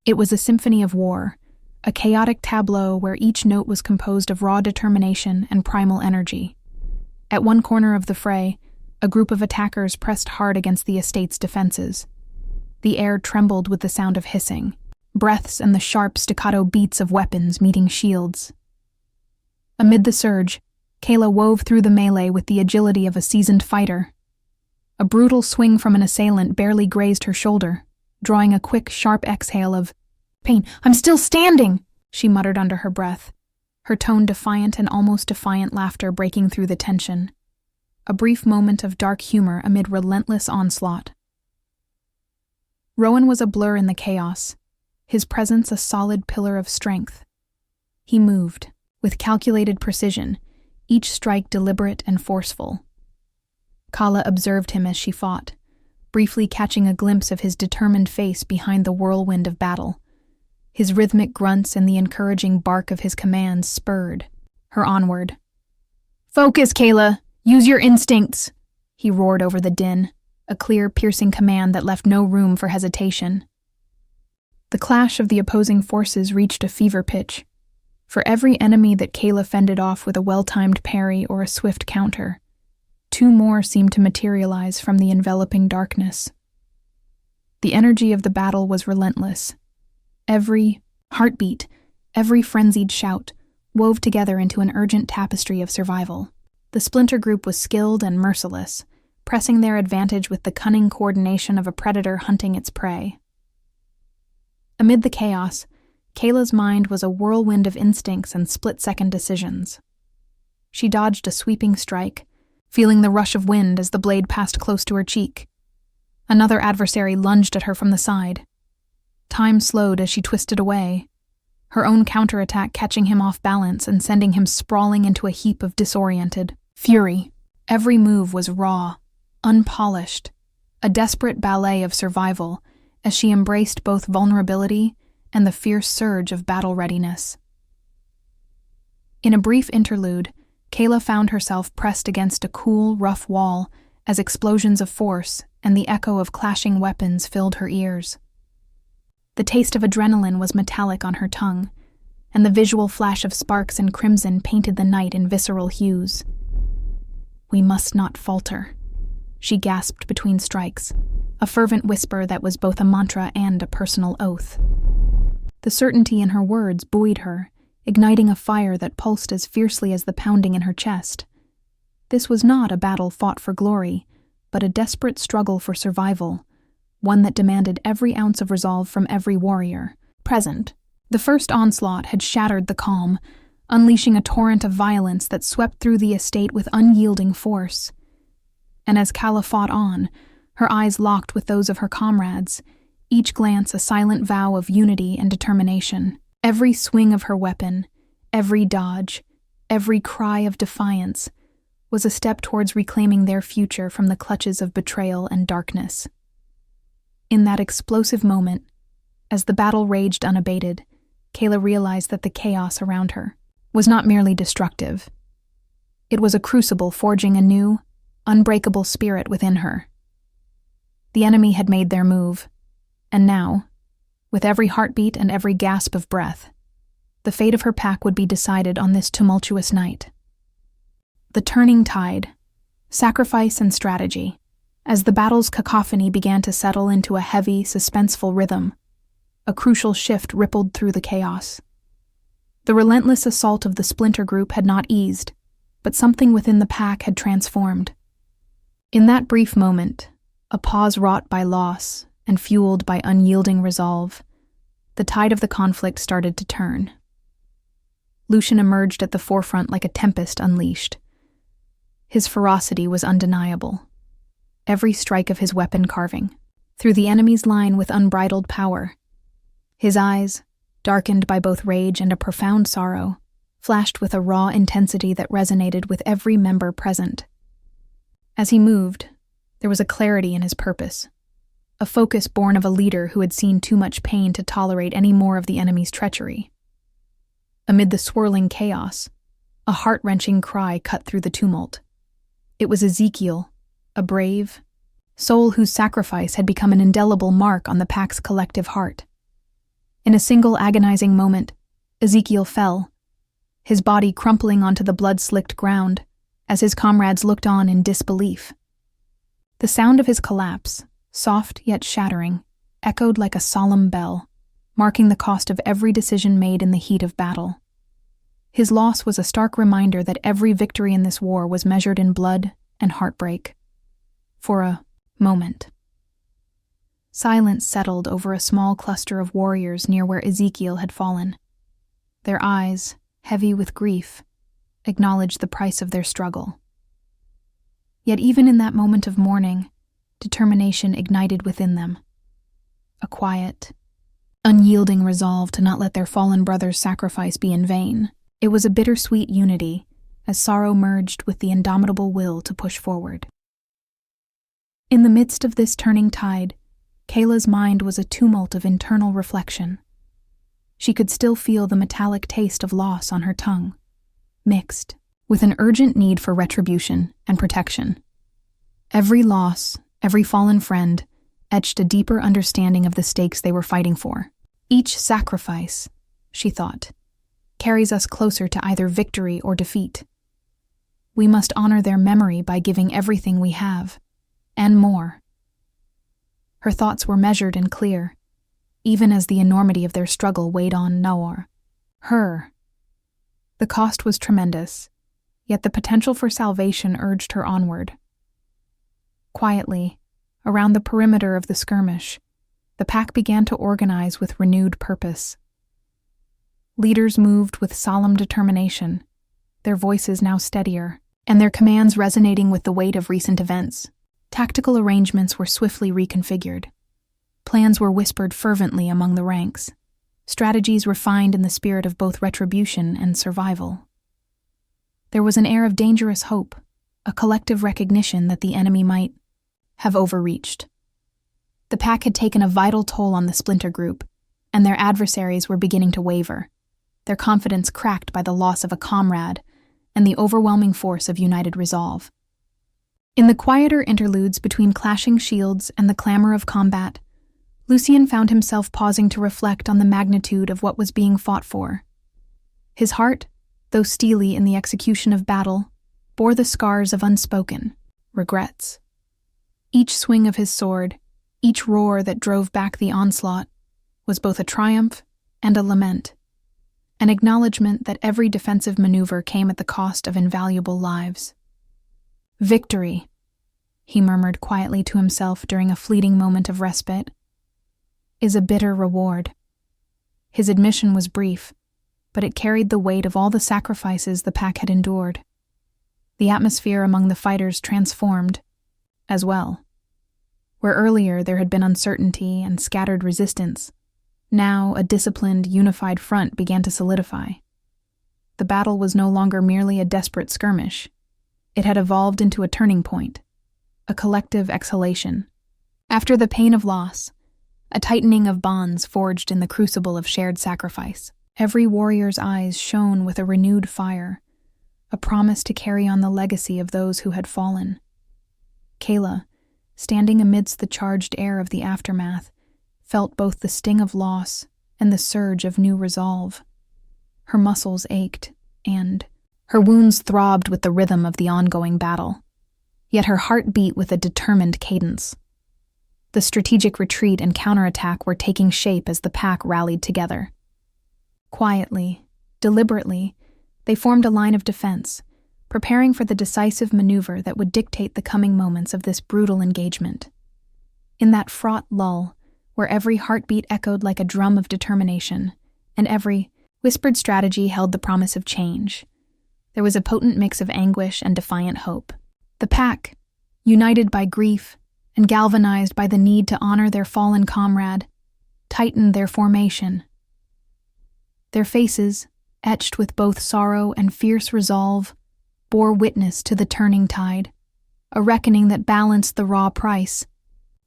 It was a symphony of war, a chaotic tableau where each note was composed of raw determination and primal energy. At one corner of the fray, a group of attackers pressed hard against the estate's defenses. The air trembled with the sound of hissing, breaths and the sharp staccato beats of weapons meeting shields. Amid the surge, Kayla wove through the melee with the agility of a seasoned fighter. A brutal swing from an assailant barely grazed her shoulder, drawing a quick, sharp exhale of pain. "I'm still standing," she muttered under her breath, her tone defiant and almost defiant laughter breaking through the tension. A brief moment of dark humor amid relentless onslaught. Rowan was a blur in the chaos, his presence a solid pillar of strength. He moved, with calculated precision, each strike deliberate and forceful. Kala observed him as she fought, briefly catching a glimpse of his determined face behind the whirlwind of battle. His rhythmic grunts and the encouraging bark of his commands spurred her onward. "Focus, Kayla! Use your instincts!" he roared over the din, a clear, piercing command that left no room for hesitation. The clash of the opposing forces reached a fever pitch. For every enemy that Kayla fended off with a well-timed parry or a swift counter, two more seemed to materialize from the enveloping darkness. The energy of the battle was relentless. Every heartbeat, every frenzied shout, wove together into an urgent tapestry of survival. The splinter group was skilled and merciless, pressing their advantage with the cunning coordination of a predator hunting its prey. Amid the chaos, Kayla's mind was a whirlwind of instincts and split-second decisions. She dodged a sweeping strike, feeling the rush of wind as the blade passed close to her cheek. Another adversary lunged at her from the side. Time slowed as she twisted away, her own counterattack catching him off balance and sending him sprawling into a heap of disoriented fury. Every move was raw, unpolished, a desperate ballet of survival as she embraced both vulnerability and the fierce surge of battle readiness. In a brief interlude, Kayla found herself pressed against a cool, rough wall as explosions of force and the echo of clashing weapons filled her ears. The taste of adrenaline was metallic on her tongue, and the visual flash of sparks and crimson painted the night in visceral hues. "We must not falter," she gasped between strikes, a fervent whisper that was both a mantra and a personal oath. The certainty in her words buoyed her, igniting a fire that pulsed as fiercely as the pounding in her chest. This was not a battle fought for glory, but a desperate struggle for survival, one that demanded every ounce of resolve from every warrior present. The first onslaught had shattered the calm, unleashing a torrent of violence that swept through the estate with unyielding force. And as Kala fought on, her eyes locked with those of her comrades, each glance a silent vow of unity and determination. Every swing of her weapon, every dodge, every cry of defiance, was a step towards reclaiming their future from the clutches of betrayal and darkness. In that explosive moment, as the battle raged unabated, Kayla realized that the chaos around her was not merely destructive. It was a crucible forging a new, unbreakable spirit within her. The enemy had made their move, and now, with every heartbeat and every gasp of breath, the fate of her pack would be decided on this tumultuous night. The turning tide, sacrifice and strategy, as the battle's cacophony began to settle into a heavy, suspenseful rhythm, a crucial shift rippled through the chaos. The relentless assault of the splinter group had not eased, but something within the pack had transformed. In that brief moment, a pause wrought by loss and fueled by unyielding resolve, the tide of the conflict started to turn. Lucian emerged at the forefront like a tempest unleashed. His ferocity was undeniable, every strike of his weapon carving through the enemy's line with unbridled power. His eyes, darkened by both rage and a profound sorrow, flashed with a raw intensity that resonated with every member present. As he moved, there was a clarity in his purpose, a focus born of a leader who had seen too much pain to tolerate any more of the enemy's treachery. Amid the swirling chaos, a heart-wrenching cry cut through the tumult. It was Ezekiel, a brave soul whose sacrifice had become an indelible mark on the pack's collective heart. In a single agonizing moment, Ezekiel fell, his body crumpling onto the blood-slicked ground as his comrades looked on in disbelief. The sound of his collapse, soft yet shattering, echoed like a solemn bell, marking the cost of every decision made in the heat of battle. His loss was a stark reminder that every victory in this war was measured in blood and heartbreak. For a moment, silence settled over a small cluster of warriors near where Ezekiel had fallen. Their eyes, heavy with grief, acknowledged the price of their struggle. Yet even in that moment of mourning, determination ignited within them. A quiet, unyielding resolve to not let their fallen brother's sacrifice be in vain. It was a bittersweet unity, as sorrow merged with the indomitable will to push forward. In the midst of this turning tide, Kayla's mind was a tumult of internal reflection. She could still feel the metallic taste of loss on her tongue, mixed with an urgent need for retribution and protection. Every loss, every fallen friend, etched a deeper understanding of the stakes they were fighting for. Each sacrifice, she thought, carries us closer to either victory or defeat. We must honor their memory by giving everything we have, and more. Her thoughts were measured and clear, even as the enormity of their struggle weighed on her. The cost was tremendous, yet the potential for salvation urged her onward. Quietly, around the perimeter of the skirmish, the pack began to organize with renewed purpose. Leaders moved with solemn determination, their voices now steadier, and their commands resonating with the weight of recent events. Tactical arrangements were swiftly reconfigured. Plans were whispered fervently among the ranks, strategies refined in the spirit of both retribution and survival. There was an air of dangerous hope, a collective recognition that the enemy might have overreached. The pack had taken a vital toll on the splinter group, and their adversaries were beginning to waver, their confidence cracked by the loss of a comrade and the overwhelming force of united resolve. In the quieter interludes between clashing shields and the clamor of combat, Lucien found himself pausing to reflect on the magnitude of what was being fought for. His heart, though steely in the execution of battle, bore the scars of unspoken regrets. Each swing of his sword, each roar that drove back the onslaught, was both a triumph and a lament, an acknowledgement that every defensive maneuver came at the cost of invaluable lives. "Victory," he murmured quietly to himself during a fleeting moment of respite, "is a bitter reward." His admission was brief, but it carried the weight of all the sacrifices the pack had endured. The atmosphere among the fighters transformed, as well. Where earlier there had been uncertainty and scattered resistance, now a disciplined, unified front began to solidify. The battle was no longer merely a desperate skirmish. It had evolved into a turning point, a collective exhalation. After the pain of loss, a tightening of bonds forged in the crucible of shared sacrifice. Every warrior's eyes shone with a renewed fire, a promise to carry on the legacy of those who had fallen. Kayla, standing amidst the charged air of the aftermath, felt both the sting of loss and the surge of new resolve. Her muscles ached, and her wounds throbbed with the rhythm of the ongoing battle. Yet her heart beat with a determined cadence. The strategic retreat and counterattack were taking shape as the pack rallied together. Quietly, deliberately, they formed a line of defense, preparing for the decisive maneuver that would dictate the coming moments of this brutal engagement. In that fraught lull, where every heartbeat echoed like a drum of determination, and every whispered strategy held the promise of change, there was a potent mix of anguish and defiant hope. The pack, united by grief and galvanized by the need to honor their fallen comrade, tightened their formation. Their faces, etched with both sorrow and fierce resolve, bore witness to the turning tide, a reckoning that balanced the raw price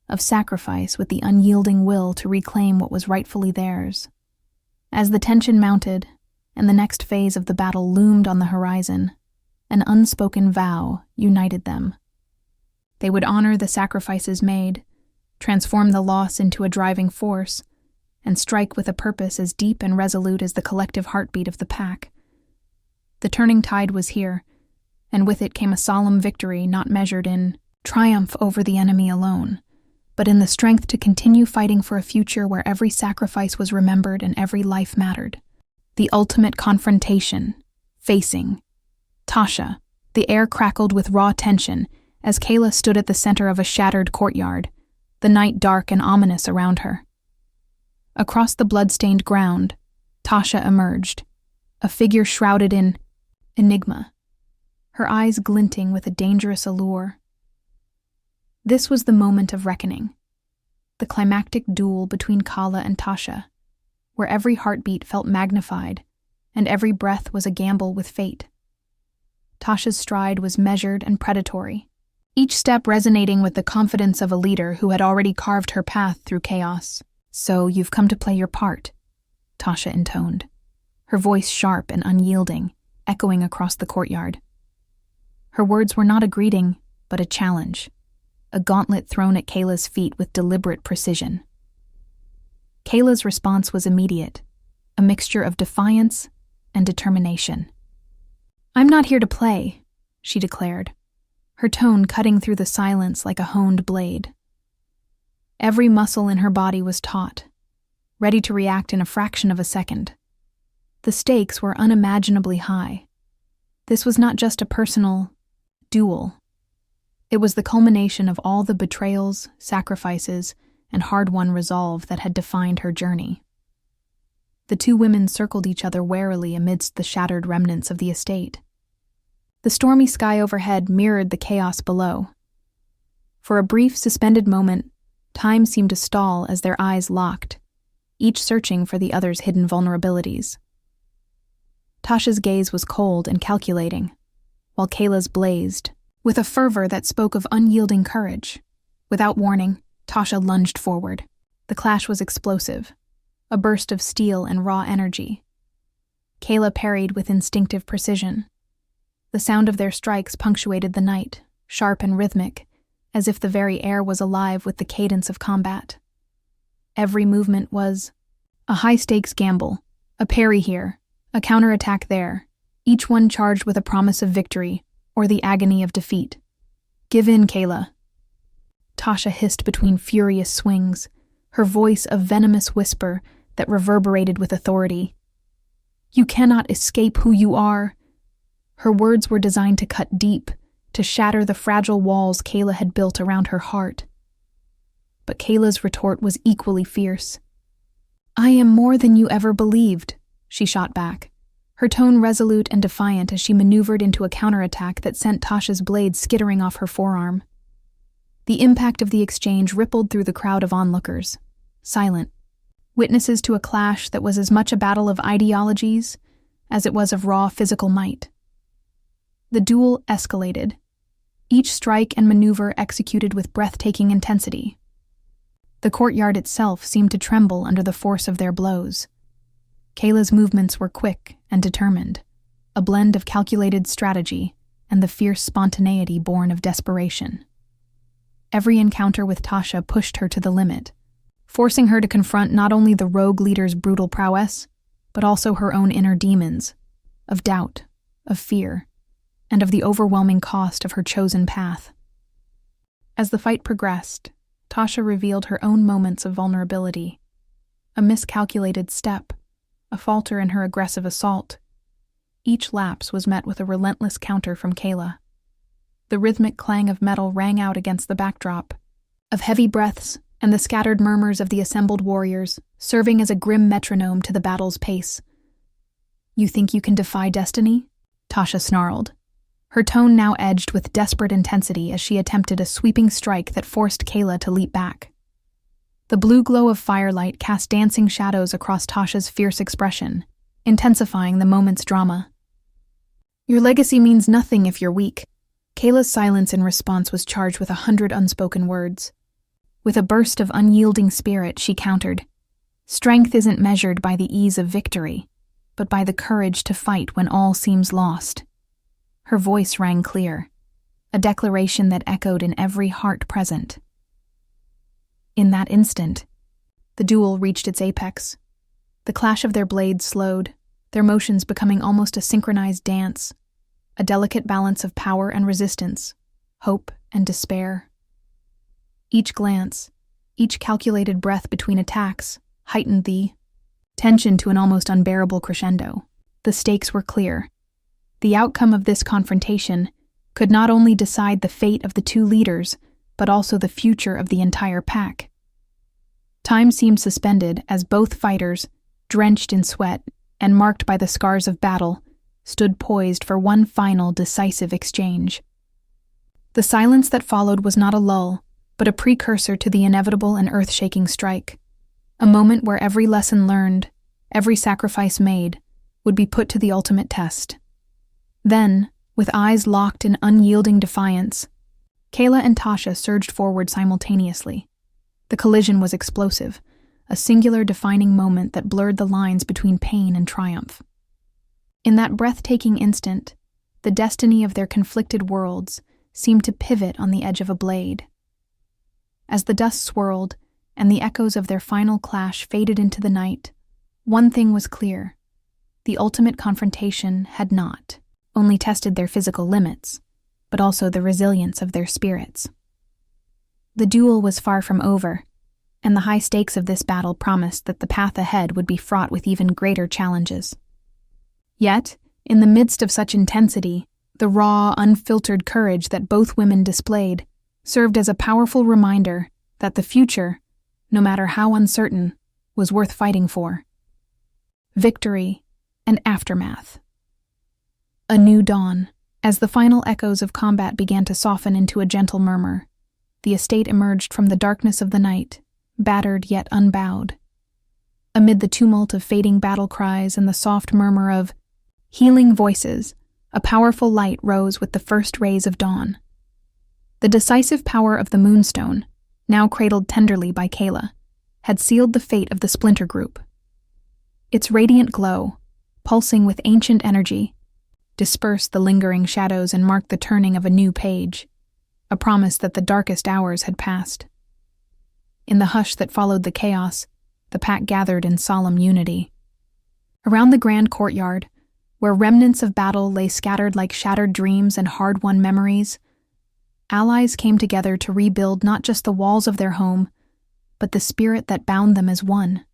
of sacrifice with the unyielding will to reclaim what was rightfully theirs. As the tension mounted, and the next phase of the battle loomed on the horizon, an unspoken vow united them. They would honor the sacrifices made, transform the loss into a driving force, and strike with a purpose as deep and resolute as the collective heartbeat of the pack. The turning tide was here, and with it came a solemn victory not measured in triumph over the enemy alone, but in the strength to continue fighting for a future where every sacrifice was remembered and every life mattered. The ultimate confrontation, facing Tasha. The air crackled with raw tension as Kayla stood at the center of a shattered courtyard, the night dark and ominous around her. Across the blood-stained ground, Tasha emerged, a figure shrouded in enigma, her eyes glinting with a dangerous allure. This was the moment of reckoning, the climactic duel between Kala and Tasha, where every heartbeat felt magnified and every breath was a gamble with fate. Tasha's stride was measured and predatory, each step resonating with the confidence of a leader who had already carved her path through chaos. "So you've come to play your part," Tasha intoned, her voice sharp and unyielding, echoing across the courtyard. Her words were not a greeting, but a challenge, a gauntlet thrown at Kayla's feet with deliberate precision. Kayla's response was immediate, a mixture of defiance and determination. "I'm not here to play," she declared, her tone cutting through the silence like a honed blade. Every muscle in her body was taut, ready to react in a fraction of a second. The stakes were unimaginably high. This was not just a personal duel. It was the culmination of all the betrayals, sacrifices, and hard-won resolve that had defined her journey. The two women circled each other warily amidst the shattered remnants of the estate. The stormy sky overhead mirrored the chaos below. For a brief, suspended moment, time seemed to stall as their eyes locked, each searching for the other's hidden vulnerabilities. Tasha's gaze was cold and calculating, while Kayla's blazed, with a fervor that spoke of unyielding courage. Without warning, Tasha lunged forward. The clash was explosive, a burst of steel and raw energy. Kayla parried with instinctive precision. The sound of their strikes punctuated the night, sharp and rhythmic, as if the very air was alive with the cadence of combat. Every movement was a high-stakes gamble, a parry here, a counterattack there, each one charged with a promise of victory or the agony of defeat. "Give in, Kayla," Tasha hissed between furious swings, her voice a venomous whisper that reverberated with authority. "You cannot escape who you are." Her words were designed to cut deep, to shatter the fragile walls Kayla had built around her heart. But Kayla's retort was equally fierce. "I am more than you ever believed," she shot back, her tone resolute and defiant as she maneuvered into a counterattack that sent Tasha's blade skittering off her forearm. The impact of the exchange rippled through the crowd of onlookers, silent, witnesses to a clash that was as much a battle of ideologies as it was of raw physical might. The duel escalated, each strike and maneuver executed with breathtaking intensity. The courtyard itself seemed to tremble under the force of their blows. Kayla's movements were quick and determined, a blend of calculated strategy and the fierce spontaneity born of desperation. Every encounter with Tasha pushed her to the limit, forcing her to confront not only the rogue leader's brutal prowess, but also her own inner demons, of doubt, of fear, and of the overwhelming cost of her chosen path. As the fight progressed, Tasha revealed her own moments of vulnerability, a miscalculated step, a falter in her aggressive assault. Each lapse was met with a relentless counter from Kayla. The rhythmic clang of metal rang out against the backdrop of heavy breaths and the scattered murmurs of the assembled warriors, serving as a grim metronome to the battle's pace. "You think you can defy destiny?" Tasha snarled, her tone now edged with desperate intensity as she attempted a sweeping strike that forced Kayla to leap back. The blue glow of firelight cast dancing shadows across Tasha's fierce expression, intensifying the moment's drama. "Your legacy means nothing if you're weak." Kayla's silence in response was charged with 100 unspoken words. With a burst of unyielding spirit, she countered, "Strength isn't measured by the ease of victory, but by the courage to fight when all seems lost." Her voice rang clear, a declaration that echoed in every heart present. In that instant, the duel reached its apex. The clash of their blades slowed, their motions becoming almost a synchronized dance, a delicate balance of power and resistance, hope and despair. Each glance, each calculated breath between attacks, heightened the tension to an almost unbearable crescendo. The stakes were clear. The outcome of this confrontation could not only decide the fate of the two leaders, but also the future of the entire pack. Time seemed suspended as both fighters, drenched in sweat and marked by the scars of battle, stood poised for one final decisive exchange. The silence that followed was not a lull, but a precursor to the inevitable and earth-shaking strike, a moment where every lesson learned, every sacrifice made, would be put to the ultimate test. Then, with eyes locked in unyielding defiance, Kayla and Tasha surged forward simultaneously. The collision was explosive, a singular defining moment that blurred the lines between pain and triumph. In that breathtaking instant, the destiny of their conflicted worlds seemed to pivot on the edge of a blade. As the dust swirled and the echoes of their final clash faded into the night, one thing was clear: the ultimate confrontation had not only tested their physical limits, but also the resilience of their spirits. The duel was far from over, and the high stakes of this battle promised that the path ahead would be fraught with even greater challenges. Yet, in the midst of such intensity, the raw, unfiltered courage that both women displayed served as a powerful reminder that the future, no matter how uncertain, was worth fighting for. Victory and aftermath. A new dawn. As the final echoes of combat began to soften into a gentle murmur, the estate emerged from the darkness of the night, battered yet unbowed. Amid the tumult of fading battle cries and the soft murmur of healing voices, a powerful light rose with the first rays of dawn. The decisive power of the Moonstone, now cradled tenderly by Kayla, had sealed the fate of the Splinter Group. Its radiant glow, pulsing with ancient energy, dispersed the lingering shadows and marked the turning of a new page, a promise that the darkest hours had passed. In the hush that followed the chaos, the pack gathered in solemn unity. Around the grand courtyard, where remnants of battle lay scattered like shattered dreams and hard-won memories, allies came together to rebuild not just the walls of their home, but the spirit that bound them as one.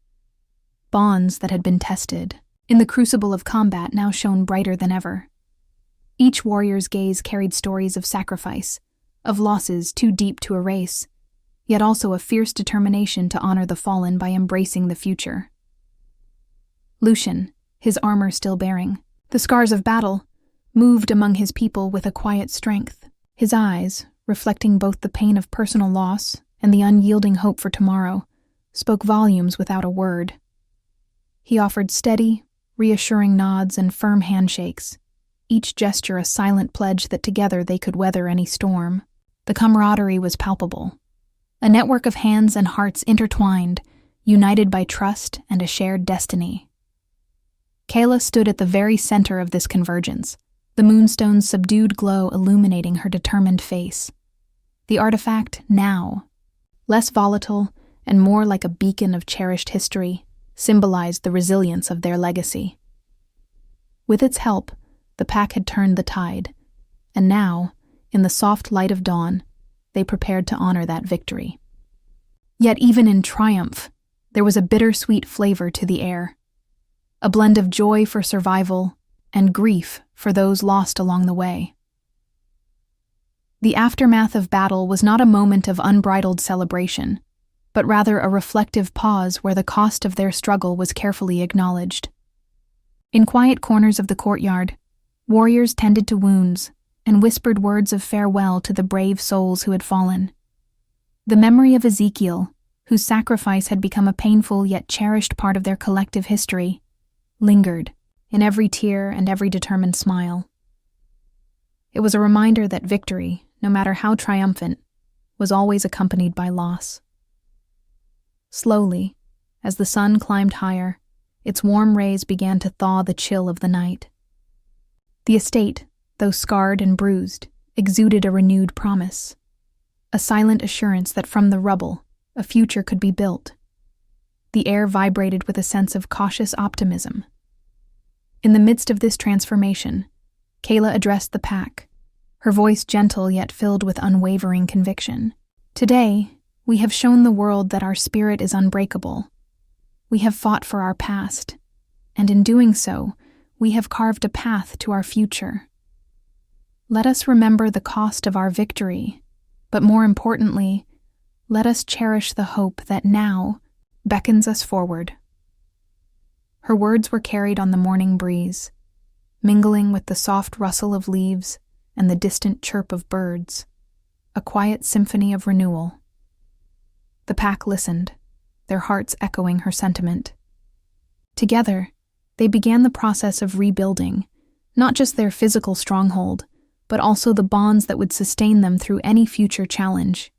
Bonds that had been tested, in the crucible of combat now shone brighter than ever. Each warrior's gaze carried stories of sacrifice, of losses too deep to erase, yet also a fierce determination to honor the fallen by embracing the future. Lucian, his armor still bearing, the scars of battle, moved among his people with a quiet strength. His eyes, reflecting both the pain of personal loss and the unyielding hope for tomorrow, spoke volumes without a word. He offered steady, reassuring nods and firm handshakes, each gesture a silent pledge that together they could weather any storm. The camaraderie was palpable, a network of hands and hearts intertwined, united by trust and a shared destiny. Kayla stood at the very center of this convergence, the Moonstone's subdued glow illuminating her determined face. The artifact, now, less volatile and more like a beacon of cherished history, symbolized the resilience of their legacy. With its help, the pack had turned the tide, and now, in the soft light of dawn, they prepared to honor that victory. Yet even in triumph, there was a bittersweet flavor to the air, a blend of joy for survival and grief for those lost along the way. The aftermath of battle was not a moment of unbridled celebration, but rather a reflective pause where the cost of their struggle was carefully acknowledged. In quiet corners of the courtyard, warriors tended to wounds and whispered words of farewell to the brave souls who had fallen. The memory of Ezekiel, whose sacrifice had become a painful yet cherished part of their collective history, lingered in every tear and every determined smile. It was a reminder that victory, no matter how triumphant, was always accompanied by loss. Slowly, as the sun climbed higher, its warm rays began to thaw the chill of the night. The estate, though scarred and bruised, exuded a renewed promise, a silent assurance that from the rubble, a future could be built. The air vibrated with a sense of cautious optimism. In the midst of this transformation, Kayla addressed the pack, her voice gentle yet filled with unwavering conviction. Today, we have shown the world that our spirit is unbreakable. We have fought for our past, and in doing so, we have carved a path to our future. Let us remember the cost of our victory, but more importantly, let us cherish the hope that now beckons us forward. Her words were carried on the morning breeze, mingling with the soft rustle of leaves and the distant chirp of birds, a quiet symphony of renewal. The pack listened, their hearts echoing her sentiment. Together, they began the process of rebuilding, not just their physical stronghold, but also the bonds that would sustain them through any future challenge.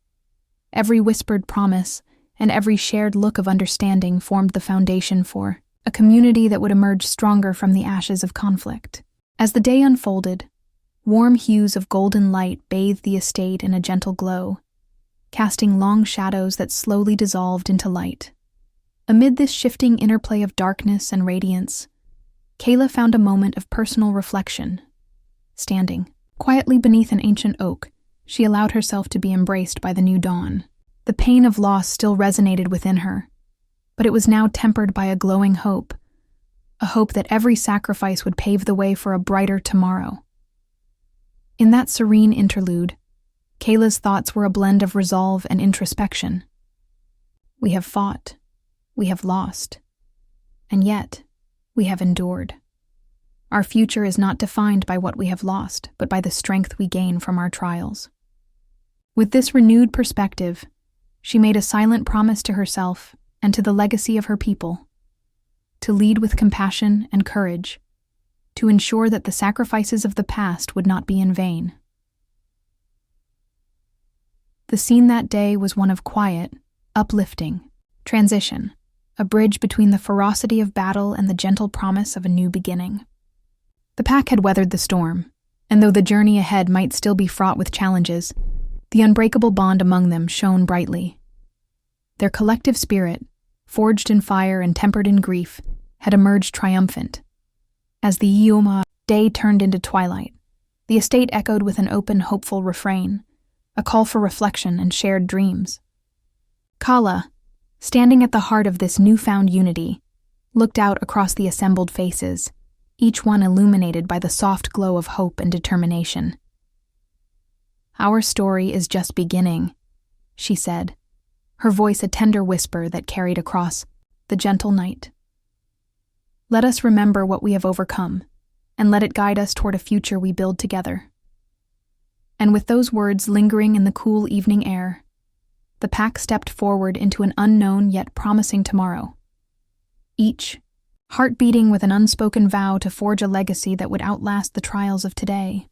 Every whispered promise and every shared look of understanding formed the foundation for a community that would emerge stronger from the ashes of conflict. As the day unfolded, warm hues of golden light bathed the estate in a gentle glow, casting long shadows that slowly dissolved into light. Amid this shifting interplay of darkness and radiance, Kayla found a moment of personal reflection. Standing quietly beneath an ancient oak, she allowed herself to be embraced by the new dawn. The pain of loss still resonated within her, but it was now tempered by a glowing hope, a hope that every sacrifice would pave the way for a brighter tomorrow. In that serene interlude, Kayla's thoughts were a blend of resolve and introspection. We have fought, we have lost, and yet we have endured. Our future is not defined by what we have lost, but by the strength we gain from our trials. With this renewed perspective, she made a silent promise to herself and to the legacy of her people, to lead with compassion and courage, to ensure that the sacrifices of the past would not be in vain. The scene that day was one of quiet, uplifting transition, a bridge between the ferocity of battle and the gentle promise of a new beginning. The pack had weathered the storm, and though the journey ahead might still be fraught with challenges, the unbreakable bond among them shone brightly. Their collective spirit, forged in fire and tempered in grief, had emerged triumphant. As the Yuma day turned into twilight, the estate echoed with an open, hopeful refrain, a call for reflection and shared dreams. Kala, standing at the heart of this newfound unity, looked out across the assembled faces, each one illuminated by the soft glow of hope and determination. "Our story is just beginning," she said, her voice a tender whisper that carried across the gentle night. "Let us remember what we have overcome, and let it guide us toward a future we build together." And with those words lingering in the cool evening air, the pack stepped forward into an unknown yet promising tomorrow. Each, heart beating with an unspoken vow to forge a legacy that would outlast the trials of today.